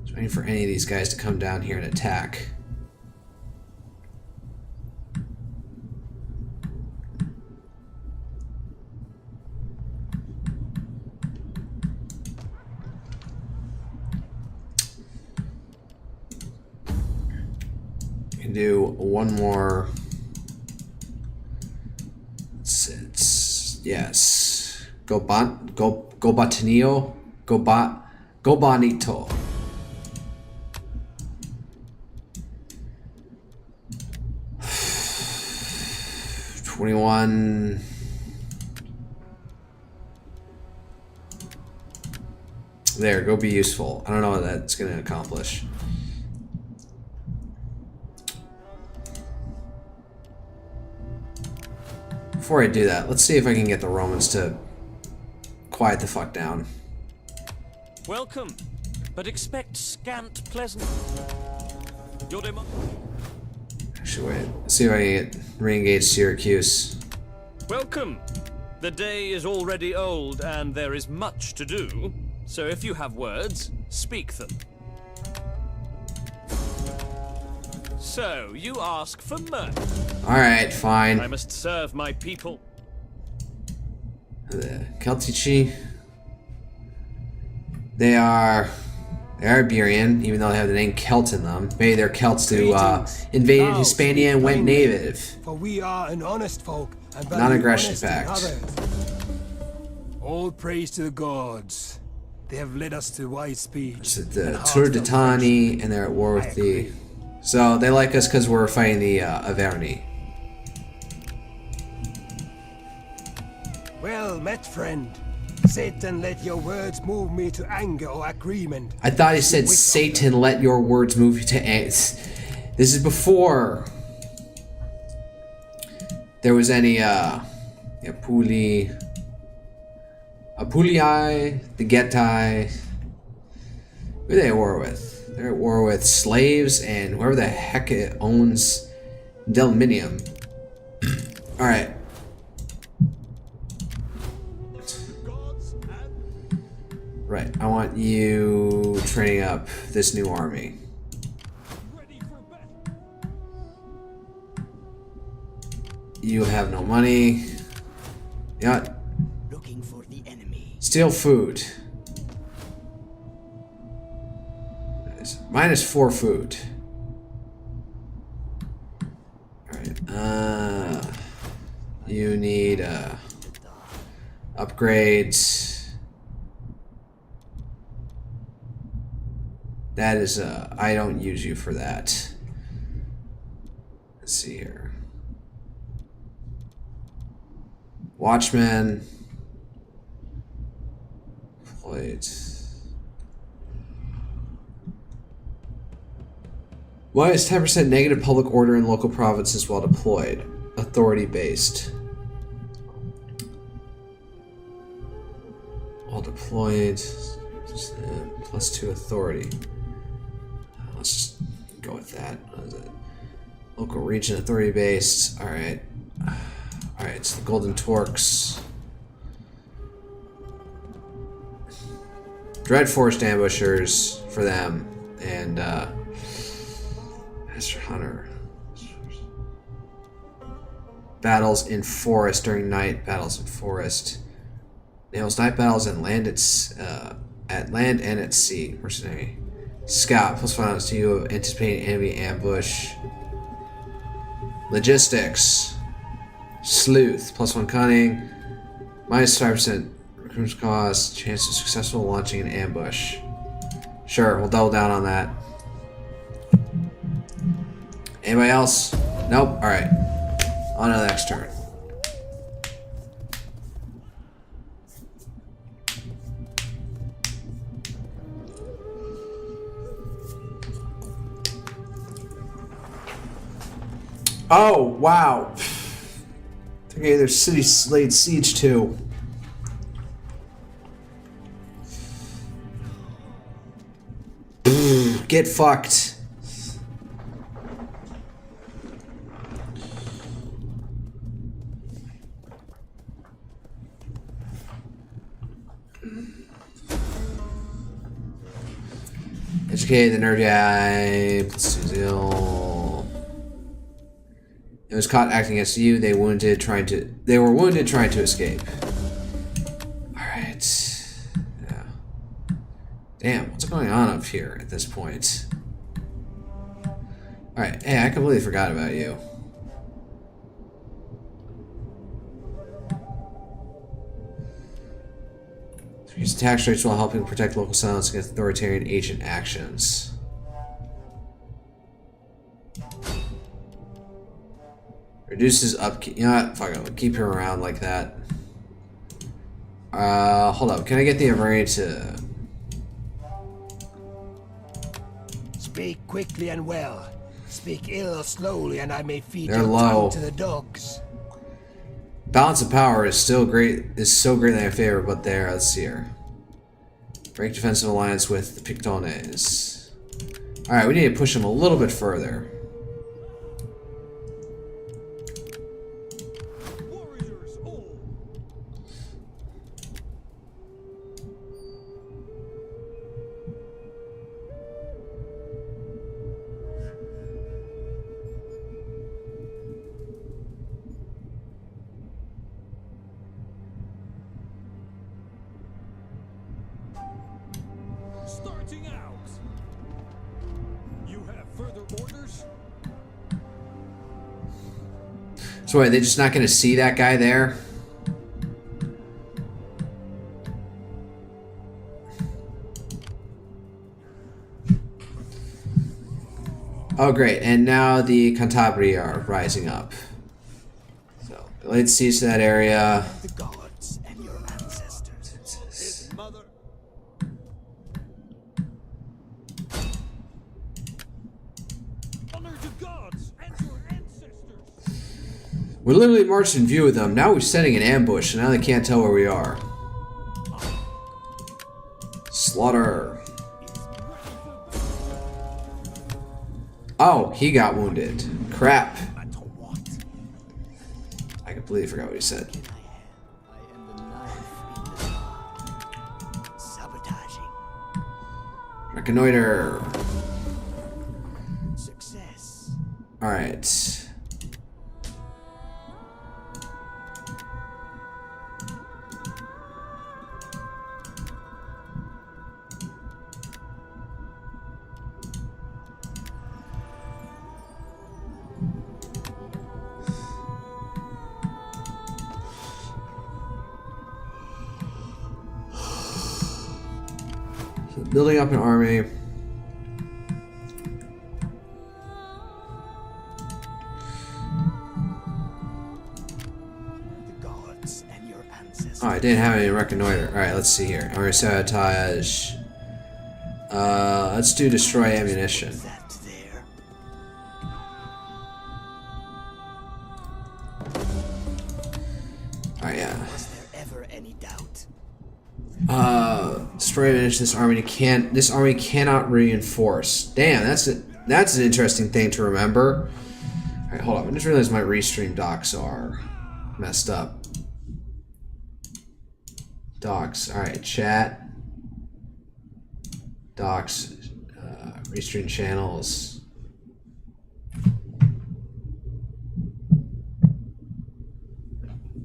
Just waiting for any of these guys to come down here and attack. Can do one more. Yes. Go Botanio. Go Bonito. $21. There, go be useful. I don't know what that's gonna accomplish. Before I do that, let's see if I can get the Romans to quiet the fuck down. Welcome, but expect scant pleasant. Your demand. Actually, wait. Let's see if I can get re-engage Syracuse. Welcome. The day is already old, and there is much to do. So if you have words, speak them. So, you ask for mercy. Alright, fine. I must serve my people. The Celtici. They are Iberian, even though they have the name Celt in them. Maybe they're Celts who invaded Hispania and went native. For we are an honest folk and value Non-aggression honesty in pact. others. All praise to the gods. They have led us to wise speech. It's and the heartfelt Tour d'Itani, friendship. and they're at war I with the... agree. So they like us because we're fighting the Averni. Well met, friend. Satan, let your words move me to anger or agreement. I thought he said, With Satan, let your words move you to ants. This is before there was any, Apulii, the Getai. Who are they at war with? They're at war with slaves and whoever the heck it owns Delminium. Alright. Right, I want you training up this new army. You have no money. Yeah. Looking for the enemy. Steal food. -4 food. Alright, you need, upgrades. That is, I don't use you for that. Let's see here. Watchmen. Plates. -10% negative public order in local provinces while deployed. Authority based. While deployed. +2 authority. Let's just go with that. What is it? Local region authority based. Alright. Alright, it's the Golden Torques. Dread Forest ambushers for them. And, Master Hunter. Battles in forest during night. Battles in forest. Nails night battles and at land and at sea. Mercenary. Scout. Plus violence to you of anticipating enemy ambush. Logistics. Sleuth. +1 cunning. Minus 5% recruitment cost, chance of successful launching an ambush. Sure, we'll double down on that. Anybody else? Nope. Alright. On to the next turn. Oh, wow. Okay, their city laid siege to. Get fucked. Educate the Nervii. It was caught acting against you. They were wounded trying to escape. Alright. Yeah. Damn, what's going on up here at this point? Alright, hey, I completely forgot about you. Use tax rates while helping protect local settlements against authoritarian agent actions. Reduces upkeep. You know what? Fuck it. We'll keep him around like that. Hold up. Can I get the array to... Speak quickly and well. Speak ill or slowly, and I may feed They're your low. tongue to the dogs. Balance of power is still great. Is so great in their favor, but there. Let's see here. Break defensive alliance with the Pictones. All right, we need to push them a little bit further. Warriors all. Starting out. You have further orders? So wait, they're just not going to see that guy there? Oh great, and now the Cantabri are rising up. So, let's siege to that area. The gods and your ancestors. His mother. Honor to gods and your ancestors. We literally marched in view of them. Now we're setting an ambush, and now they can't tell where we are. Slaughter. Oh, he got wounded. Crap. I completely forgot what he said. I am the knife in the dark. Sabotaging. Reconnoiter. Success. Alright. Building up an army. The gods and your ancestors. Oh, I didn't have any reconnoiter. Alright, let's see here. Army sabotage. Let's do destroy ammunition. That there. Alright, yeah. Was there ever any doubt? Destroy ammunition. This army cannot reinforce. Damn, that's an interesting thing to remember. Alright, hold on. I just realized my restream docs are messed up. Docs. Alright, chat. Docs. Restream channels.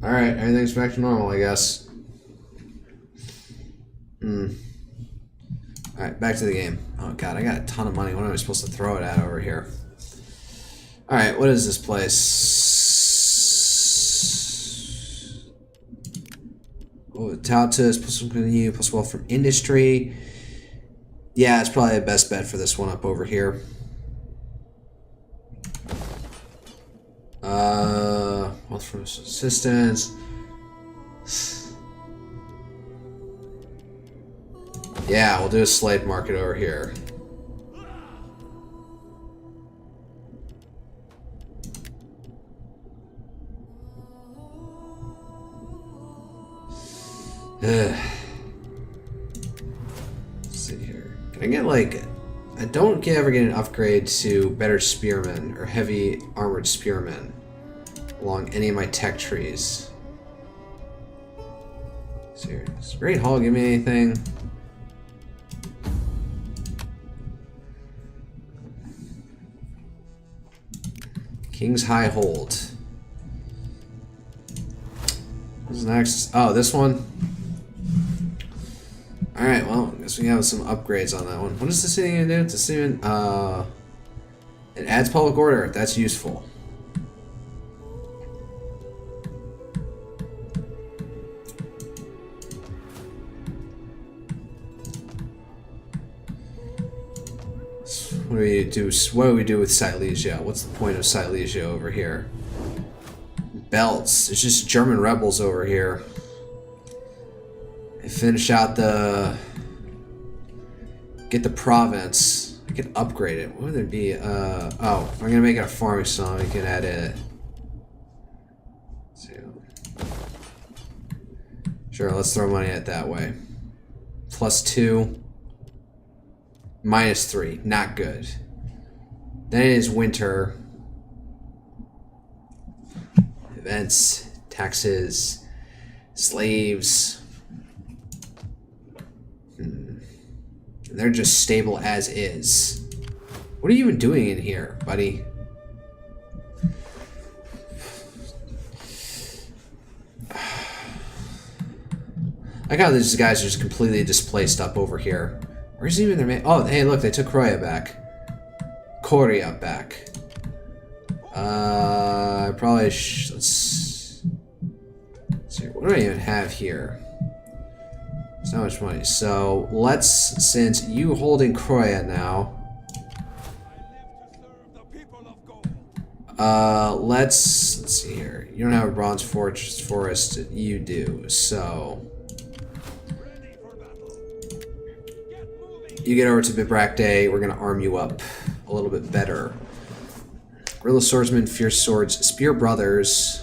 Alright, everything's back to normal, I guess. Alright, back to the game. Oh god, I got a ton of money. What am I supposed to throw it at over here? Alright, what is this place? Oh, Tautus, plus one continue, plus wealth from industry. Yeah, it's probably the best bet for this one up over here. Wealth from assistance. Yeah, we'll do a slave market over here. Let's see here. Can I get like... I don't ever get an upgrade to better spearmen or heavy armored spearmen along any of my tech trees. So here, does Great Hall give me anything? King's High Hold. What's next? Oh, this one? Alright, well, I guess we have some upgrades on that one. What is this thing gonna do? This even, it adds public order. That's useful. What do we do with Silesia? What's the point of Silesia over here? Belts. It's just German rebels over here. I finish out the... Get the province. I can upgrade it. What would there be? Oh, I'm gonna make it a farming zone. We can add it. Sure, let's throw money at it that way. +2. -3. Not good. Then it is winter. Events, taxes, slaves. They're just stable as is. What are you even doing in here, buddy? I like how these guys are just completely displaced up over here. Where's even their man? Oh, hey, look, they took Korea back. Korea back. Probably let's see. What do I even have here? There's not much money. So let's, since you holding Korea now, let's see here. You don't have a bronze forest. You do. So you get over to Bibrak Day. We're gonna arm you up a little bit better. Guerrilla swordsmen, fierce swords, spear brothers.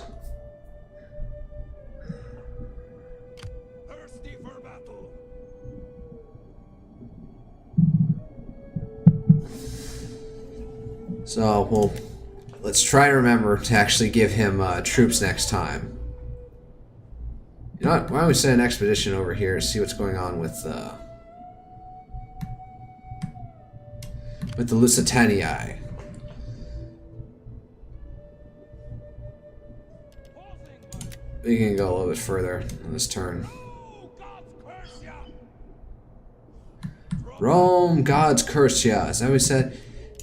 Thirsty for battle. So, well, let's try to remember to actually give him troops next time. You know what? Why don't we send an expedition over here to see what's going on with the Lusitanii. We can go a little bit further on this turn. Rome, gods curse ya. Is that what we said?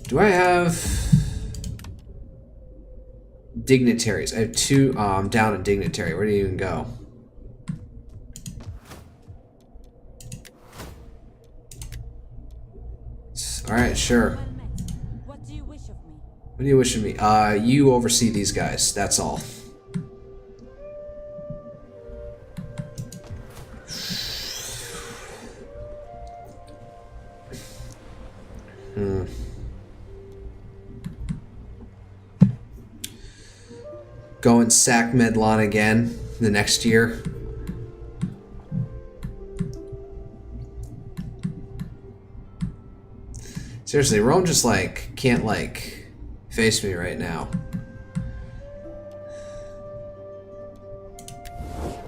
Do I have dignitaries? I have 2. I'm down in dignitary. Where do you even go? All right, sure. What do you wish of me? What do you wish of me? You oversee these guys. That's all. Go and sack Medlan again the next year. Seriously, Rome just like can't like face me right now.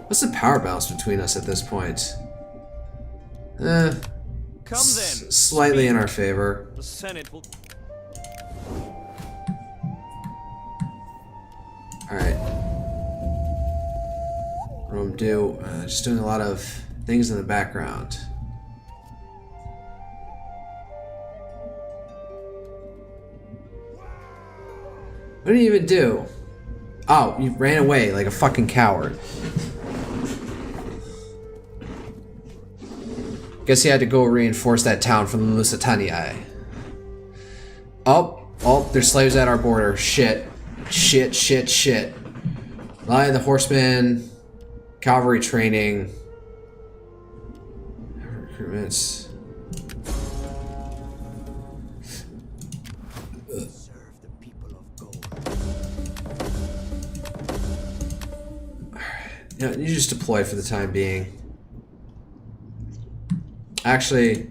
What's the power balance between us at this point? Come then. Slightly in our favor. The Senate will... Alright. Rome just doing a lot of things in the background. What did you even do? Oh, you ran away like a fucking coward. Guess he had to go reinforce that town from the Lusitania. Oh, there's slaves at our border. Shit. Lion the horseman, cavalry training, recruitments. Serve the people of Gaul. You know, you just deploy for the time being. Actually,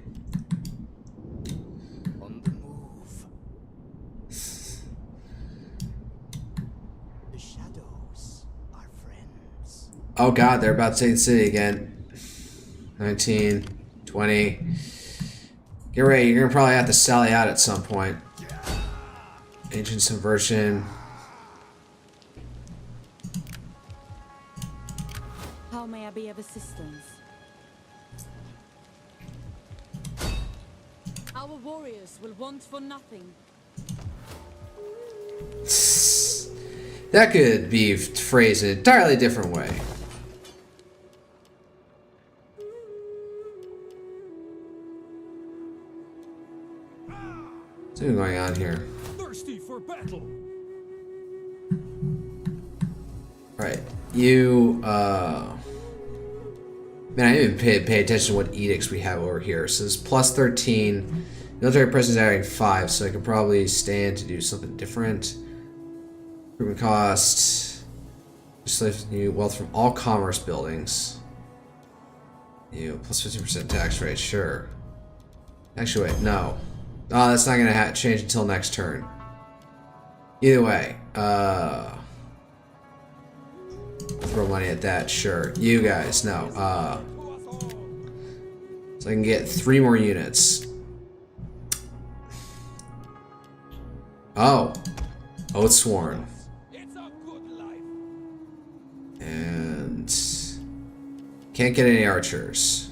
On the move. The shadows are friends. oh god, they're about to take the city again. 19, 20. Get ready, you're gonna probably have to sally out at some point. Ancient subversion. How may I be of assistance? Our warriors will want for nothing. That could be phrased in an entirely different way. What's even going on here? Thirsty for battle. Right. You, man, I didn't even pay attention to what edicts we have over here. So it's plus 13. Military presence adding 5, so I could probably stand to do something different. Recruitment cost. Just lift new wealth from all commerce buildings. You plus 15% tax rate, sure. Actually, wait, no. Oh, that's not gonna change until next turn. Either way, throw money at that, sure. You guys, no. So I can get 3 more units. Oh, it's sworn. It's a good life. And can't get any archers.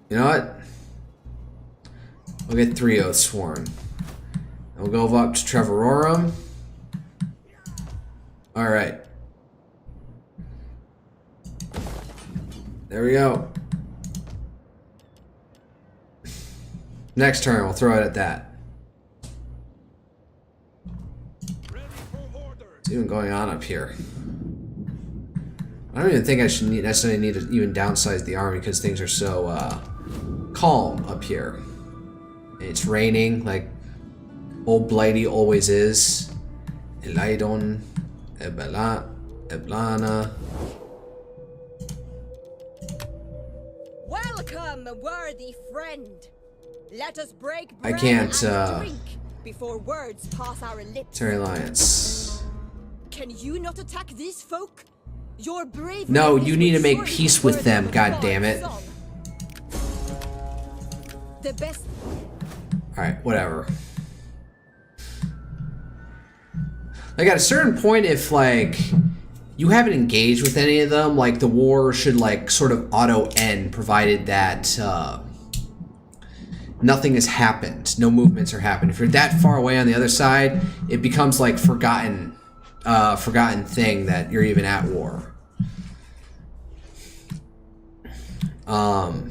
You know what? We'll get 3 oaths sworn. And we'll go up to Trevorum. Alright. There we go. Next turn, we'll throw it at that. Ready for order. What's even going on up here? I don't even think I should necessarily need to even downsize the army because things are so calm up here. It's raining like old Blighty always is. Elaidon, Eblana. Welcome, worthy friend. Let us break I bread can't, and drink before words pass our lips. Terry Alliance. Can you not attack these folk? Your brave. No, you need to make peace with them, god damn it. The best. Alright, whatever. Like, at a certain point, if, like, you haven't engaged with any of them, like, the war should, like, sort of auto-end, provided that, nothing has happened. No movements are happening. If you're that far away on the other side, it becomes, like, forgotten thing that you're even at war. Alright.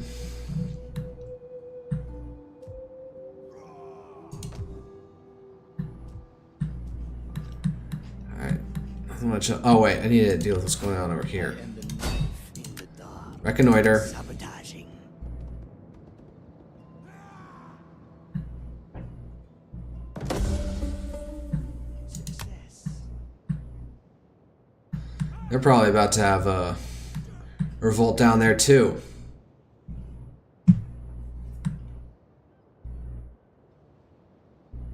Nothing much. Oh, wait. I need to deal with what's going on over here. And the knife in the dark. Reconnoiter. Sabotaging. Success. They're probably about to have a revolt down there, too.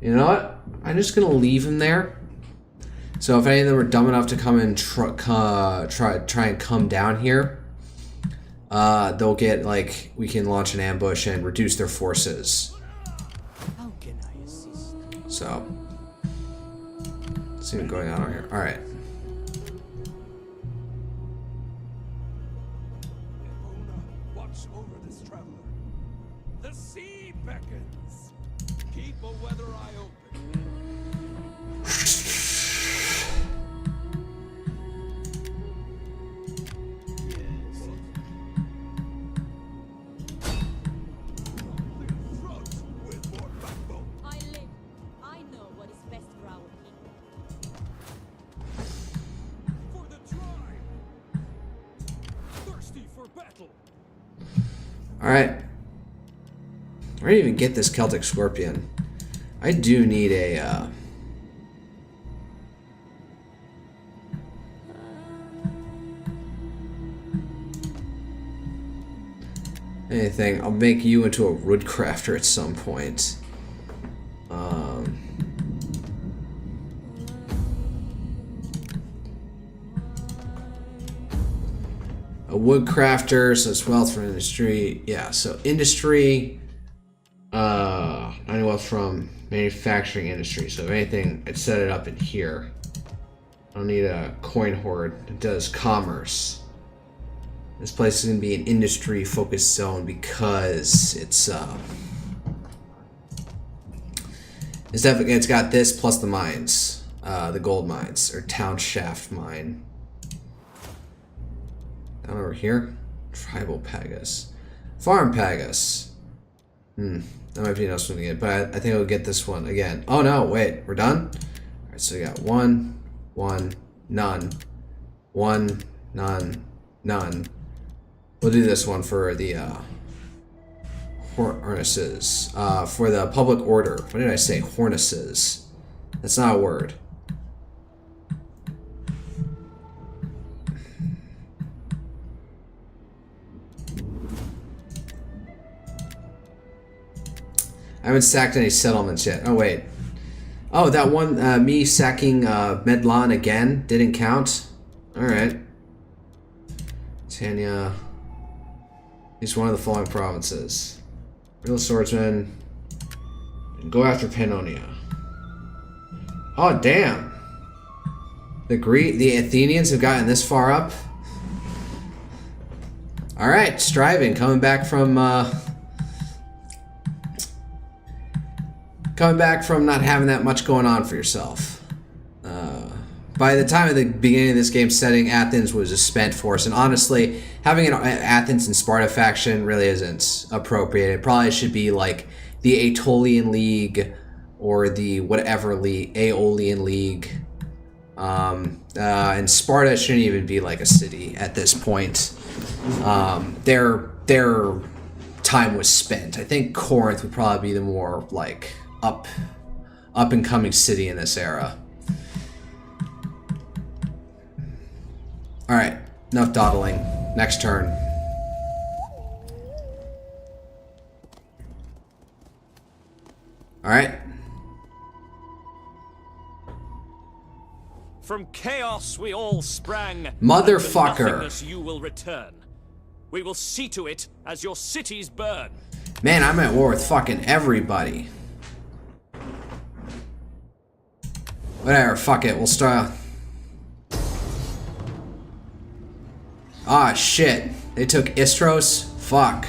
You know what? I'm just gonna leave him there. So if any of them are dumb enough to come and try and come down here, they'll get, like, we can launch an ambush and reduce their forces. How can I assist? So, let's see what's going on over here. All right. Watch over this traveler. The sea beckons. Keep a weather eye open. for battle. Alright. Where do you even get this Celtic Scorpion? I do need a, anything. I'll make you into a woodcrafter at some point. A woodcrafter, so it's wealth from industry. Yeah, so industry. I need wealth from manufacturing industry. So if anything, I'd set it up in here. I don't need a coin hoard. It does commerce. This place is going to be an industry-focused zone because it's definitely, it's got this plus the mines, the gold mines or town shaft mine. Down over here, tribal pagas, farm pagas. That might be enough to get, but I think I'll get this one again. Oh no, wait, we're done. All right, so we got one, none, one, none, none. We'll do this one for the harnesses. For the public order. What did I say? Harnesses. That's not a word. I haven't sacked any settlements yet. Oh, wait. Oh, that one, me sacking Medlan again didn't count? Alright. Tanya. He's one of the following provinces. Real swordsman. Go after Pannonia. Oh, damn. The Athenians have gotten this far up. Alright, striving. Coming back from not having that much going on for yourself. By the time of the beginning of this game setting, Athens was a spent force, and honestly, having an Athens and Sparta faction really isn't appropriate. It probably should be like the Aetolian League or the whatever league, Aeolian League. And Sparta shouldn't even be like a city at this point. Their time was spent. I think Corinth would probably be the more like up and coming city in this era. All right, enough dawdling. Next turn. All right. From chaos we all sprang. Motherfucker. And to nothingness you will return. We will see to it as your cities burn. Man, I'm at war with fucking everybody. Whatever, fuck it, we'll start. Ah, shit. They took Istros? Fuck.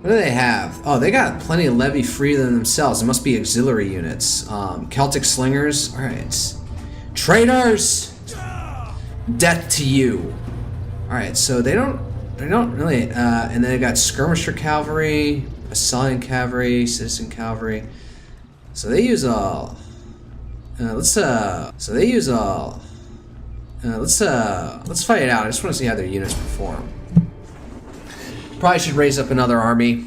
What do they have? Oh, they got plenty of levy free than themselves. It must be auxiliary units. Celtic slingers. Alright. Traitors! Death to you. Alright, so they don't really, and then they got skirmisher cavalry, Assyrian cavalry, citizen cavalry. So they use let's fight it out. I just want to see how their units perform. Probably should raise up another army.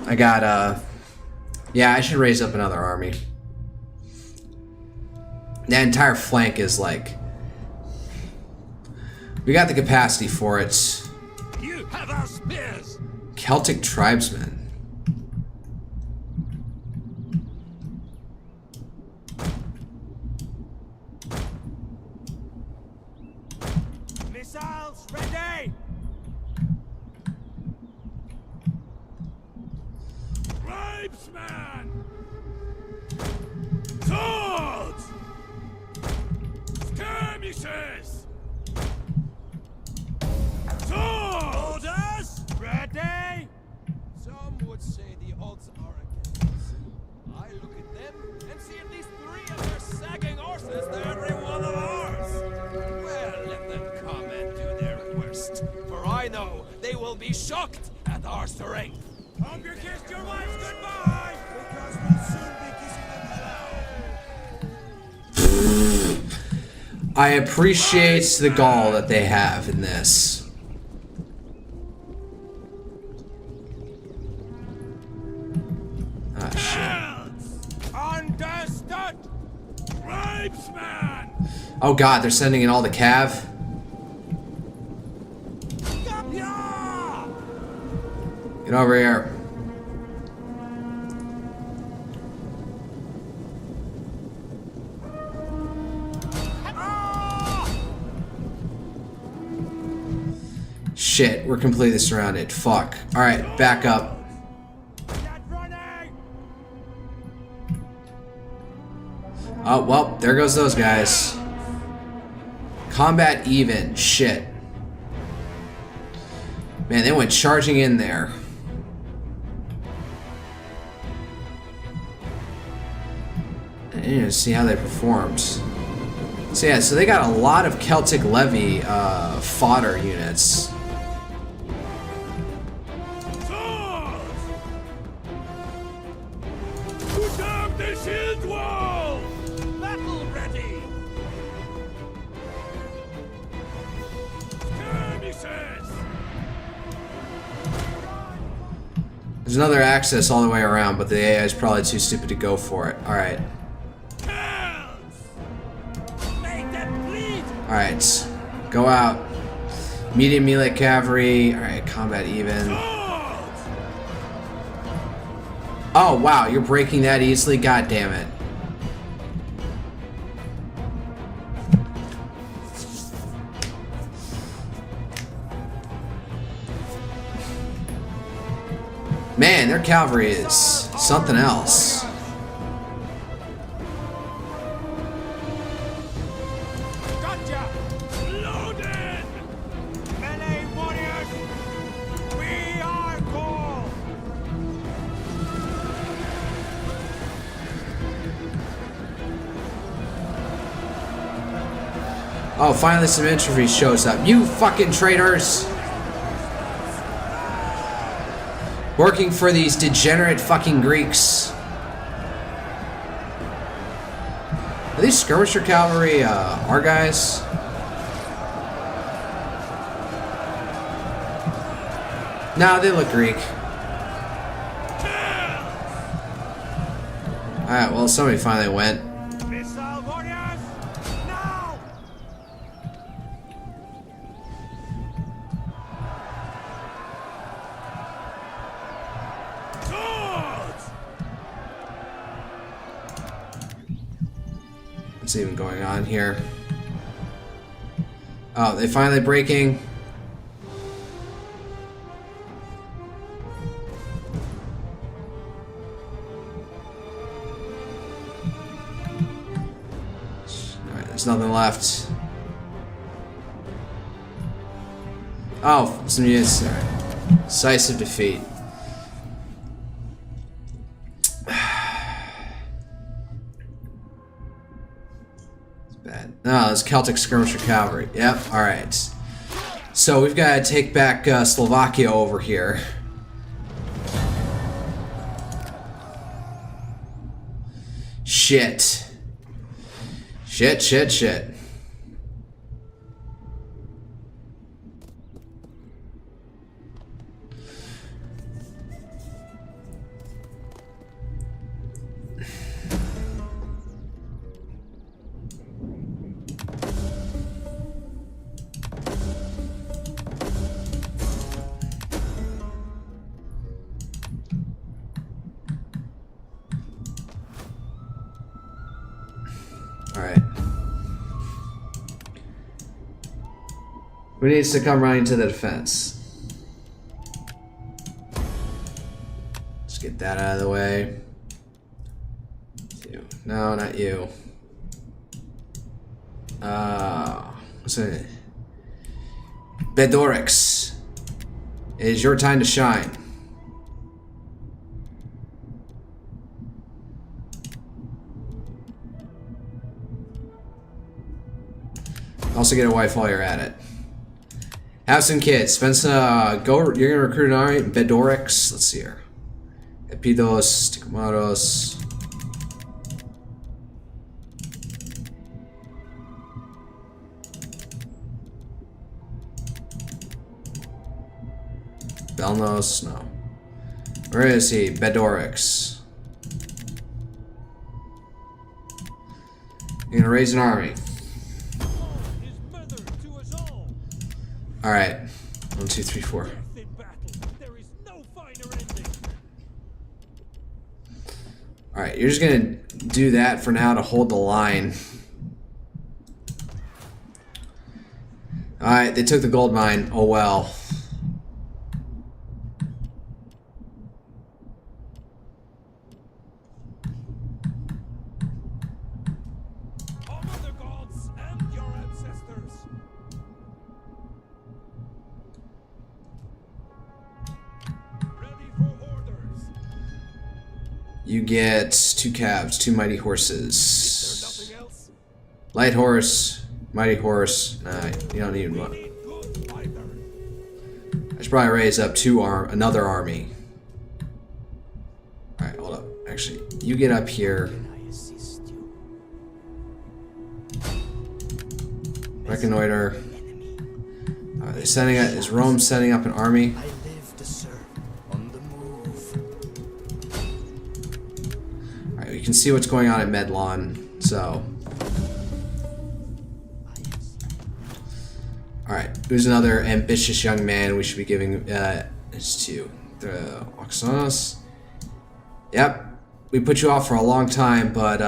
Yeah, I should raise up another army. That entire flank is like, we got the capacity for it. You have our spears. Celtic tribesmen. Missiles ready! Tribesman! Swords! Skirmishes! Swords! Orders! Ready! Some would say the odds are against us. I look at them and see at least 3 of their sagging horses to every one of ours. Well, let them come and do their worst, for I know they will be shocked at our strength. Hope you kissed your wives goodbye! Because we'll soon be kissing them hello! I appreciate the Gaul that they have in this. Ah, shit. Understood! Tribesman! Oh god, they're sending in all the cav. Yeah! Get over here. Shit, we're completely surrounded. Fuck. Alright, back up. Get running! Oh, well, there goes those guys. Combat even. Shit. Man, they went charging in there. I didn't even see how they performed. So yeah, so they got a lot of Celtic Levy fodder units. Put up the shield wall! Battle ready! Skirmishes! There's another access all the way around, but the AI is probably too stupid to go for it. Alright. Make them bleed! Alright. Go out. Medium melee cavalry. Alright, combat even. Oh, wow, you're breaking that easily? God damn it. Man, their cavalry is something else. Gotcha! Loaded! Melee warriors! We are Gaul! Oh, finally some infantry shows up. You fucking traitors! Working for these degenerate fucking Greeks. Are these skirmisher cavalry our guys? Nah, they look Greek. Alright, well, somebody finally went. Missile warriors! Now! Swords! What's even going on here? Oh, they finally breaking. Alright, there's nothing left. Oh, some units there. Decisive defeat. Bad. No, it's Celtic skirmisher cavalry. Yep, alright. So we've got to take back Slovakia over here. Shit. Shit, shit, shit. Alright. Who needs to come running to the defense? Let's get that out of the way. You. No, not you. What's it? Bedorix. It is your time to shine. Also get a wife while you're at it. Have some kids. Spend some, you're gonna recruit an army. Bedorix. Let's see here. Epidos, Stigmatos. Belnos? No. Where is he? Bedorix. You're gonna raise an army. His mother to us all. Alright. 1, 2, 3, 4. Death in battle. There is no finer ending. Alright, you're just gonna do that for now to hold the line. Alright, they took the gold mine. Oh well. Honor the gods and your ancestors. Ready for orders. You get 2 calves, 2 mighty horses. Nothing else? Light horse, mighty horse. Nah, you don't need one. Need good either. I should probably raise up another army. Alright, hold up. Actually, you get up here. I assist you. Reconnoiter. They're setting up. Is Rome setting up an army? I live to serve. On the move. Alright, we can see what's going on at Medlon. So. Alright, who's another ambitious young man we should be giving this to? The Oxanos. Yep. We put you off for a long time, but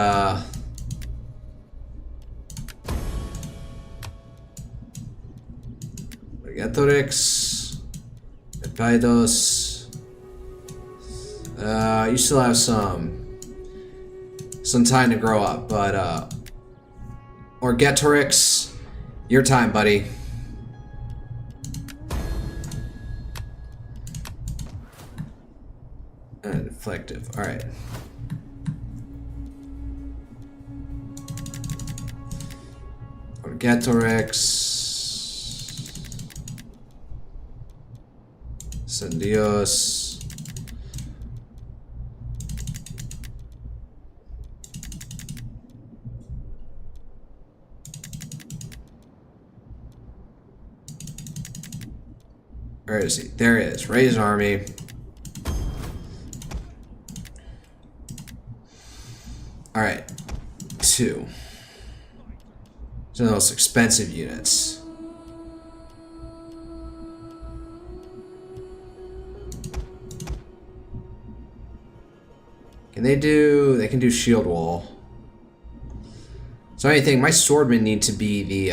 Gatorix, Epaidos. You still have some time to grow up, but or Gatorix, your time, buddy. Deflective. All right. Orgatorex. Sandios. Where is he? There he is. Raise an army. Alright. 2. These are the most expensive units. They can do shield wall. So anything, my swordmen need to be the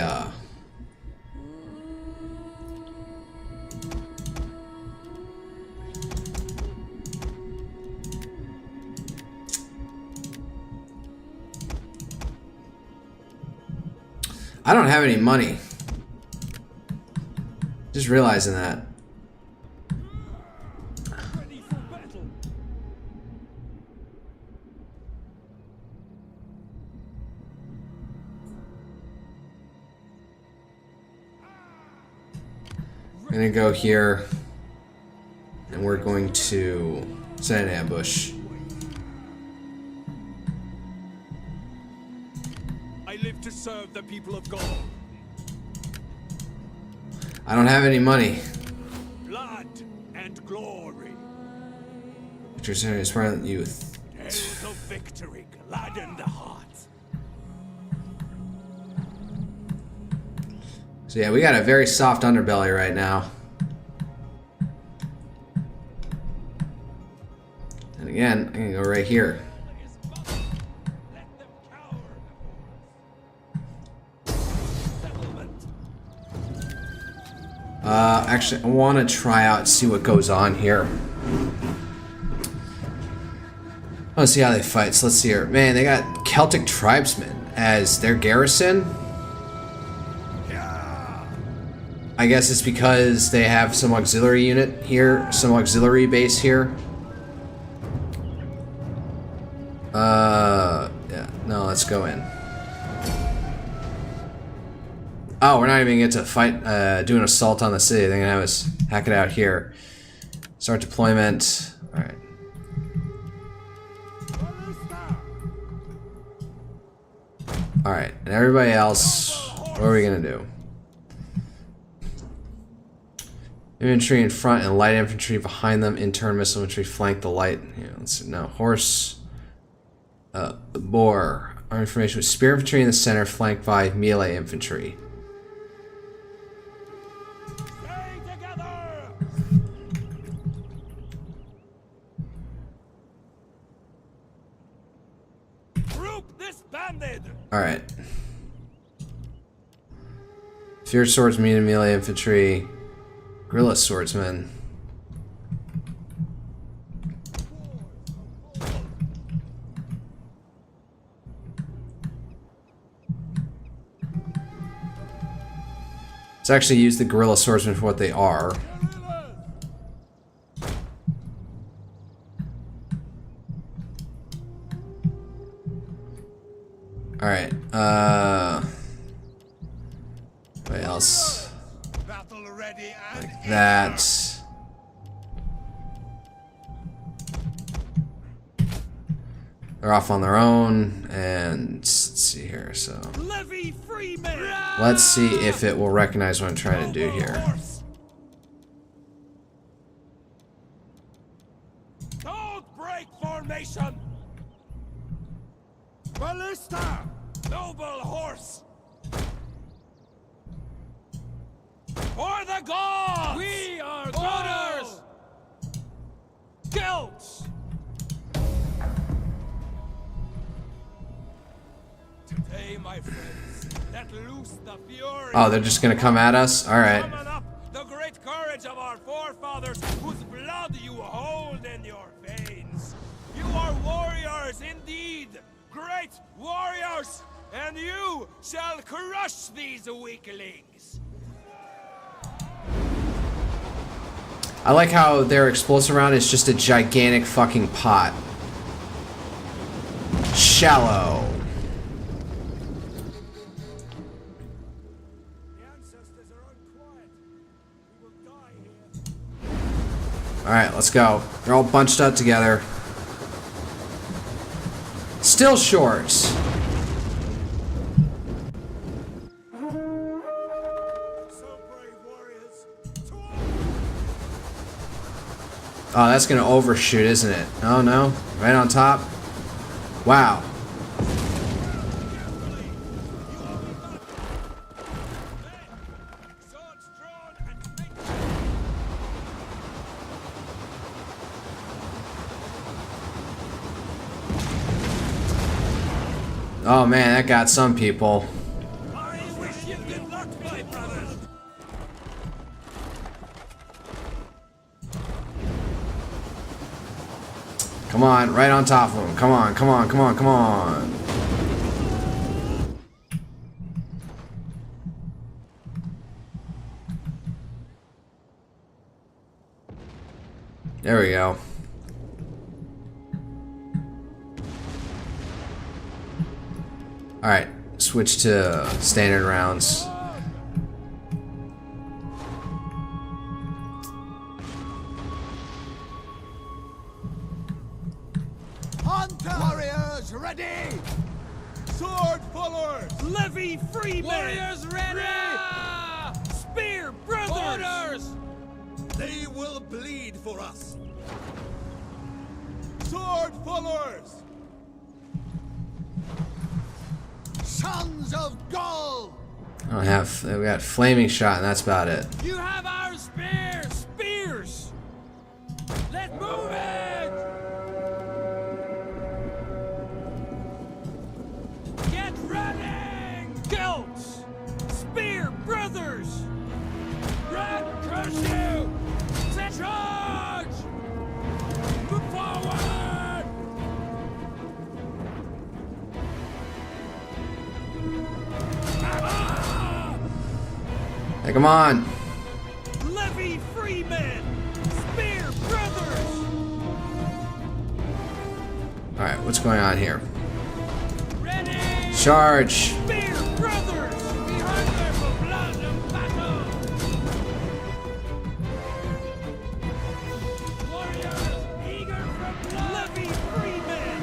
I don't have any money. Just realizing that. Ready for battle. I'm gonna go here, and we're going to set an ambush. I live to serve the people of Gaul. I don't have any money. Blood and glory. Inspiring youth. Tales of victory gladden the heart. So yeah, we got a very soft underbelly right now. And again, I'm gonna go right here. Let them cower. Actually, I want to try out and see what goes on here. Let's see how they fight. So let's see here. Man, they got Celtic tribesmen as their garrison. I guess it's because they have some auxiliary unit here, some auxiliary base here. Yeah, no, let's go in. Oh, we're not even gonna get to fight, do an assault on the city. They're gonna have us hack it out here. Start deployment. Alright. Alright, and everybody else, what are we gonna do? Infantry in front and light infantry behind them. In turn, missile infantry flank the light. Yeah, let's see. No, horse. Boar. Army formation with spear infantry in the center, flanked by melee infantry. Stay together! Group disbanded! Alright. Fierce swordsmen and melee infantry. Guerrilla swordsmen. Let's actually use the guerrilla swordsmen for what they are. Alright, what else? Battle ready and Like that. They're off on their own, and let's see here, so... Levy free men! Let's see if it will recognize what I'm trying to do here. Don't break formation! Ballista! Noble horse! For the gods! We are orders! Guilds! Today, my friends, let loose the fury. Oh, they're just gonna come at us? Alright. Summon up the great courage of our forefathers, whose blood you hold in your veins. You are warriors indeed, great warriors, and you shall crush these weaklings. I like how their explosive round is just a gigantic fucking pot. Shallow. The ancestors are unquiet. We will die here. Alright, let's go. They're all bunched up together. Still short. So brave warriors. To Oh, that's gonna overshoot, isn't it? Oh no. Right on top. Wow. swords drawn and make Oh man, that got some people. I wish you good luck, my brothers. Come on, right on top of them. Come on, come on, come on, come on. There we go. Alright, switch to standard rounds. Hunter! Warriors ready! Sword pullers! Levy free warriors ready! Spear brothers! They will bleed for us! Sword pullers! Sons of Gaul! I don't have. We got flaming shot, and that's about it. You have our spears! Spears! Let's move it! Get ready! Guilds! Spear brothers! Red curse you! Set charge! Move forward! Ah! Hey, come on. Levy free men! Spear brothers! Alright, what's going on here? Ready! Charge! Spear brothers! We hunger for blood and battle! Warriors eager for blood! Levy free men!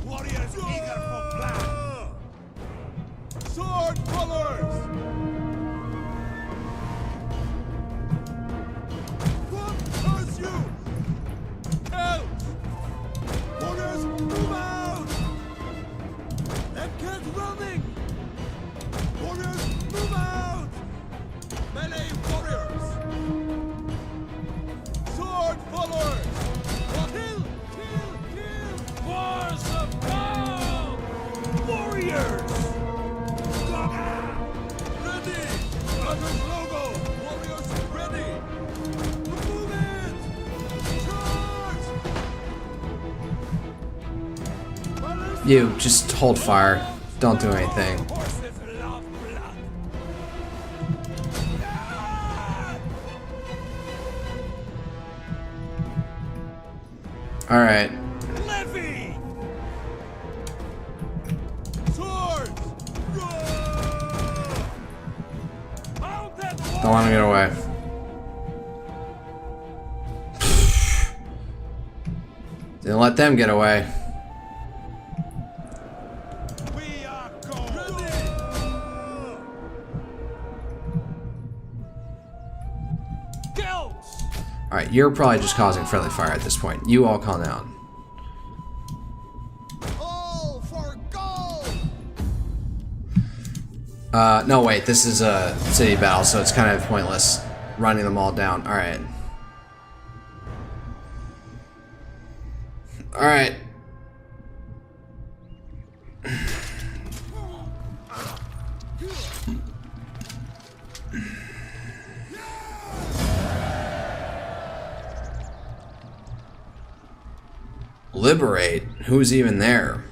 Warriors eager for blood! Sword pullers! warriors! Ready! Dragon's logo! Warriors ready! Move it! Charge! You just hold fire. Don't do anything. Horses love blood! All right. Levy! Swords! Mounted Don't let him get away. Didn't let them get away. We are Gaul! Celts! Alright, you're probably just causing friendly fire at this point. You all calm down. All for Gaul! No, wait, this is a city battle, so it's kind of pointless running them all down. Alright. Alright. Liberate? Who's even there?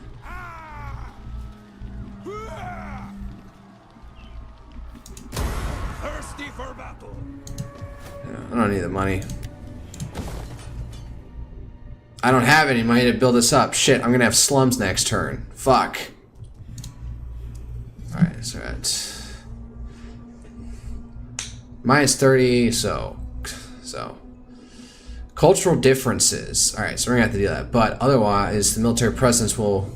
Thirsty for battle! I don't need the money. I don't have any money to build this up. Shit, I'm gonna have slums next turn. Fuck. Alright, so that's minus 30, so. Cultural differences. Alright, so we're gonna have to do that. But otherwise, the military presence will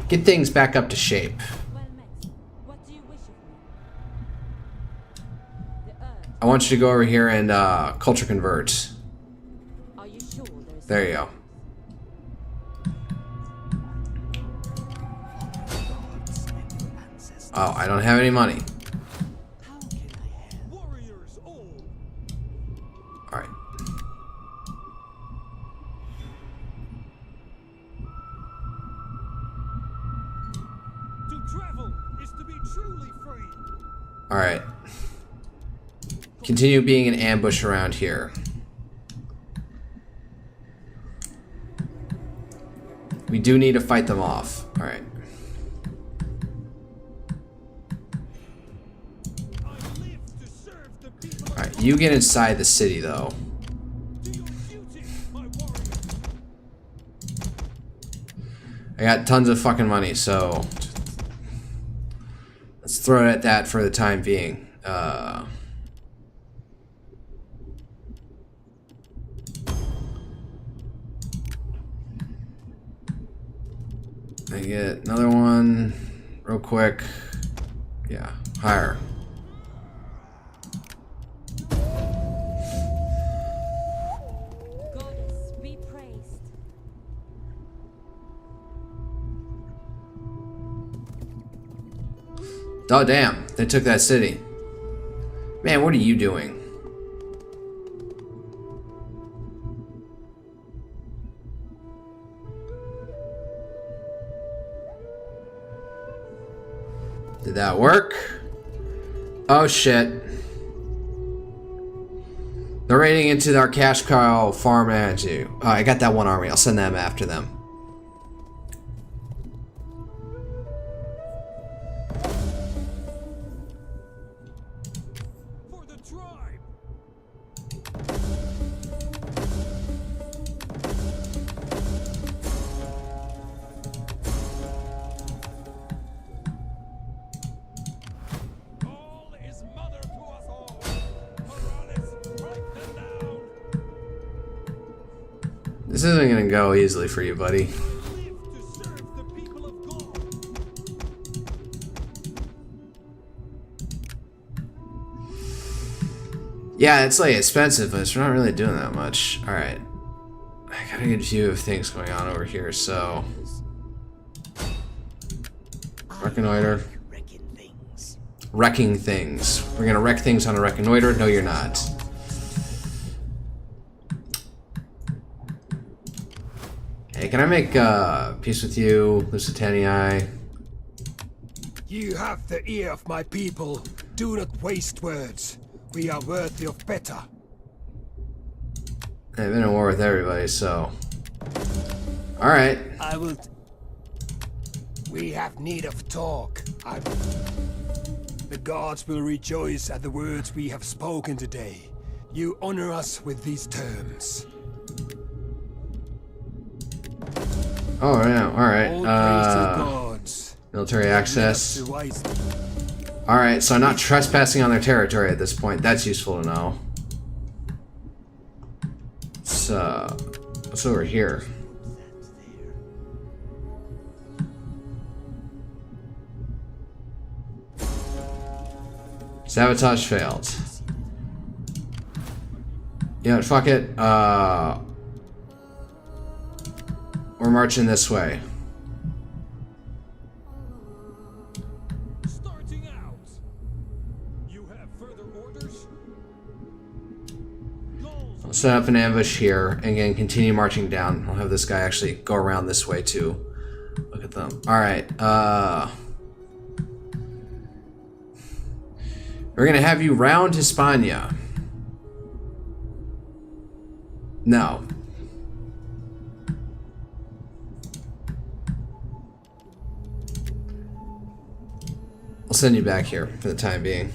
get things back up to shape. Well met. What do you wish of me? The earth. I want you to go over here and culture convert. Are you sure there's There you go. Oh, I don't have any money. Warriors all! Alright. To travel is to be truly free! Alright. Continue being an ambush around here. We do need to fight them off. Alright. I live to serve the people of Alright, you get inside the city though. Do your duty, my warrior! I got tons of fucking money, so let's throw it at that for the time being. I get another one real quick. Yeah, higher. goddess be praised? Oh damn, they took that city. Man, what are you doing? Did that work? Oh shit. They're raiding into our cash cow farm energy. Oh, I got that one army. I'll send them after them. For the tribe! Gaul is mother to us all! Morales, strike them down! This isn't gonna go easily for you, buddy. Live to serve the people of Gaul! Yeah, it's like expensive, but it's not really doing that much. Alright. I got a good view of things going on over here, so. Reconnoiter. Wrecking things. We're gonna wreck things on a reconnoiter? No, you're not. Hey, can I make peace with you, Lusitanii? You have the ear of my people. Do not waste words. We are worthy of better. I've been at war with everybody, so. Alright. I will. We have need of talk. The gods will rejoice at the words we have spoken today. You honor us with these terms. Oh, yeah, alright. All praise to the gods. Military access. Alright, so I'm not trespassing on their territory at this point. That's useful to know. So, what's over here? Sabotage failed. You know what, fuck it. We're marching this way. Starting out. You have further orders? I'll set up an ambush here and again continue marching down. I'll have this guy actually go around this way too. Look at them. Alright, we're gonna have you round Hispania. No. I'll send you back here for the time being.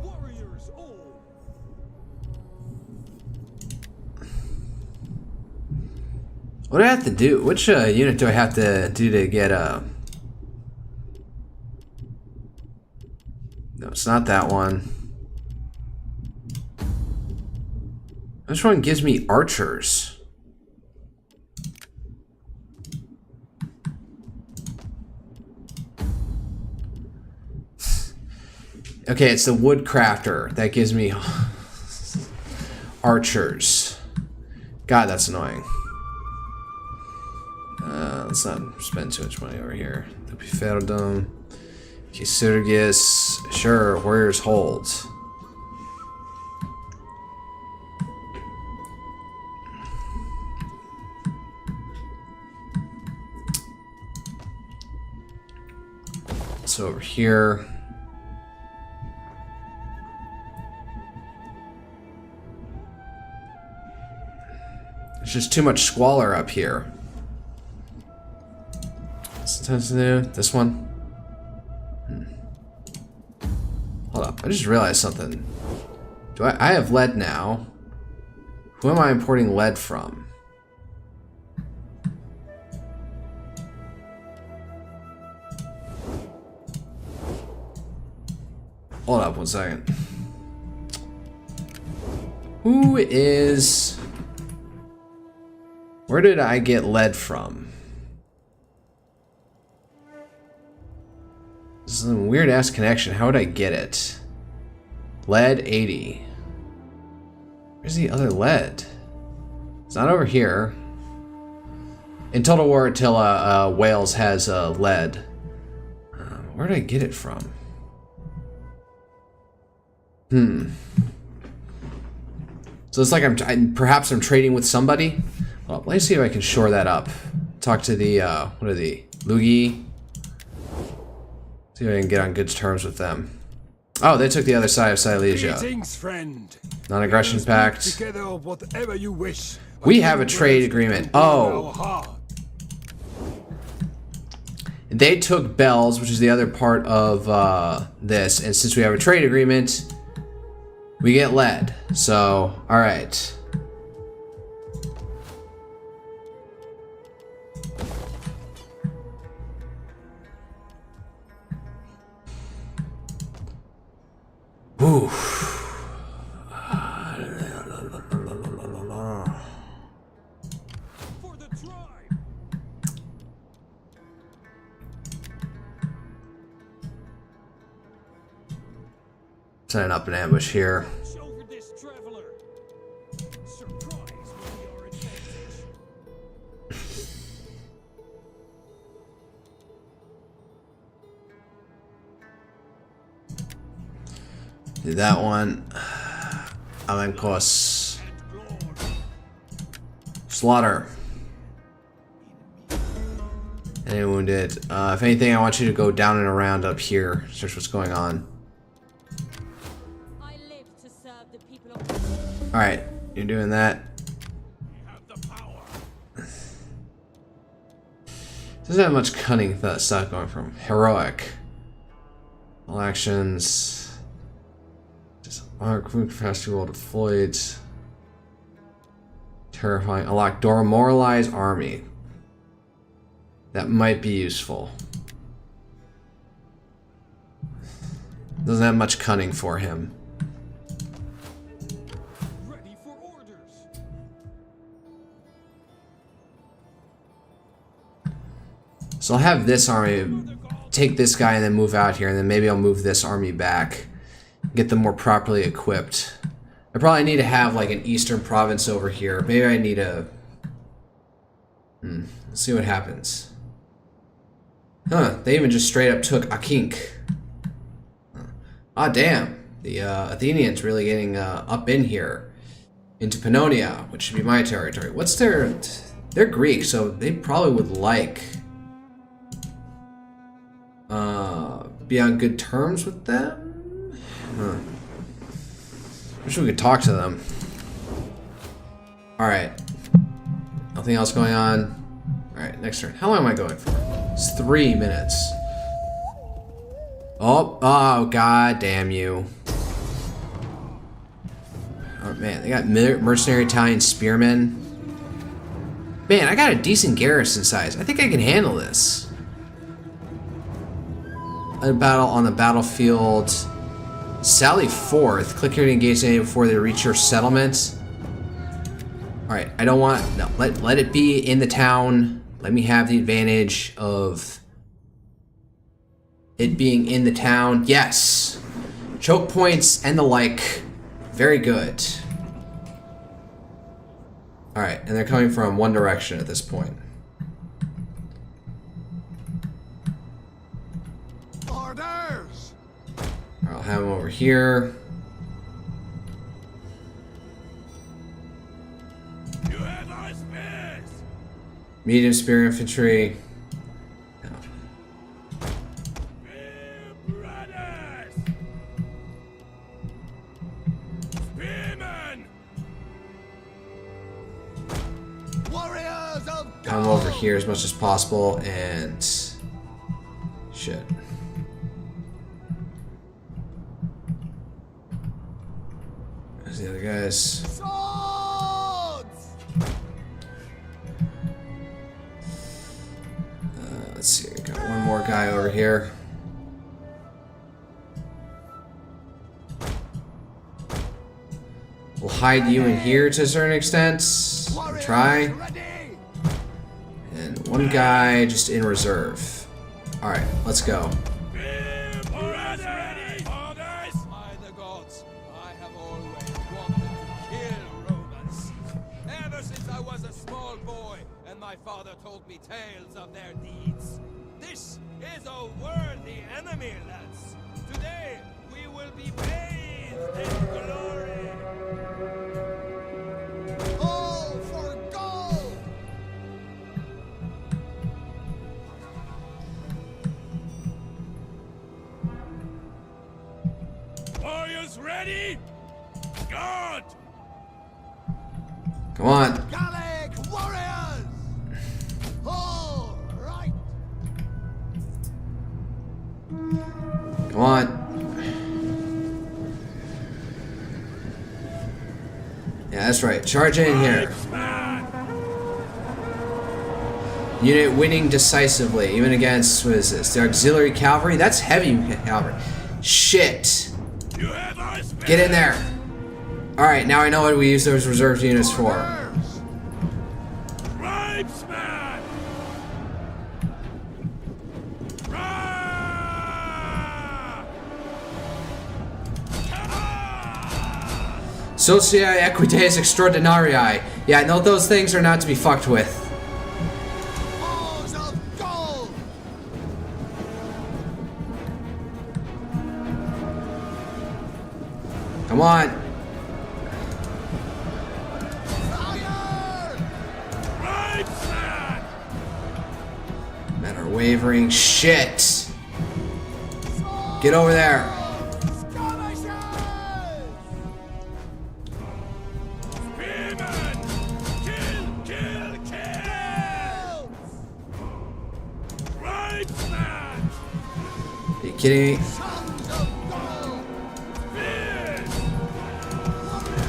Warriors all. What do I have to do? Which unit do I have to do to get No, it's not that one. Which one gives me archers? Okay, it's the woodcrafter that gives me archers. God, that's annoying. Let's not spend too much money over here. Epipherodum. Kisurgis. Sure, Warriors hold. So over here. There's just too much squalor up here. Sometimes new. This one. Hold up. I just realized something. Do I have lead now? Who am I importing lead from? Hold up 1 second. Who is... Where did I get lead from? This is a weird ass connection. How would I get it? Lead 80. Where's the other lead? It's not over here. In Total War Attila, Wales has lead. Where did I get it from? So it's like perhaps I'm trading with somebody. Well, let me see if I can shore that up. Talk to the what are the Lugi? See if I can get on good terms with them. Oh, they took the other side of Silesia. Greetings, friend. Non-aggression pact. Together whatever you wish. We have a trade agreement. Oh. They took Bells, which is the other part of this, and since we have a trade agreement, we get lead. So, all right. Ooh. For the tribe. Setting up an ambush here. Over this traveler. Surprise will be our advantage. Do that one. And then, of course, Slaughter. Any wounded. If anything, I want you to go down and around up here. Search what's going on. I live to serve the people of... Alright, you're doing that. Doesn't have much cunning stuff going from. Heroic. All actions. Just recruit capacity will deployed. Terrifying. Unlock demoralize army. That might be useful. Doesn't have much cunning for him. Ready for orders. So I'll have this army take this guy and then move out here, and then maybe I'll move this army back. Get them more properly equipped. I probably need to have like an eastern province over here. Maybe I need a... Let's see what happens. Huh, they even just straight up took Akink. Ah, damn. The Athenians really getting up in here. Into Pannonia, which should be my territory. What's their... They're Greek, so they probably would like... be on good terms with them? Huh. Wish we could talk to them. Alright. Nothing else going on. Alright, next turn. How long am I going for? It's 3 minutes. Oh, god damn you. Oh man, they got mercenary Italian spearmen. Man, I got a decent garrison size. I think I can handle this. A battle on the battlefield. Sally forth. Click here to engage the enemy before they reach your settlement. Alright, I don't want... No, let it be in the town. Let me have the advantage of it being in the town. Yes! Choke points and the like. Very good. Alright, and they're coming from one direction at this point. Orders! I'll have them over here. You have our spears! Medium spear infantry. No. Brothers! Spearmen! Warriors of Come over here as much as possible and shit. There's the other guys. swords! Let's see, we got one more guy over here. We'll hide you in here to a certain extent. We'll try. Ready! And one guy just in reserve. Alright, let's go. Orders ready! Orders! By the gods, I have always wanted to kill Romans. Ever since I was a small boy and my father told me tales of their deeds. This is a worthy enemy, lads. Today, we will be bathed in glory. All for Gaul! Warriors ready? God! Come on. Gallic warriors! All right! Come on. Yeah, that's right. Charge in here. Unit winning decisively, even against, what is this? The auxiliary cavalry? That's heavy cavalry. Shit. You have our spears! Get in there. Alright, now I know what we use those reserve units for. Tribesman! Sociae equites extraordinarii. Yeah, I know those things are not to be fucked with. Balls of Gaul! Come on. Fire! wavering. Shit! Get over there! Are you kidding me?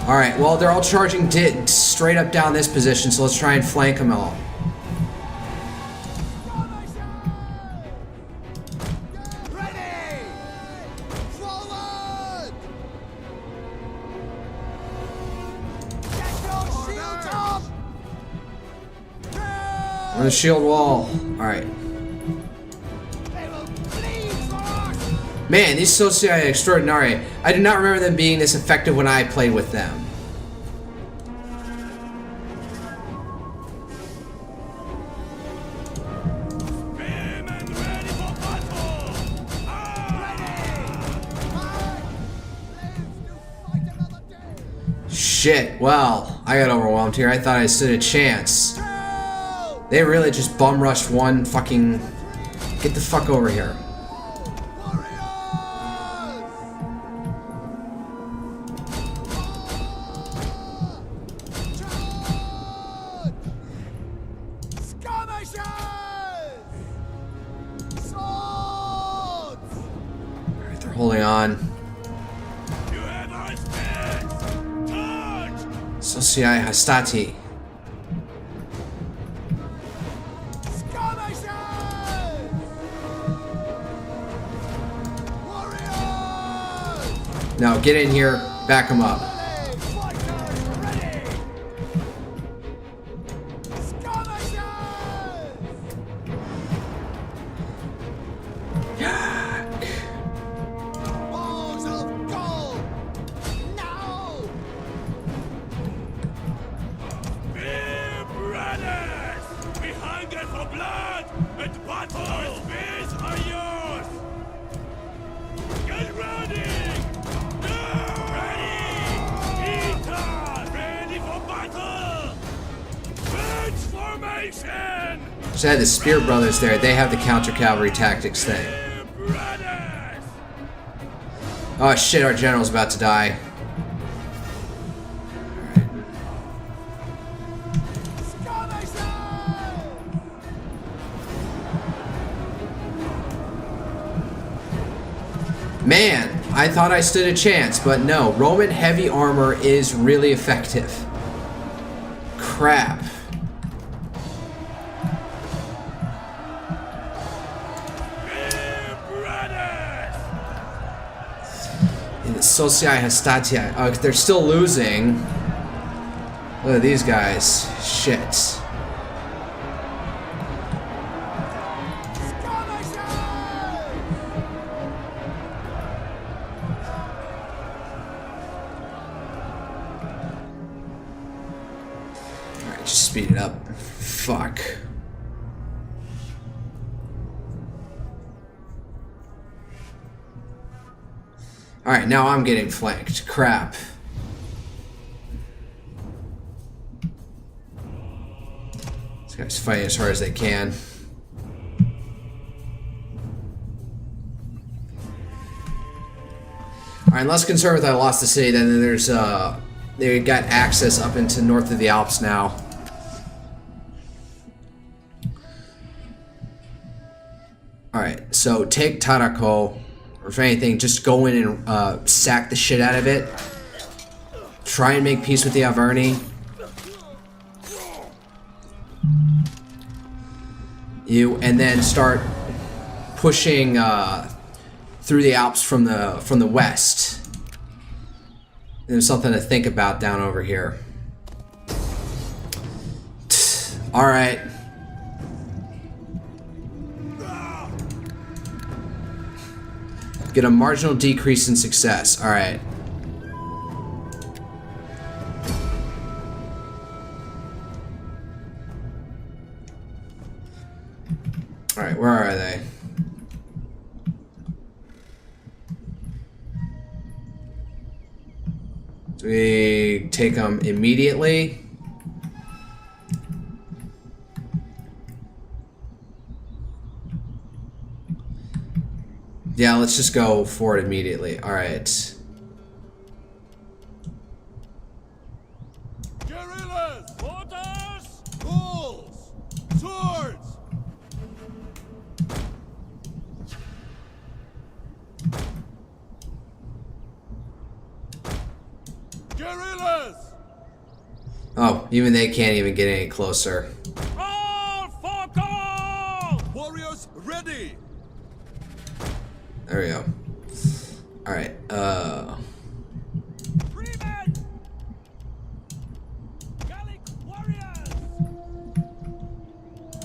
Alright, well, they're all charging straight up down this position, so let's try and flank them all. On the shield wall. Alright. Man, these Socii are extraordinary. I do not remember them being this effective when I played with them. Shit, well, I got overwhelmed here. I thought I stood a chance. They really just bum rushed one fucking... Get the fuck over here. Alright, they're holding on. Socii Hastati. Now get in here, back them up. Balls of gold! Now! Be brothers! We hunger for blood and battle! Our spears are yours! Get ready! Just had the Spear Brothers there. They have the counter cavalry tactics thing. Oh shit, our general's about to die. Man, I thought I stood a chance, but no. Roman heavy armor is really effective. Crap. Socii Hastatia. Oh, they're still losing. Look at these guys. Shit. Alright, just speed it up. Fuck. Alright, now I'm getting flanked. Crap. These guys fighting as hard as they can. Alright, unless concerned with I lost the city, then there's they got access up into north of the Alps now. Alright, so take Tarako. Or if anything, just go in and sack the shit out of it. Try and make peace with the Averni. And then start pushing through the Alps from the west. There's something to think about down over here. All right. Get a marginal decrease in success. All right. All right, where are they? Do we take them immediately? Yeah, let's just go for it immediately. Alright. Guerrillas! Mortars! Ghouls! Swords! Guerrillas! Oh, even they can't even get any closer. All for Gaul! Warriors ready! There we go. Alright, Freemen! Gallic warriors!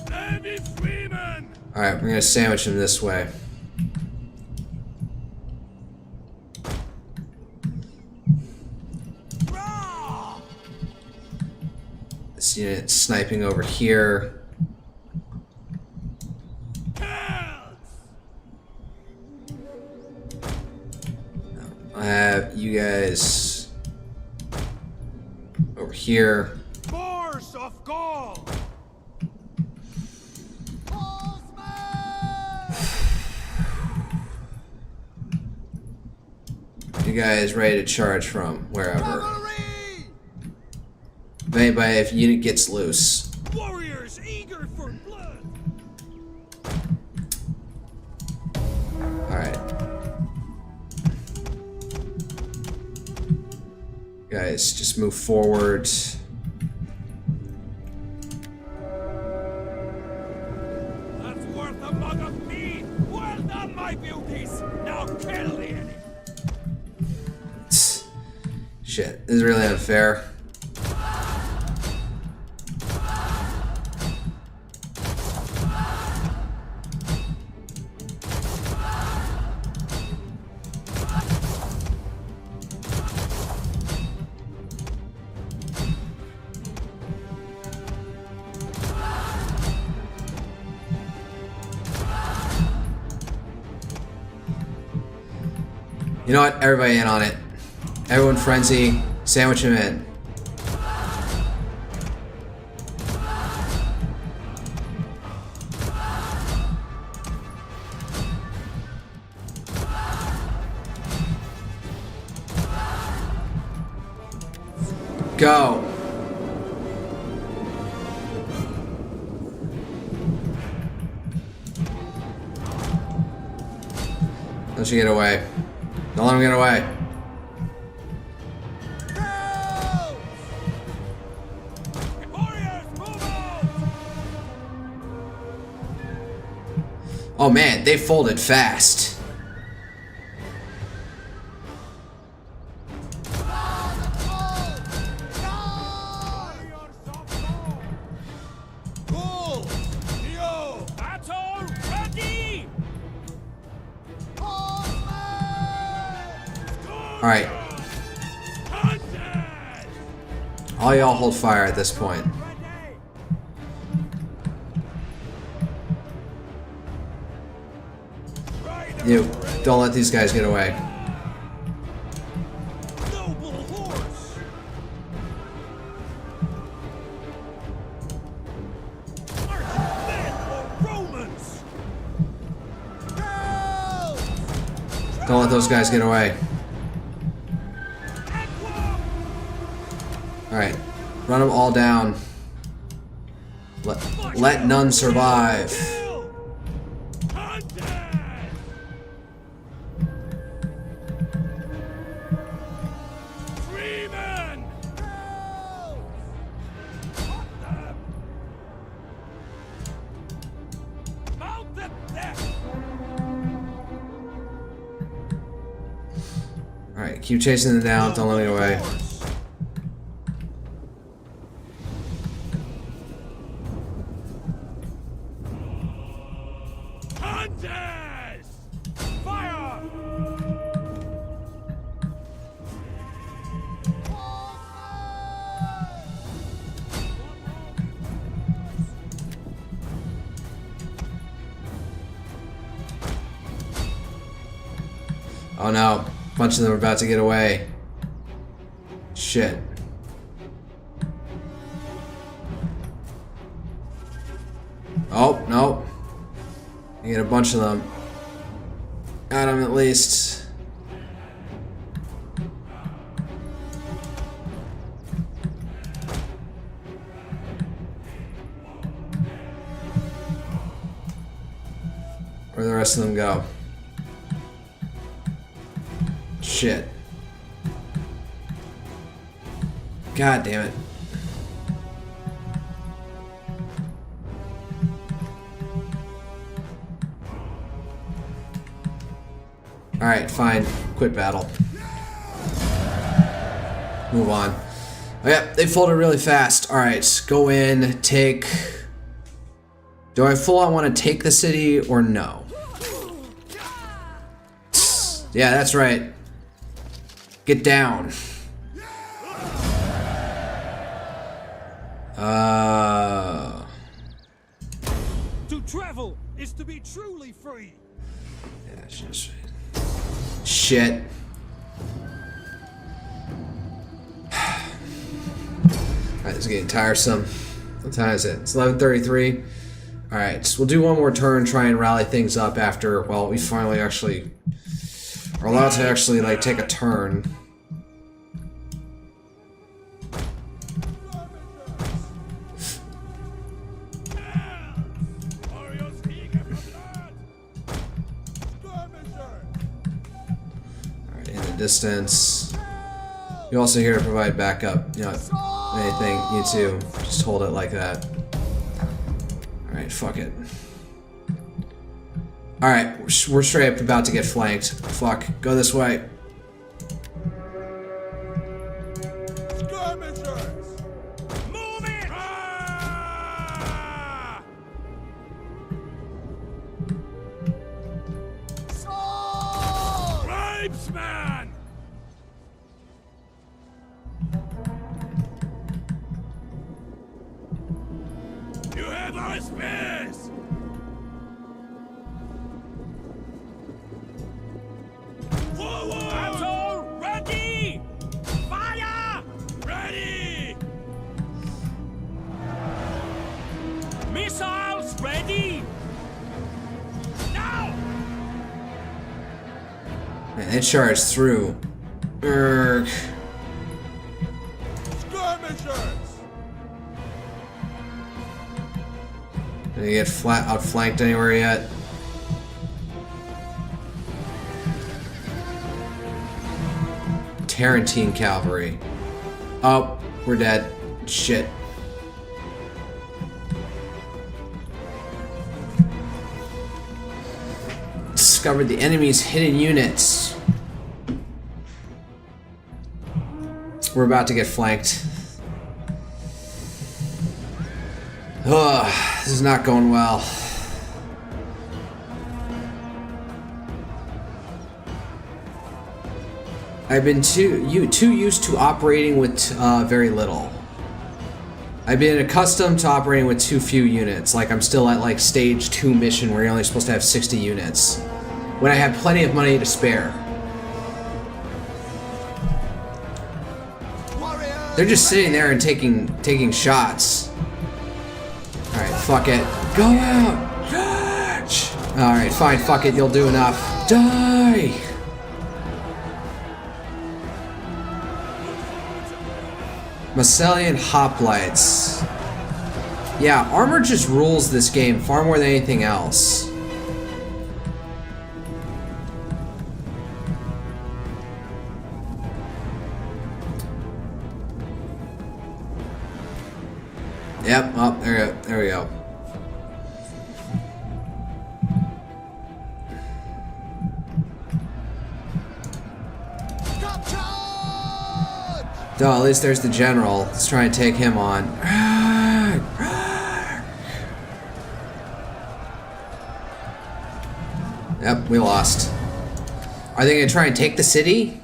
Navy freemen! Alright, we're gonna sandwich him this way. This unit sniping over here. I have you guys over here. Force of Gaul! You guys ready to charge from wherever. If anybody, if unit gets loose. Warriors eager for blood! Alright. Guys, just move forward. That's worth a mug of tea! Well done, my beauties! Now kill the enemy! Shit, this is really unfair. You know what? Everybody in on it. Everyone frenzy. Sandwich him in. Go. Don't you get away. Don't let him get away. Oh man, they folded fast. Alright. All y'all hold fire at this point. You, don't let these guys get away. Noble horse! Are you men or Romans? Don't let those guys get away. Alright. Run them all down. Let none survive. Alright, keep chasing them down, don't let them get away. Fire! Oh no, a bunch of them are about to get away. Shit. Oh, no. You get a bunch of them. Got him at least. Where'd the rest of them go? Shit. God damn it. Alright, fine. Quit battle. Move on. Oh, yeah, they folded really fast. Alright, go in, take... Do I full on want to take the city or no? Yeah, that's right. Get down. To travel is to be truly free. Yeah, just... Shit. Alright, this is getting tiresome. What time is it? It's 11:33. Alright, so we'll do one more turn, try and rally things up after, well, we finally actually are allowed to actually, like, take a turn. Alright, in the distance. You're also here to provide backup, you know, anything, you too. Just hold it like that. Alright, fuck it. Alright, we're straight up about to get flanked. Fuck, go this way. Skirmishers! Move it! Ah! Tribesman! You have our space! Forward! Battle ready! Fire! Ready! Missiles ready! Now! And it charged through. Urgh. Skirmishers! Did he get outflanked anywhere yet? Tarantine cavalry. Oh, we're dead. Shit. Discovered the enemy's hidden units. We're about to get flanked. Ugh, this is not going well. I've been too used to operating with very little. I've been accustomed to operating with too few units. Like I'm still at like stage 2 mission where you're only supposed to have 60 units. When I have plenty of money to spare. They're just sitting there and taking shots. Alright, fuck it. Go out! Alright, fine, fuck it, you'll do enough. Die! Macellian hoplites. Yeah, armor just rules this game far more than anything else. Yep, oh, there we go. Oh, at least there's the general. Let's try and take him on. Yep, we lost. Are they gonna try and take the city?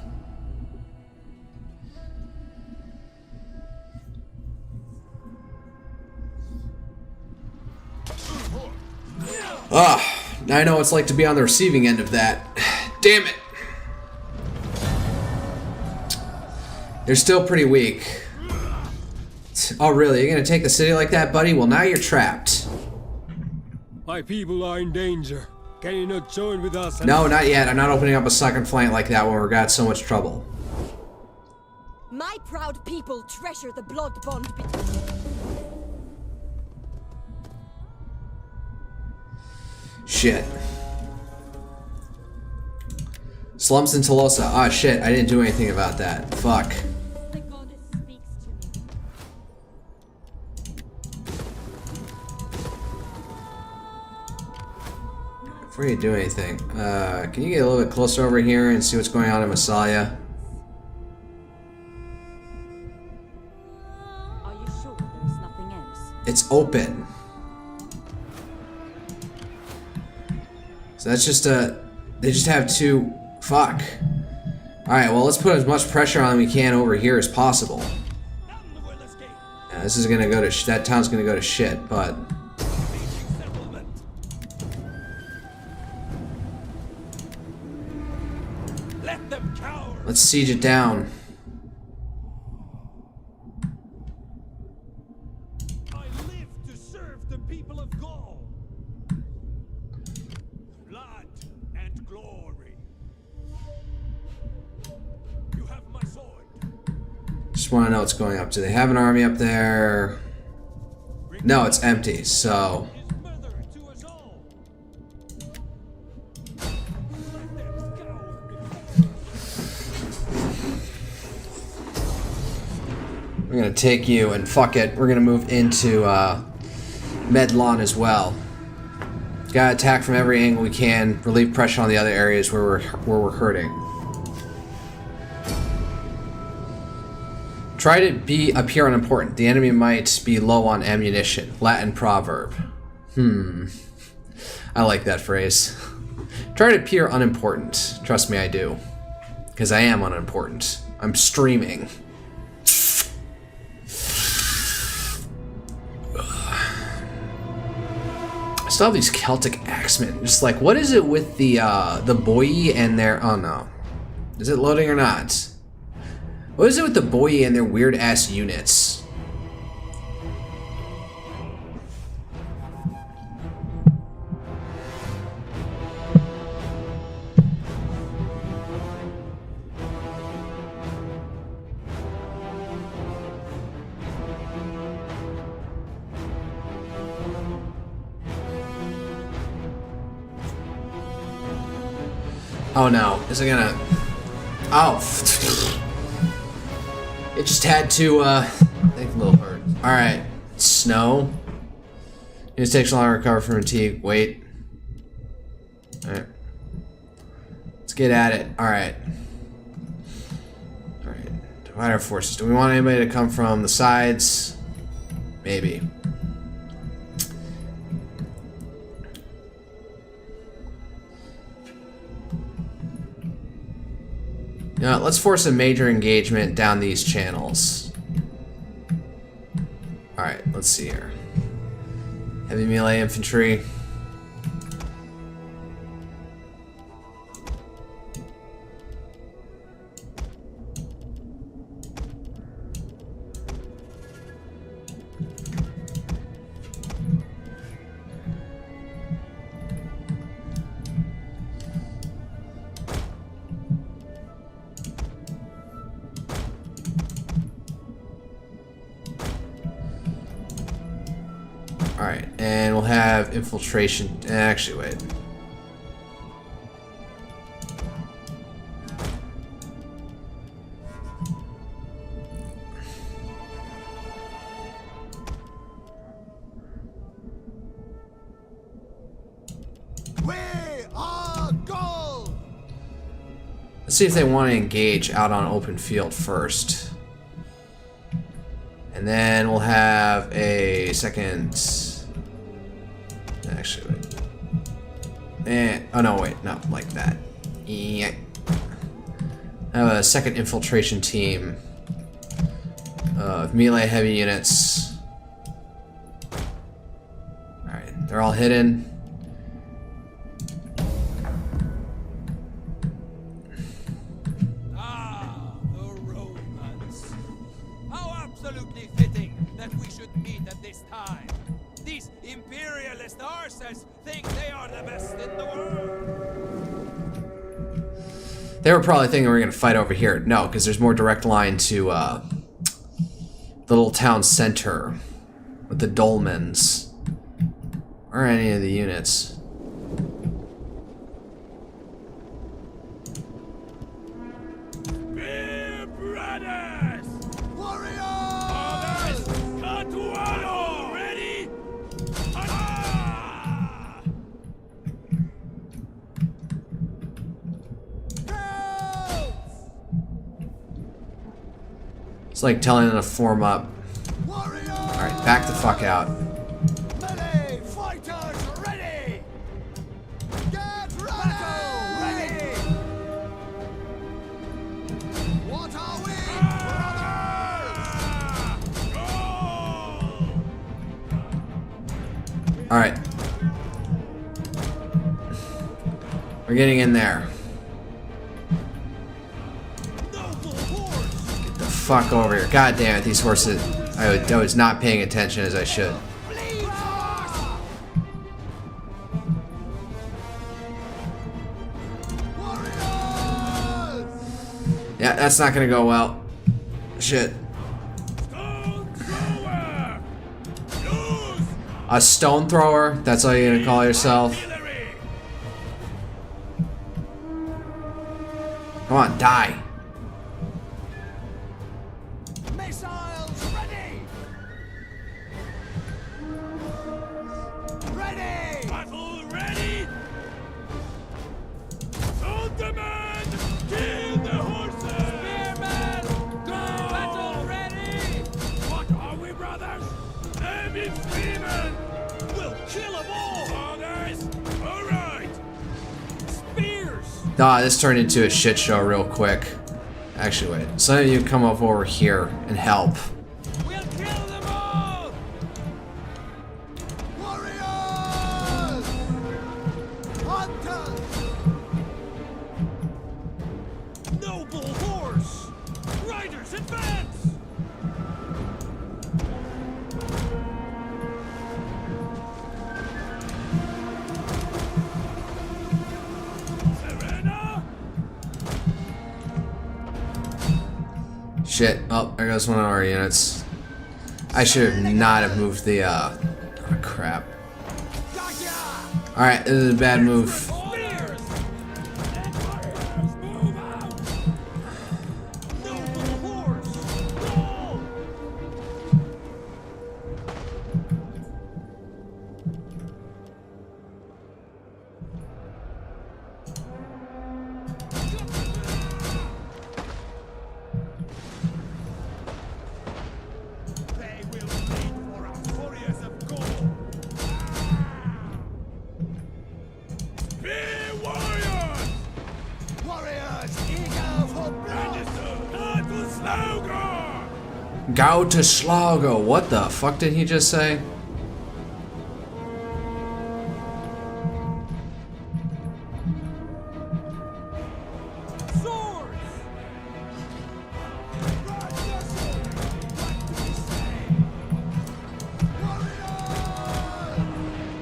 Ah, I know what it's like to be on the receiving end of that. Damn it. They're still pretty weak. Oh, really? You're gonna take the city like that, buddy? Well, now you're trapped. My people are in danger. Can you not join with us? No, not yet. I'm not opening up a second flank like that when we got so much trouble. My proud people treasure the blood bond between. Shit. Slums in Tolosa. Ah, shit. I didn't do anything about that. Fuck. The goddess speaks to me. Before you do anything, can you get a little bit closer over here and see what's going on in Massalia? Are you sure there's nothing else? It's open. So that's just they just have two. Fuck. Alright, well, let's put as much pressure on we can over here as possible. Yeah, this is gonna go to that town's gonna go to shit, but Let them cower. let's siege it down. I live to serve the people of Gaul. Blood and glory. You have my sword. Just want to know what's going up. Do they have an army up there? No, it's empty, so His mother to us all. Let them scour before. we're gonna take you and fuck it. We're gonna move into Medlon as well. Gotta attack from every angle we can, relieve pressure on the other areas where we're hurting. Try to appear unimportant. The enemy might be low on ammunition. Latin proverb. I like that phrase. Try to appear unimportant. Trust me, I do. Because I am unimportant. I'm streaming. I still have these Celtic axemen. Just like, what is it with the Boii and their... Oh no. Is it loading or not? What is it with the Boii and their weird-ass units? Oh no, is it gonna... Oh. It just had to, think a little hard. Alright, snow. It takes a long to recover from fatigue. Wait. Alright. Let's get at it. Alright. Alright. Divide our forces. Do we want anybody to come from the sides? Maybe. You know, let's force a major engagement down these channels. Alright, let's see here. Heavy melee infantry. Alright, and we'll have infiltration. Actually, wait. We are Gaul! Let's see if they want to engage out on open field first. And then we'll have a second... Actually, wait. Oh no, wait. No, like that. Yeah. Have a second infiltration team of melee heavy units. Alright, they're all hidden. Ah, the Romans. How absolutely fitting that we should meet at this time. These imperialist finest horses think they are the best in the world. They were probably thinking we were going to fight over here. No, because there's more direct line to the little town center with the dolmens. Or any of the units. Spear brothers! Warriors! Cut to battle! Ready? Ah! It's like telling them to form up. Warriors! Alright, back the fuck out. Melee fighters ready! Get ready! Ready! What are we, brothers? Alright. We're getting in there. Noble horse! Get the fuck over here. God damn it, these horses. I was not paying attention as I should. Bleed horse! Warriors! Yeah, that's not gonna go well. Shit. Stone thrower! Use A stone thrower? That's all you're gonna call yourself? artillery! Come on, die. Missiles ready! Ready! Battle ready! On demand! Kill the horses! Spearmen! Go! Battle ready! What are we, brothers? Heavy spearmen! We'll kill them all! Orders! Alright! Spears! Ah, this turned into a shit show real quick. Actually, wait. Some of you come up over here and help. We'll kill them all! Warriors! Hunters! Noble horse! Riders advance! Serena! Shit. Oh, there goes one of our units. I should have not have moved the, oh, crap. Gotcha! Alright, this is a bad move. Spears! Move out! Noble horse! Gaul! They will bleed for us, warriors of Gaul! Be warriors! Warriors eager for blood! Not to slogan! Go to Schlago. What the fuck did he just say? Swords!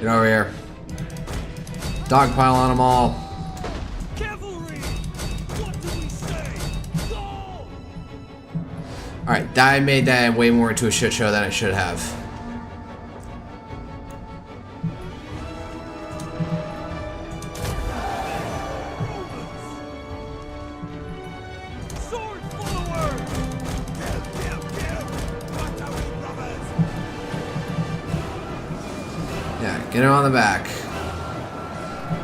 Get over here. Dogpile on them all. Cavalry! What do we say? Go! Alright, I made that way more into a shit show than I should have. Sword forward! Kill, kill, kill! What are we, brothers? Yeah, get him on the back.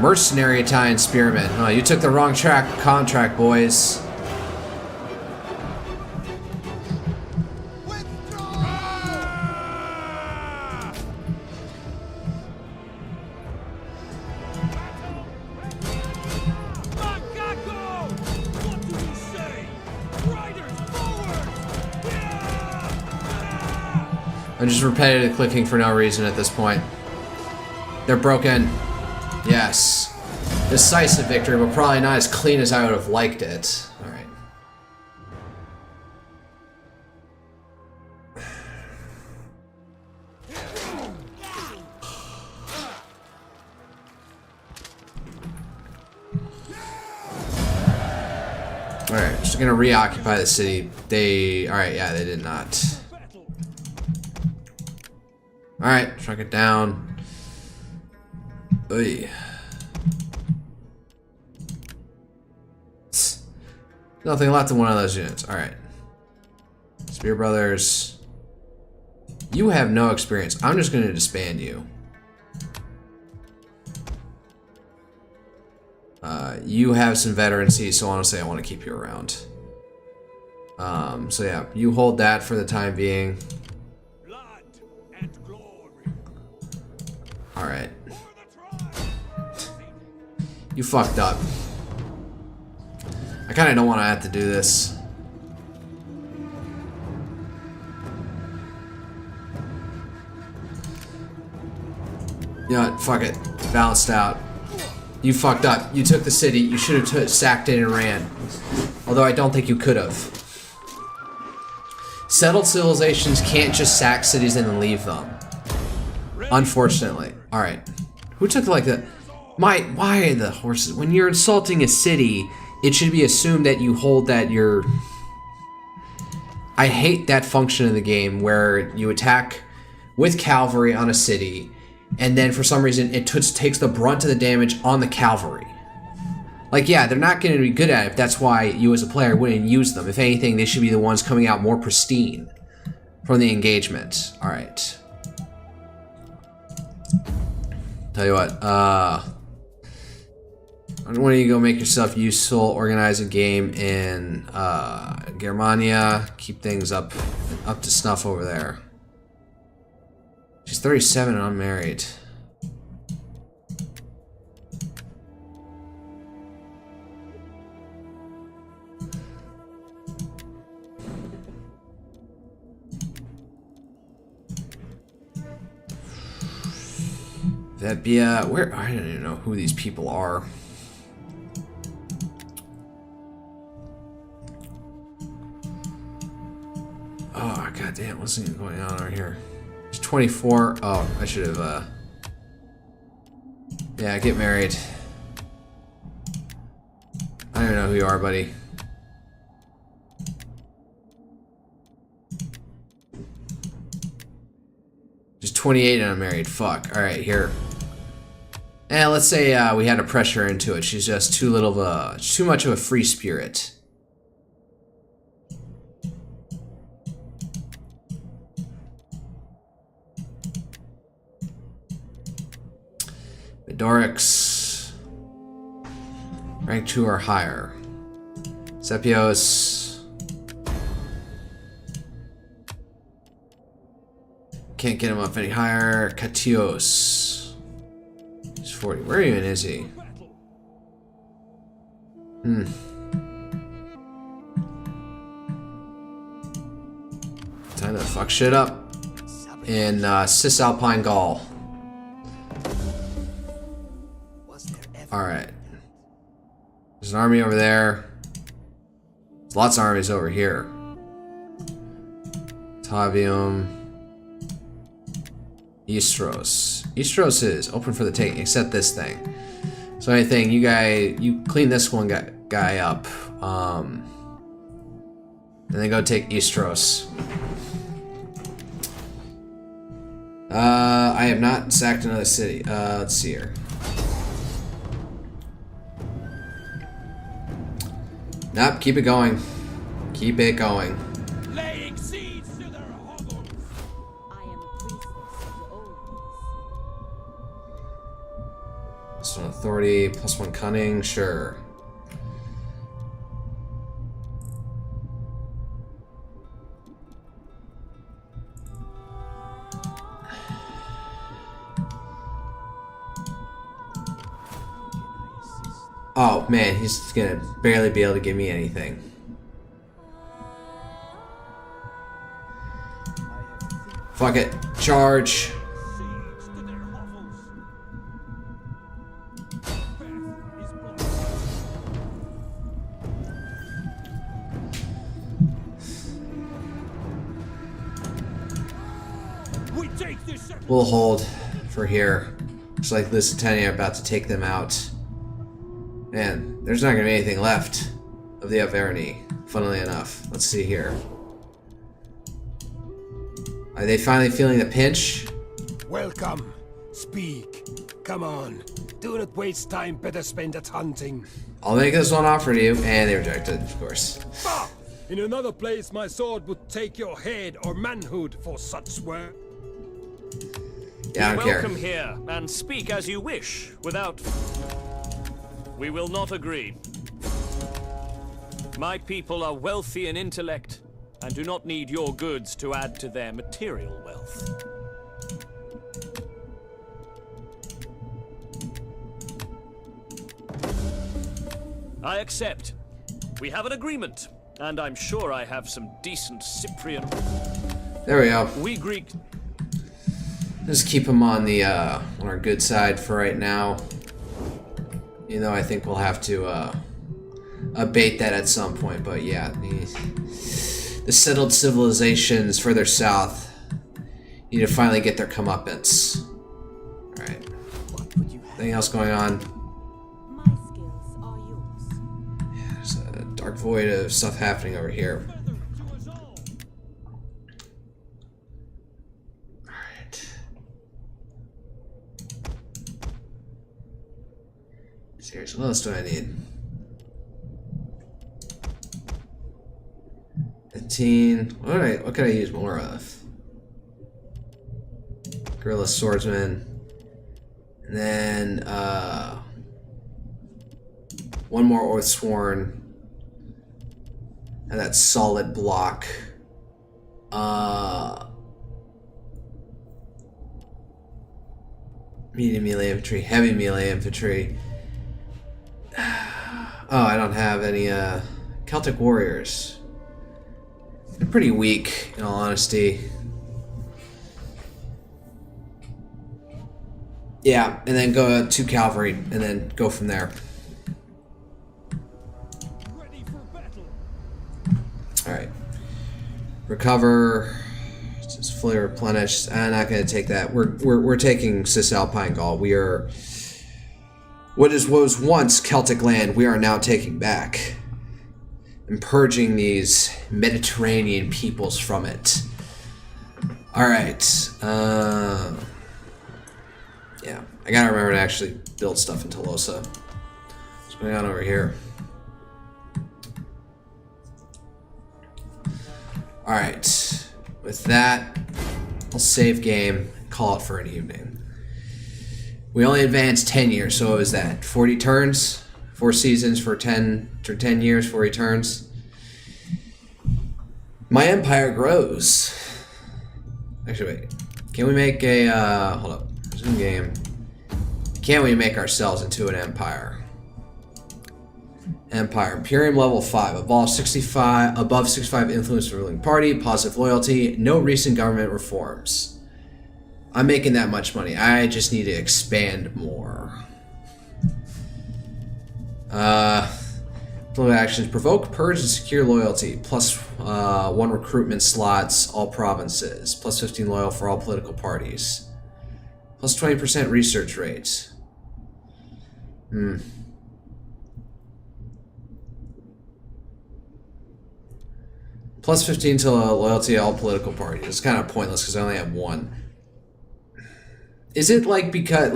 Mercenary Italian spearmen. Oh, you took the wrong contract, boys. Macaco! What do we say? Riders forward! Yeah! I'm just repetitive clicking for no reason at this point. They're broken. Yes. Decisive victory, but probably not as clean as I would have liked it. Alright. gonna reoccupy the city. They, alright, yeah, they did not. Alright, shrunk it down. Oy. Nothing left in one of those units. Alright. Spear Brothers. You have no experience. I'm just gonna disband you. You have some veterancy, so honestly I want to keep you around. So yeah, you hold that for the time being. Blood and glory. Alright. You fucked up. I kinda don't want to have to do this. You know what? Fuck it. Balanced out. You fucked up. You took the city. You should have sacked it and ran. Although I don't think you could have. Settled civilizations can't just sack cities and then leave them. Unfortunately. Alright. Who took like the... Why are the horses... When you're insulting a city, it should be assumed that you hold that you're... I hate that function in the game where you attack with cavalry on a city, and then for some reason it takes the brunt of the damage on the cavalry. Like, yeah, they're not going to be good at it. That's why you as a player wouldn't use them. If anything, they should be the ones coming out more pristine from the engagement. Alright. Tell you what, why don't you go make yourself useful, organize a game in Germania, keep things up to snuff over there. She's 37 and unmarried. That'd be where I don't even know who these people are. Oh goddamn, what's even going on over here? He's 24. Oh, I should have yeah, get married. I don't even know who you are, buddy. Just 28 and unmarried. Fuck. Alright, here. And let's say we had to pressure her into it. She's just too much of a free spirit. Midorix. Rank 2 or higher. Sepios. Can't get him up any higher. Katios. He's 40. Where even is he? Time to fuck shit up in Cisalpine Gaul. Alright. There's an army over there. There's lots of armies over here. Tavium. Istros. Istros is open for the taking, except this thing. So anything, you clean this one guy up. And then go take Istros. I have not sacked another city. Let's see here. Nope, keep it going. Keep it going. Laying siege to their hovels. I am a priestess of old. +1 authority, +1 cunning, sure. Oh man, he's gonna barely be able to give me anything. Fuck it, charge. Siege to their hovels. Death is blood. We take this. We'll hold for here. Looks like Lusitania are about to take them out. Man, there's not gonna be anything left of the Averni, funnily enough. Let's see here. Are they finally feeling the pinch? Welcome. Speak. Come on. Do not waste time, better spend it hunting. I'll make this one offer to you, and they rejected, of course. Bah! In another place, my sword would take your head or manhood for such work. Yeah, I don't care. Welcome here, and speak as you wish, without... We will not agree. My people are wealthy in intellect, and do not need your goods to add to their material wealth. I accept. We have an agreement, and I'm sure I have some decent Cyprian... There we go. We Greek... Just keep him on the on our good side for right now. You know, I think we'll have to abate that at some point. But yeah, the settled civilizations further south need to finally get their comeuppance. All right. Anything else going on? My skills are yours. Yeah, there's a dark void of stuff happening over here. Seriously, what else do I need? 15. What could I use more of? Guerrilla swordsman. And then one more Oathsworn. And that solid block. Medium melee infantry, heavy melee infantry. Oh, I don't have any Celtic warriors. They're pretty weak, in all honesty. Yeah, and then go to cavalry, and then go from there. Ready for battle. All right. Recover. Just fully replenished. I'm not going to take that. We're taking Cisalpine Gaul. We are. What was once Celtic land, we are now taking back. And purging these Mediterranean peoples from it. Alright. Yeah. I gotta remember to actually build stuff in Tolosa. What's going on over here? Alright. With that, I'll save game and call it for an evening. We only advanced 10 years, so what was that? 40 turns? 4 seasons for 10 years, 40 turns. My empire grows. Actually, wait. Can we make a, hold up. Resume game. Can we make ourselves into an empire? Empire. Imperium level 5. Above 65 influence the ruling party. Positive loyalty. No recent government reforms. I'm making that much money. I just need to expand more. Political actions. Provoke, purge, and secure loyalty. Plus 1 recruitment slots, all provinces. Plus 15 loyal for all political parties. Plus 20% research rates. Plus 15 to loyalty to all political parties. It's kind of pointless because I only have 1. Is it like because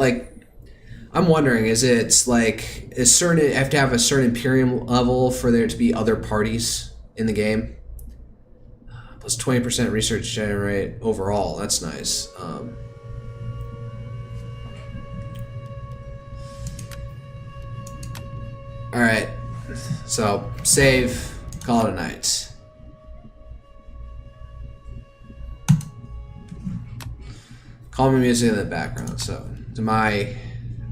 I'm wondering, is it like a certain have to have a certain Imperium level for there to be other parties in the game? Plus 20% research generate overall. That's nice. All right, so save, call it a night. Calming music in the background, so to my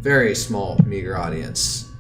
very small, meager audience,